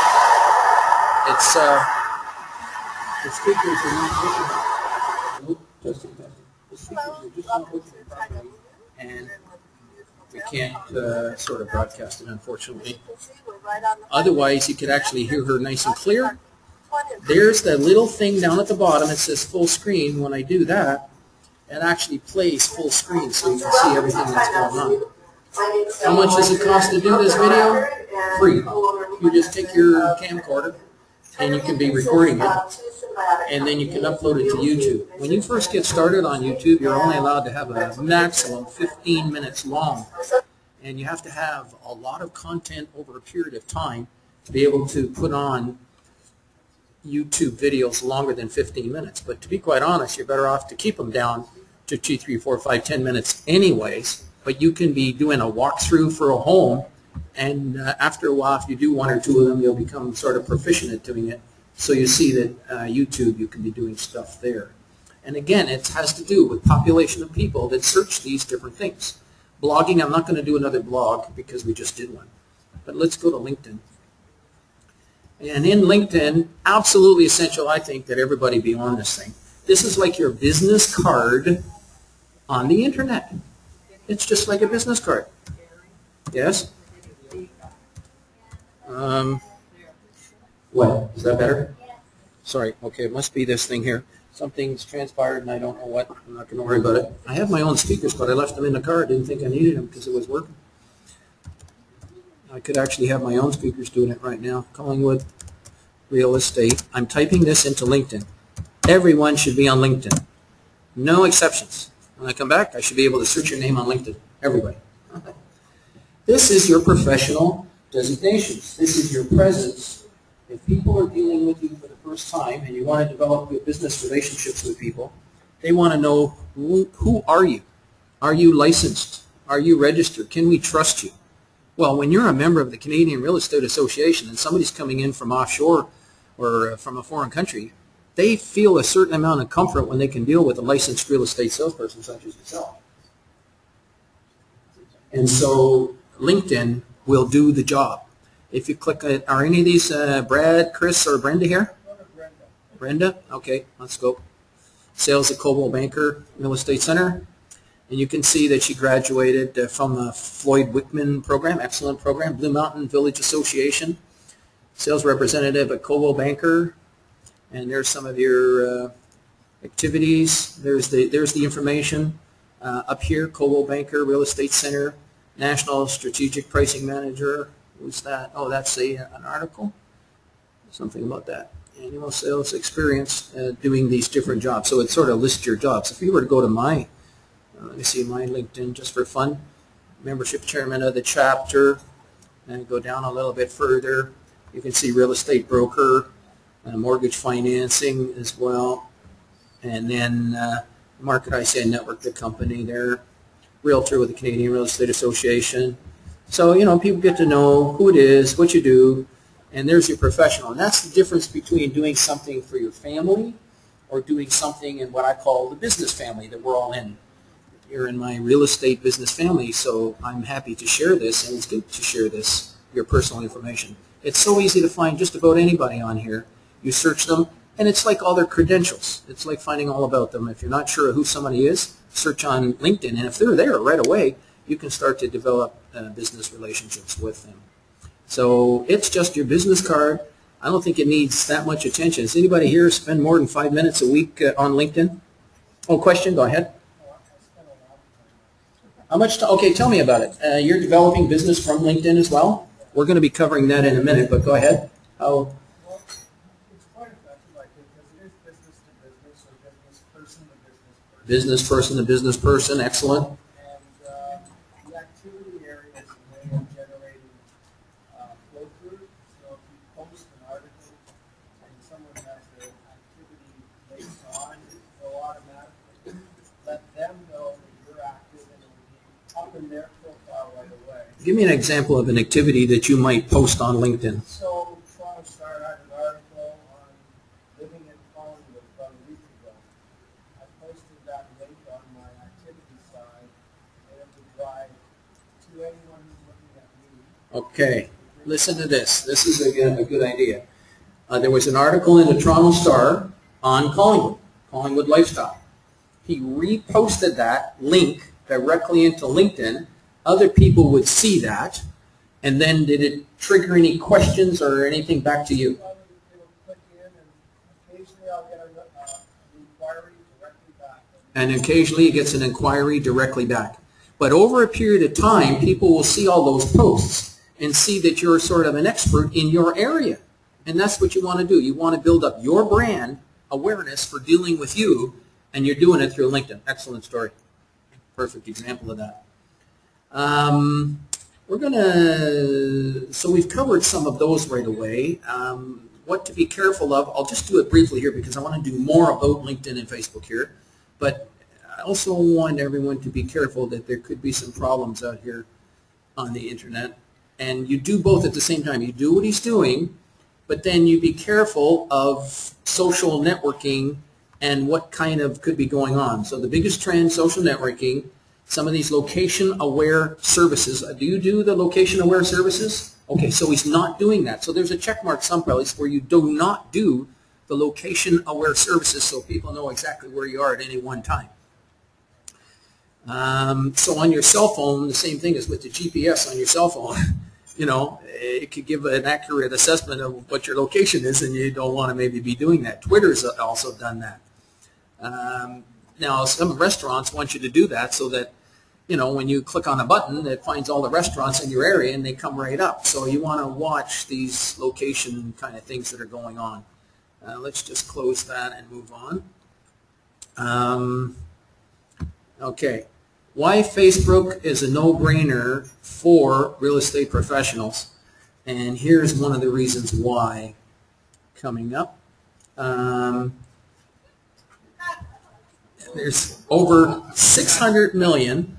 It's, the speakers are not working. Nope, just in time. The speakers are just not working properly. And we can't sort of broadcast it, unfortunately. Otherwise, you could actually hear her nice and clear. There's that little thing down at the bottom. It says full screen. When I do that, it actually plays full screen so you can see everything that's going on. How much does it cost to do this video? Free. You just take your camcorder and you can be recording it, and then you can upload it to YouTube. When you first get started on YouTube, you're only allowed to have a maximum 15 minutes long, and you have to have a lot of content over a period of time to be able to put on YouTube videos longer than 15 minutes. But to be quite honest, you're better off to keep them down to 2, 3, 4, 5, 10 minutes anyways. But you can be doing a walkthrough for a home, and after a while, if you do 1 or 2 of them, you'll become sort of proficient at doing it. So you see that YouTube, you can be doing stuff there. And again, it has to do with population of people that search these different things. Blogging, I'm not going to do another blog because we just did one. But let's go to LinkedIn. And in LinkedIn, absolutely essential, I think, that everybody be on this thing. This is like your business card on the internet. It's just like a business card. Yes? What? Is that better? Sorry. Okay, it must be this thing here. Something's transpired and I don't know what. I'm not going to worry about it. I have my own speakers, but I left them in the car. I didn't think I needed them because it was working. I could actually have my own speakers doing it right now. Collingwood Real Estate. I'm typing this into LinkedIn. Everyone should be on LinkedIn. No exceptions. When I come back, I should be able to search your name on LinkedIn. Everybody. This is your professional designations. This is your presence. If people are dealing with you for the first time and you want to develop good business relationships with people, they want to know, who are you? Are you licensed? Are you registered? Can we trust you? Well, when you're a member of the Canadian Real Estate Association and somebody's coming in from offshore or from a foreign country, they feel a certain amount of comfort when they can deal with a licensed real estate salesperson such as yourself. And so LinkedIn will do the job. If you click, are any of these Brad, Chris, or Brenda here? Brenda? Okay, let's go. Sales at Coldwell Banker Real Estate Center. And you can see that she graduated from the Floyd Wickman program, excellent program, Blue Mountain Village Association. Sales representative at Coldwell Banker. And there's some of your activities. There's the information up here, Coldwell Banker Real Estate Center, National Strategic Pricing Manager. Who's that? Oh, that's an article. Something about that. Annual sales experience doing these different jobs. So it sort of lists your jobs. If you were to go to my Let me see my LinkedIn just for fun. Membership chairman of the chapter. And go down a little bit further. You can see real estate broker, mortgage financing as well. And then Market ICA Network, the company there. Realtor with the Canadian Real Estate Association. So, you know, people get to know who it is, what you do, and there's your professional. And that's the difference between doing something for your family or doing something in what I call the business family that we're all in. You're in my real estate business family, so I'm happy to share this, and it's good to share this, your personal information. It's so easy to find just about anybody on here. You search them, and it's like all their credentials. It's like finding all about them. If you're not sure who somebody is, search on LinkedIn, and if they're there right away, you can start to develop business relationships with them. So it's just your business card. I don't think it needs that much attention. Does anybody here spend more than 5 minutes a week on LinkedIn? Oh, question? Go ahead. How much? Okay, tell me about it. You're developing business from LinkedIn as well? We're going to be covering that in a minute, but go ahead. How? Well, it's quite effective, I think, because it is business to business or business person to business person. Business person to business person, excellent. And the activity area is a way of generating flow through. So if you post an article and someone has an activity based on it, they'll automatically let them know that you're active and it'll be up in their profile right away. Give me an example of an activity that you might post on LinkedIn. So Toronto Star had an article on living in Collingwood about a week ago. I posted that link on my activity side, and it would drive to anyone who's looking at me. Okay, listen to this. This is a good idea. There was an article in the Toronto Star on Collingwood lifestyle. He reposted that link directly into LinkedIn. Other people would see that, and then did it trigger any questions or anything back to you? It'll click in, and occasionally I'll get an inquiry directly back. And occasionally it gets an inquiry directly back. But over a period of time, people will see all those posts and see that you're sort of an expert in your area. And that's what you want to do. You want to build up your brand awareness for dealing with you, and you're doing it through LinkedIn. Excellent story. Perfect example of that. So we've covered some of those right away. What to be careful of, I'll just do it briefly here because I want to do more about LinkedIn and Facebook here. But I also want everyone to be careful that there could be some problems out here on the internet. And you do both at the same time. You do what he's doing, but then you be careful of social networking and what kind of could be going on. So the biggest trend, social networking, some of these location-aware services. Do you do the location-aware services? Okay, so he's not doing that. So there's a check mark someplace where you do not do the location-aware services so people know exactly where you are at any one time. So on your cell phone, the same thing as with the GPS on your cell phone. You know, it could give an accurate assessment of what your location is, and you don't want to maybe be doing that. Twitter's also done that. Now, some restaurants want you to do that so that, you know, when you click on a button, it finds all the restaurants in your area and they come right up. So you want to watch these location kind of things that are going on. Let's just close that and move on. Okay. Why Facebook is a no-brainer for real estate professionals. And here's one of the reasons why coming up. There's over 600 million.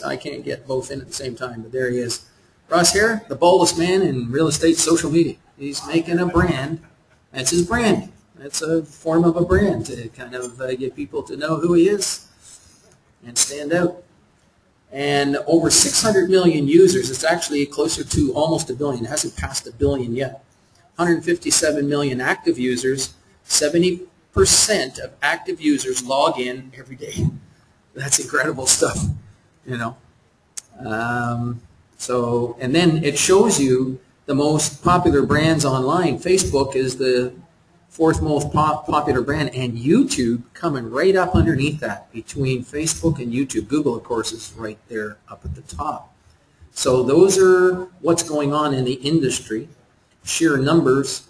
I can't get both in at the same time, but there he is. Ross here, the boldest man in real estate social media. He's making a brand. That's his brand. That's a form of a brand to kind of get people to know who he is and stand out. And over 600 million users. It's actually closer to almost a billion. It hasn't passed a billion yet. 157 million active users. 70% of active users log in every day. That's incredible stuff, you know. And then it shows you the most popular brands online. Facebook is the fourth most popular brand, and YouTube coming right up underneath that between Facebook and YouTube. Google, of course, is right there up at the top. So those are what's going on in the industry. Sheer numbers.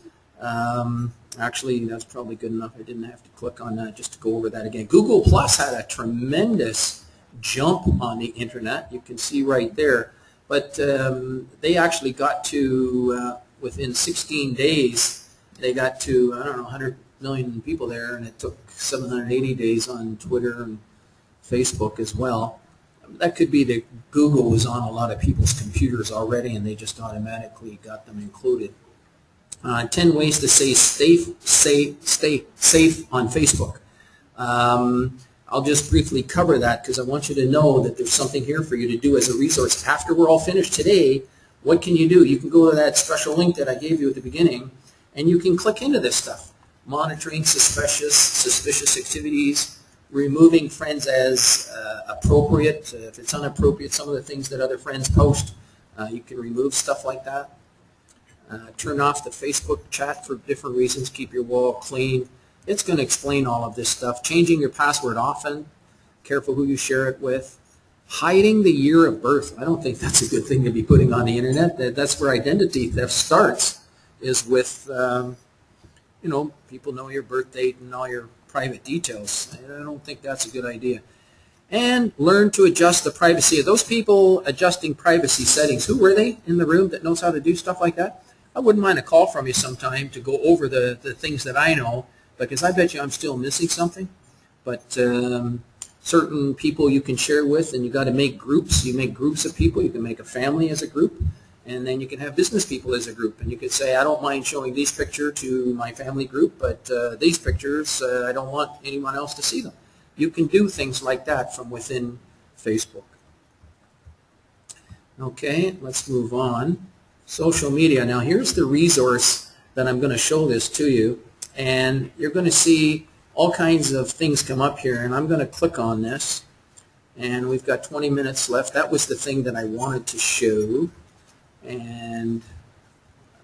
Actually, that's probably good enough. I didn't have to click on that just to go over that again. Google Plus had a tremendous jump on the internet. You can see right there. But they actually got to, within 16 days, they got to, I don't know, 100 million people there, and it took 780 days on Twitter and Facebook as well. That could be that Google was on a lot of people's computers already, and they just automatically got them included. 10 ways to stay safe on Facebook. I'll just briefly cover that because I want you to know that there's something here for you to do as a resource. After we're all finished today, what can you do? You can go to that special link that I gave you at the beginning, and you can click into this stuff. Monitoring suspicious activities, removing friends as appropriate. If it's inappropriate, some of the things that other friends post, you can remove stuff like that. Turn off the Facebook chat for different reasons. Keep your wall clean. It's going to explain all of this stuff. Changing your password often. Careful who you share it with. Hiding the year of birth. I don't think that's a good thing to be putting on the internet. That's where identity theft starts, is with, you know, people know your birth date and all your private details. I don't think that's a good idea. And learn to adjust the privacy of those people adjusting privacy settings. Who were they in the room that knows how to do stuff like that? I wouldn't mind a call from you sometime to go over the things that I know, because I bet you I'm still missing something. But certain people you can share with, and you got to make groups. You make groups of people. You can make a family as a group, and then you can have business people as a group. And you could say, I don't mind showing these pictures to my family group, but these pictures, I don't want anyone else to see them. You can do things like that from within Facebook. Okay, let's move on. Social media. Now here's the resource that I'm going to show this to you, and you're going to see all kinds of things come up here, and I'm going to click on this, and we've got 20 minutes left. That was the thing that I wanted to show, and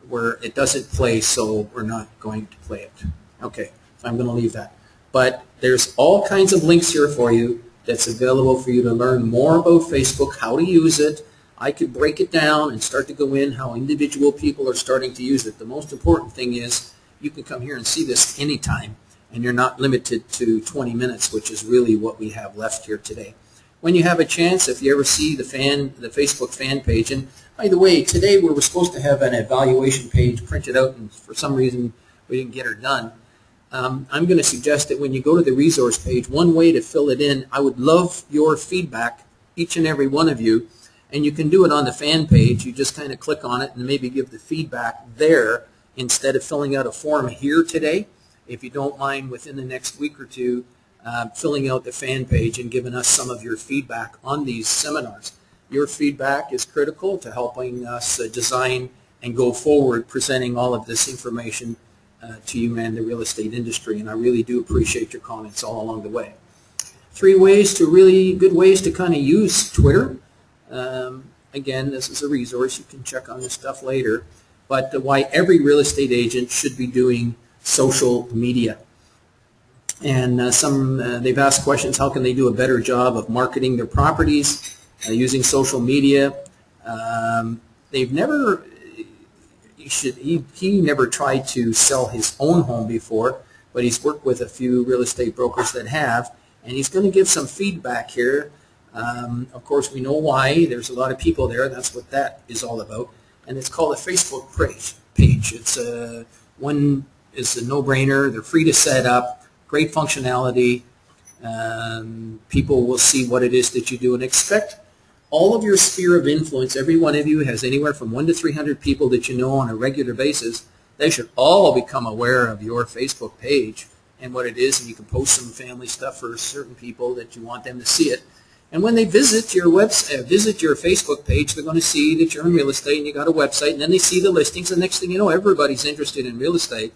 where it doesn't play, so we're not going to play it. Okay, so I'm going to leave that. But there's all kinds of links here for you that's available for you to learn more about Facebook, how to use it. I could break it down and start to go in how individual people are starting to use it. The most important thing is you can come here and see this anytime, and you're not limited to 20 minutes, which is really what we have left here today. When you have a chance, if you ever see the Facebook fan page, and by the way, today we were supposed to have an evaluation page printed out, and for some reason we didn't get her done. I'm going to suggest that when you go to the resource page, one way to fill it in, I would love your feedback, each and every one of you, and you can do it on the fan page. You just kind of click on it and maybe give the feedback there instead of filling out a form here today. If you don't mind, within the next week or two, filling out the fan page and giving us some of your feedback on these seminars. Your feedback is critical to helping us design and go forward presenting all of this information to you and the real estate industry, and I really do appreciate your comments all along the way. 3 ways to really good ways to kind of use Twitter. Again, this is a resource. You can check on this stuff later. But why every real estate agent should be doing social media. And they've asked questions, how can they do a better job of marketing their properties using social media? They've never... He never tried to sell his own home before, but he's worked with a few real estate brokers that have, and he's going to give some feedback here. Of course, we know why. There's a lot of people there. That's what that is all about. And it's called a Facebook page. It's one is a no-brainer. They're free to set up. Great functionality. People will see what it is that you do and expect. All of your sphere of influence, every one of you has anywhere from 1 to 300 people that you know on a regular basis. They should all become aware of your Facebook page and what it is, and you can post some family stuff for certain people that you want them to see it. And when they visit your visit your Facebook page, they're going to see that you're in real estate and you got a website, and then they see the listings, and next thing you know, everybody's interested in real estate.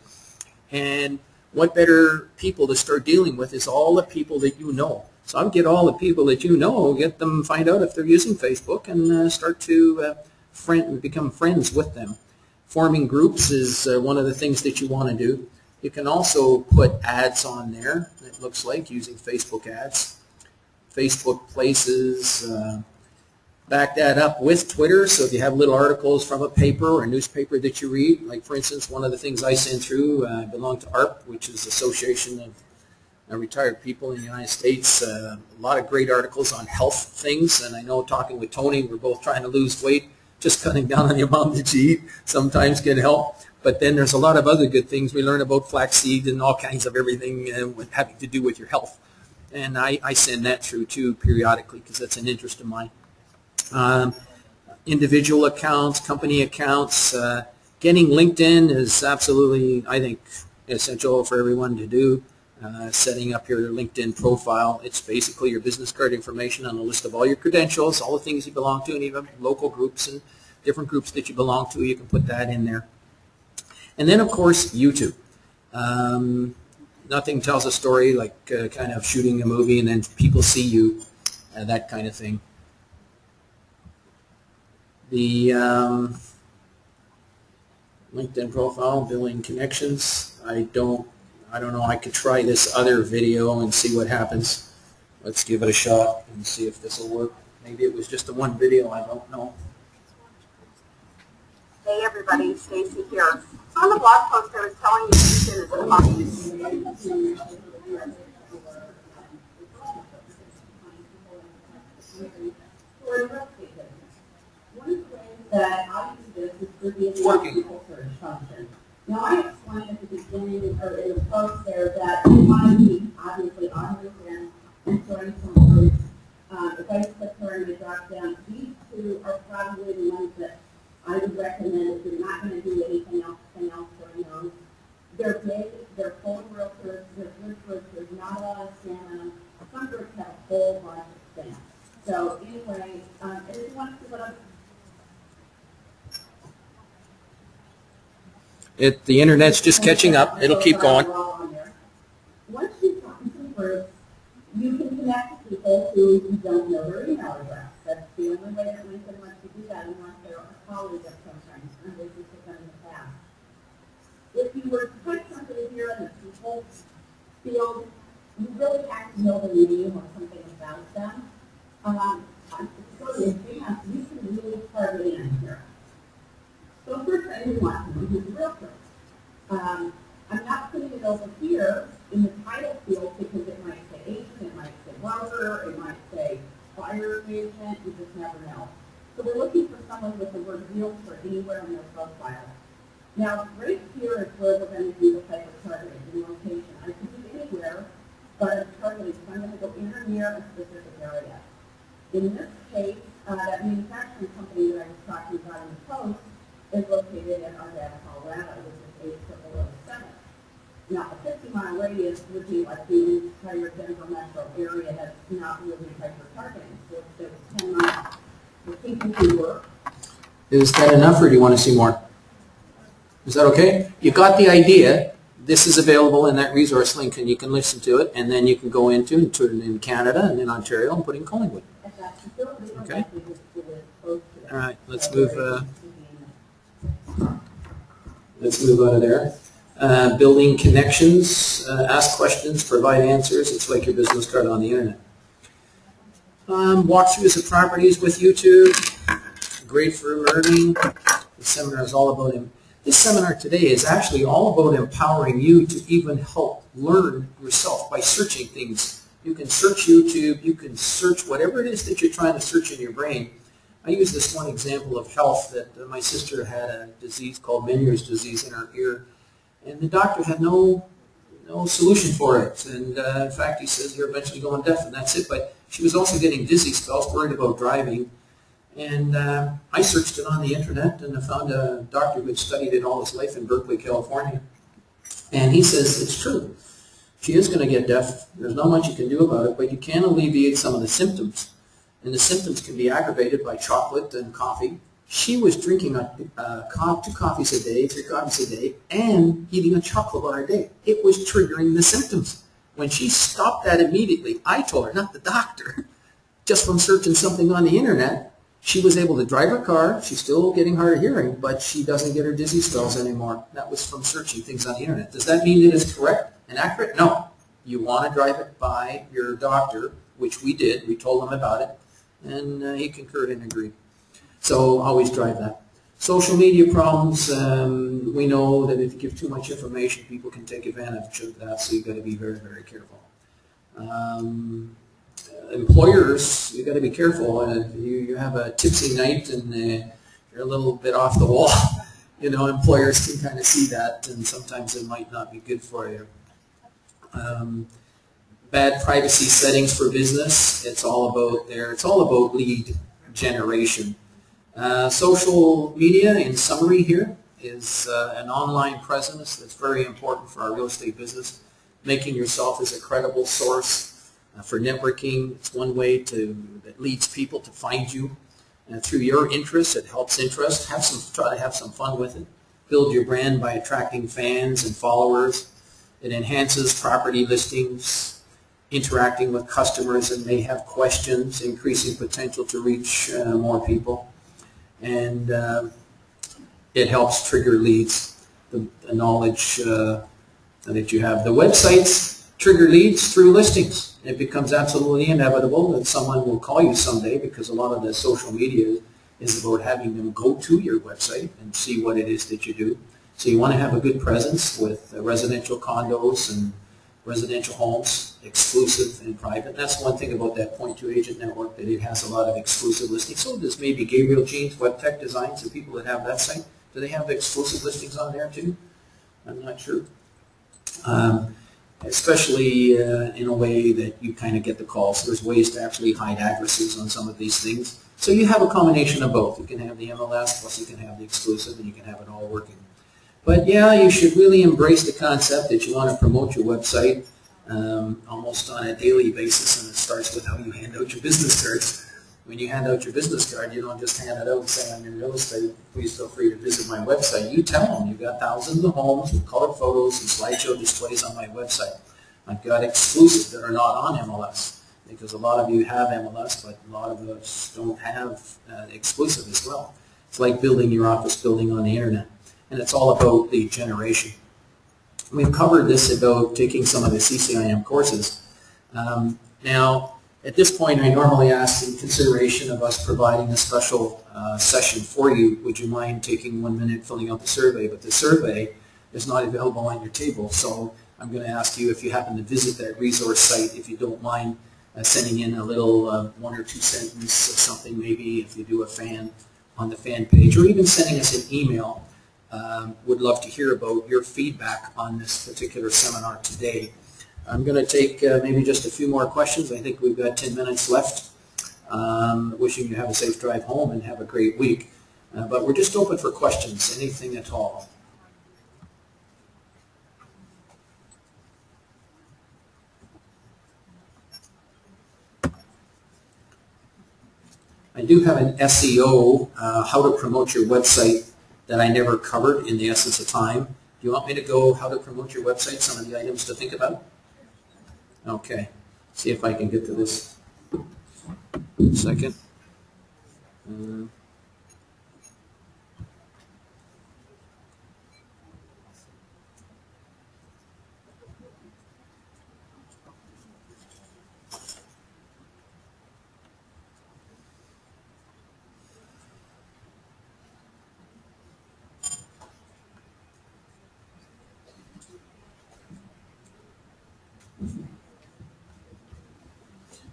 And what better people to start dealing with is all the people that you know. So I would get all the people that you know, get them, find out if they're using Facebook, and start to become friends with them. Forming groups is one of the things that you want to do. You can also put ads on there, it looks like, using Facebook ads. Facebook Places, back that up with Twitter. So if you have little articles from a paper or a newspaper that you read, like for instance, one of the things I send through, I belong to ARP, which is Association of retired people in the United States. A lot of great articles on health things, and I know talking with Tony, we're both trying to lose weight. Just cutting down on the amount that you eat sometimes can help. But then there's a lot of other good things. We learn about flaxseed and all kinds of everything having to do with your health. And I send that through too periodically because that's an interest of mine. Individual accounts, company accounts. Getting LinkedIn is absolutely, I think, essential for everyone to do. Setting up your LinkedIn profile. It's basically your business card information on a list of all your credentials, all the things you belong to, and even local groups and different groups that you belong to. You can put that in there. And then, of course, YouTube. Nothing tells a story like kind of shooting a movie and then people see you, that kind of thing. The LinkedIn profile, building connections. I don't know. I could try this other video and see what happens. Let's give it a shot and see if this will work. Maybe it was just the one video. I don't know. Hey everybody, Stacy here. So on the blog post I was telling you LinkedIn is an one of the ways that I use this is through the analytical search function. Now I explained at the beginning or in the post there that we want to be obviously on LinkedIn and join some groups. If I click here and I drop down, these two are probably the ones that I would recommend if you're not going to do anything else going on. They're big, they're full of realtors, they're good groups, there's not a lot of spam in them. Some groups have a whole bunch of spam. So anyway, if you want to see what I'm The internet's just catching up. It'll keep going. Once you've gotten some groups, you can connect with people who don't know their email address. That's the only way that LinkedIn lets you do that unless they're a colleague of some kind, and this has been in the past. If you were to put something here in the people field, you really have to know their name or something about them. So in advance, you can really target in here. So first I do want to know who's a realtor. I'm not putting it over here in the title field because it might say agent, it might say broker, it might say buyer agent, you just never know. So we're looking for someone with the word realtor anywhere in their profile. Now right here is where we're going to do the type of targeting, the location. I can do anywhere, but I'm targeting, so I'm going to go in or near a specific area. In this case, that manufacturing company that I was talking about in the post is located in Arvada, Colorado, which is 80007. Now, a 50-mile radius would be like the entire Denver metro area that's not really hyper targeting. So if there's 10 miles, the people who work. Is that enough, or do you want to see more? Is that okay? You got the idea. This is available in that resource link, and you can listen to it, and then you can go into and put it in Canada and in Ontario and put in Collingwood. Okay? All right, let's move out of there. Building connections, ask questions, provide answers. It's like your business card on the internet. Walkthroughs of properties with YouTube. Great for learning. The seminar is all about him. This seminar today is actually all about empowering you to even help learn yourself by searching things. You can search YouTube. You can search whatever it is that you're trying to search in your brain. I use this one example of health that my sister had a disease called Meniere's disease in her ear, and the doctor had no solution for it. And in fact, he says you're eventually going deaf, and that's it. But she was also getting dizzy spells, worried about driving. And I searched it on the internet, and I found a doctor who had studied it all his life in Berkeley, California. And he says it's true. She is going to get deaf. There's not much you can do about it, but you can alleviate some of the symptoms. And the symptoms can be aggravated by chocolate and coffee. She was drinking 2 coffees a day, 3 coffees a day, and eating a chocolate bar a day. It was triggering the symptoms. When she stopped that immediately, I told her, not the doctor, just from searching something on the internet, she was able to drive her car. She's still getting hard of hearing, but she doesn't get her dizzy spells anymore. That was from searching things on the internet. Does that mean that it's correct and accurate? No. You want to drive it by your doctor, which we did. We told him about it, and he concurred and agreed. So always drive that. Social media problems, we know that if you give too much information, people can take advantage of that, so you've got to be very, very careful. Employers, you got to be careful. You have a tipsy night and you're a little bit off the wall. You know, employers can kind of see that, and sometimes it might not be good for you. Bad privacy settings for business. It's all about there. It's all about lead generation. Social media, in summary here, is an online presence that's very important for our real estate business. Making yourself as a credible source for networking. It's one way that leads people to find you. Through your interests, it helps interest. Try to have some fun with it. Build your brand by attracting fans and followers. It enhances property listings, interacting with customers that may have questions, increasing potential to reach more people. And it helps trigger leads, the knowledge that you have. The websites trigger leads through listings. It becomes absolutely inevitable that someone will call you someday, because a lot of the social media is about having them go to your website and see what it is that you do. So you want to have a good presence with residential condos and residential homes, exclusive and private. And that's one thing about that Point2 agent network, that it has a lot of exclusive listings. So does maybe Gabriel Jeans, Web Tech Designs, and people that have that site. Do they have exclusive listings on there too? I'm not sure. Especially in a way that you kind of get the calls. There's ways to actually hide addresses on some of these things. So you have a combination of both. You can have the MLS, plus you can have the exclusive, and you can have it all working. But yeah, you should really embrace the concept that you want to promote your website almost on a daily basis, and it starts with how you hand out your business cards. When you hand out your business card, you don't just hand it out and say, I'm in real estate, please feel free to visit my website. You tell them, you've got thousands of homes with colored photos and slideshow displays on my website. I've got exclusives that are not on MLS, because a lot of you have MLS, but a lot of us don't have exclusive as well. It's like building your office building on the internet, and it's all about lead generation. We've covered this about taking some of the CCIM courses. Now, at this point, I normally ask, in consideration of us providing a special session for you, would you mind taking 1 minute filling out the survey? But the survey is not available on your table, so I'm going to ask you, if you happen to visit that resource site, if you don't mind sending in a little 1 or 2 sentence or something, maybe if you do a fan on the fan page, or even sending us an email. Would love to hear about your feedback on this particular seminar today. I'm going to take maybe just a few more questions. I think we've got 10 minutes left. Wishing you have a safe drive home and have a great week. But we're just open for questions, anything at all. I do have an SEO, how to promote your website, that I never covered in the essence of time. Do you want me to go how to promote your website, some of the items to think about? Okay, see if I can get to this. Second.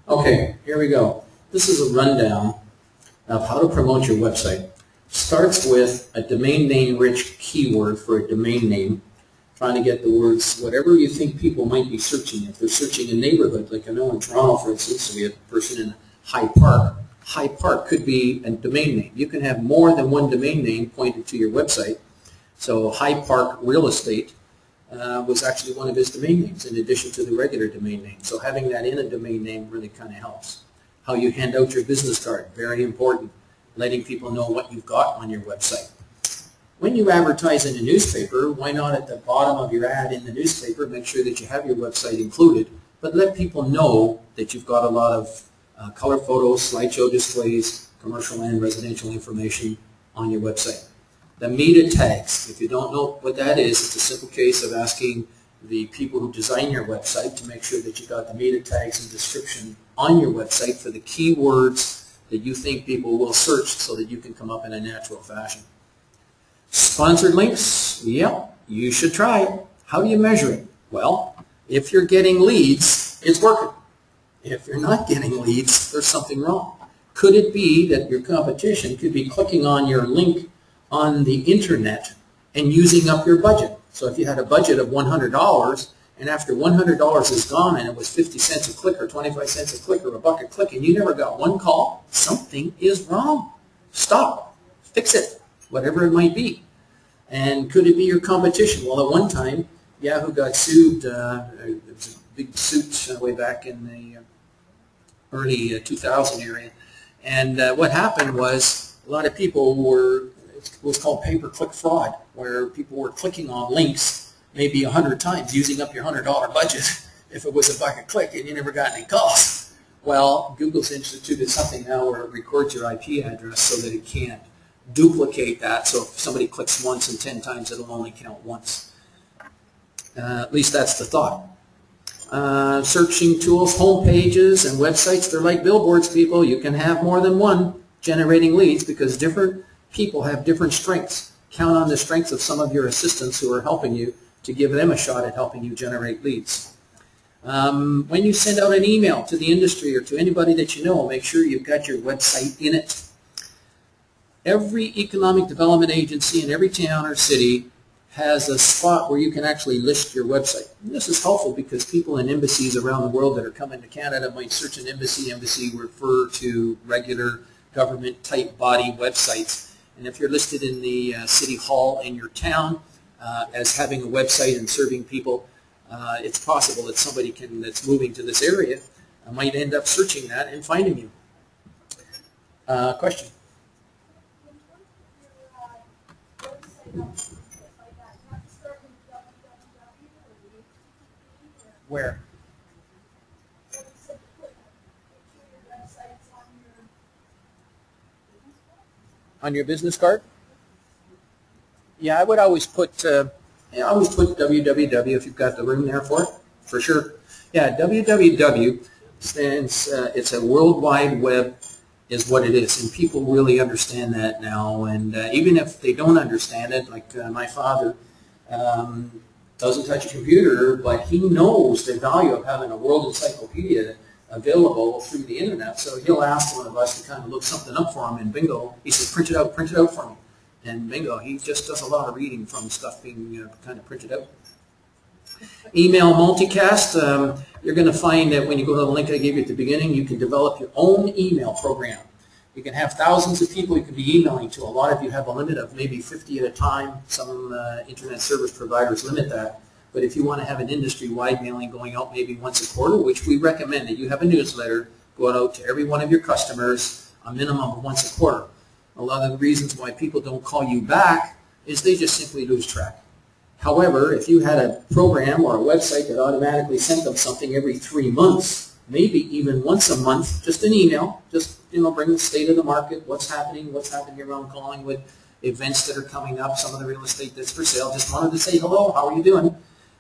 Okay, here we go. This is a rundown of how to promote your website. Starts with a domain name rich keyword for a domain name, trying to get the words, whatever you think people might be searching. If they're searching a neighborhood, like I know in Toronto, for instance, we have a person in High Park. High Park could be a domain name. You can have more than one domain name pointed to your website. So High Park Real Estate was actually one of his domain names, in addition to the regular domain name. So having that in a domain name really kind of helps. How you hand out your business card, very important. Letting people know what you've got on your website. When you advertise in a newspaper, why not at the bottom of your ad in the newspaper make sure that you have your website included, but let people know that you've got a lot of color photos, slideshow displays, commercial and residential information on your website. The meta tags, if you don't know what that is, it's a simple case of asking the people who design your website to make sure that you've got the meta tags and description on your website for the keywords that you think people will search, so that you can come up in a natural fashion. Sponsored links, yep, you should try it. How do you measure it? Well, if you're getting leads, it's working. If you're not getting leads, there's something wrong. Could it be that your competition could be clicking on your link on the internet and using up your budget? So if you had a budget of $100, and after $100 is gone and it was 50 cents a click or 25 cents a click or $1 a click, and you never got one call, something is wrong. Stop. Fix it, whatever it might be. And could it be your competition? Well, at one time, Yahoo got sued. There was a big suit way back in the early 2000 area. And what happened was a lot of people were, it was called pay-per-click fraud, where people were clicking on links maybe 100 times, using up your $100 budget if it was $1 a click and you never got any calls. Well, Google's instituted something now where it records your IP address so that it can't duplicate that. So if somebody clicks once and 10 times, it'll only count once. At least that's the thought. Searching tools, home pages, and websites, they're like billboards, people. You can have more than one generating leads because different people have different strengths. Count on the strengths of some of your assistants who are helping you to give them a shot at helping you generate leads. When you send out an email to the industry or to anybody that you know, make sure you've got your website in it. Every economic development agency in every town or city has a spot where you can actually list your website. And this is helpful because people in embassies around the world that are coming to Canada might search an embassy. Embassy refer to regular government type body websites. And if you're listed in the city hall in your town as having a website and serving people, it's possible that somebody that's moving to this area might end up searching that and finding you. Question? Where? On your business card? Yeah, I would always put www if you've got the room there for it, for sure. Yeah, www stands, it's a World Wide Web is what it is, and people really understand that now, and even if they don't understand it, like my father doesn't touch a computer, but he knows the value of having a world encyclopedia available through the internet, so he'll ask one of us to kind of look something up for him, and bingo, he says, print it out for me. And bingo, he just does a lot of reading from stuff being kind of printed out. Email multicast, you're going to find that when you go to the link I gave you at the beginning, you can develop your own email program. You can have thousands of people you can be emailing to. A lot of you have a limit of maybe 50 at a time. Some internet service providers limit that. But if you want to have an industry-wide mailing going out maybe once a quarter, which we recommend that you have a newsletter going out to every one of your customers a minimum of once a quarter. A lot of the reasons why people don't call you back is they just simply lose track. However, if you had a program or a website that automatically sent them something every 3 months, maybe even once a month, just an email, just bring the state of the market, what's happening around Collingwood, events that are coming up, some of the real estate that's for sale, just wanted to say hello, how are you doing?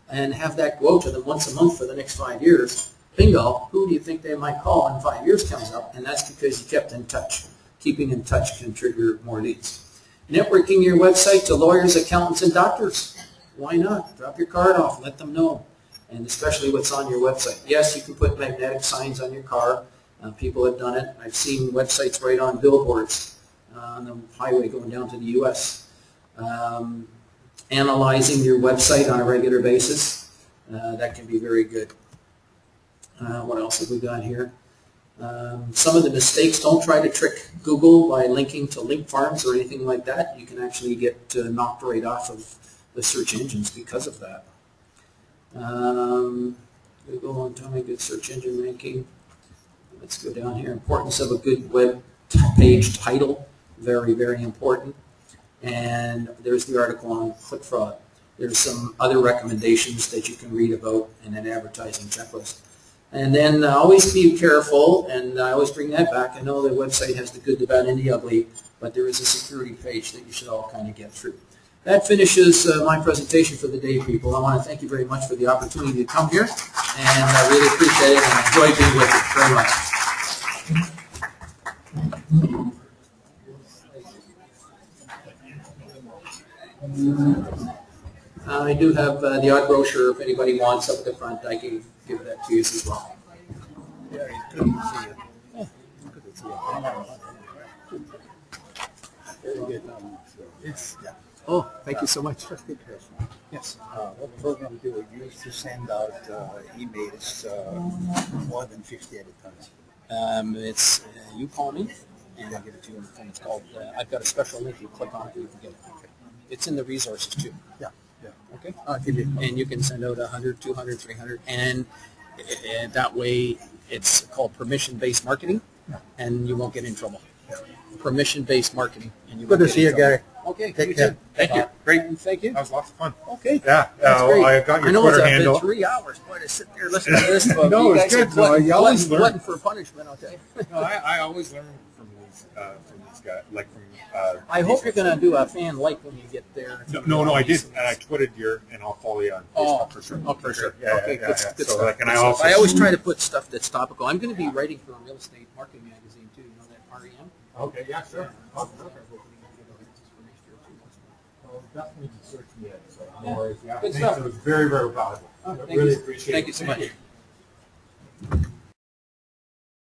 And have that go out to them once a month for the next 5 years. Bingo, who do you think they might call when 5 years comes up? And that's because you kept in touch. Keeping in touch can trigger more leads. Networking your website to lawyers, accountants, and doctors. Why not? Drop your card off, let them know. And especially what's on your website. Yes, you can put magnetic signs on your car. People have done it. I've seen websites right on billboards on the highway going down to the U.S. Analyzing your website on a regular basis. That can be very good. What else have we got here? Some of the mistakes, don't try to trick Google by linking to link farms or anything like that. You can actually get knocked right off of the search engines because of that. Google on time, good search engine ranking. Let's go down here. Importance of a good web page title, very, very important. And there's the article on click fraud. There's some other recommendations that you can read about in an advertising checklist. And then always be careful, and I always bring that back. I know the website has the good, the bad, and the ugly, but there is a security page that you should all kind of get through. That finishes my presentation for the day, people. I want to thank you very much for the opportunity to come here, and I really appreciate it, and I enjoy being with you very much. I do have the odd brochure if anybody wants up at the front. I can give that to you as well. Yeah, it's good to see you. Good to see you. Very good. It's, yeah. Oh, thank you so much. Just good question. Yes. What program do you use to send out emails more than 50 at a time? It's you call me, and I'll give it to you on the phone. It's called. I've got a special link. You click on it, you can get it. Okay. It's in the resources too. Yeah. Yeah. Okay. I'll give you. And you can send out 100, 200, 300, and that way it's called permission-based marketing, and you won't get in trouble. Permission-based marketing, and you. Good won't to get see in you, Gary. trouble. Okay. Take you care. too. Thank you. Great. And thank you. That was lots of fun. Okay. Yeah. That's great. I got your I know Twitter it's handle. been 3 hours. Boy, to sit there listening to this. No, you it's guys are good. No, you always learn. glutton for punishment, I'll tell you. No, I always learn from these guys, like from. I hope you're going to do a fan like when you get there. No, I did, and I tweeted and I'll follow you on Facebook for sure. Oh, for sure. Yeah, Okay, yeah, good yeah. good So, stuff. like, and Good I stuff. also. I always try to put stuff that's topical. I'm going to be writing for a real estate marketing magazine too. You know that REM? Okay, yeah, sure. Well, Definitely search me out. So no worries. Yeah, Good thanks. stuff. It was very, very valuable. Thank Really you. appreciate it. Thank you so much.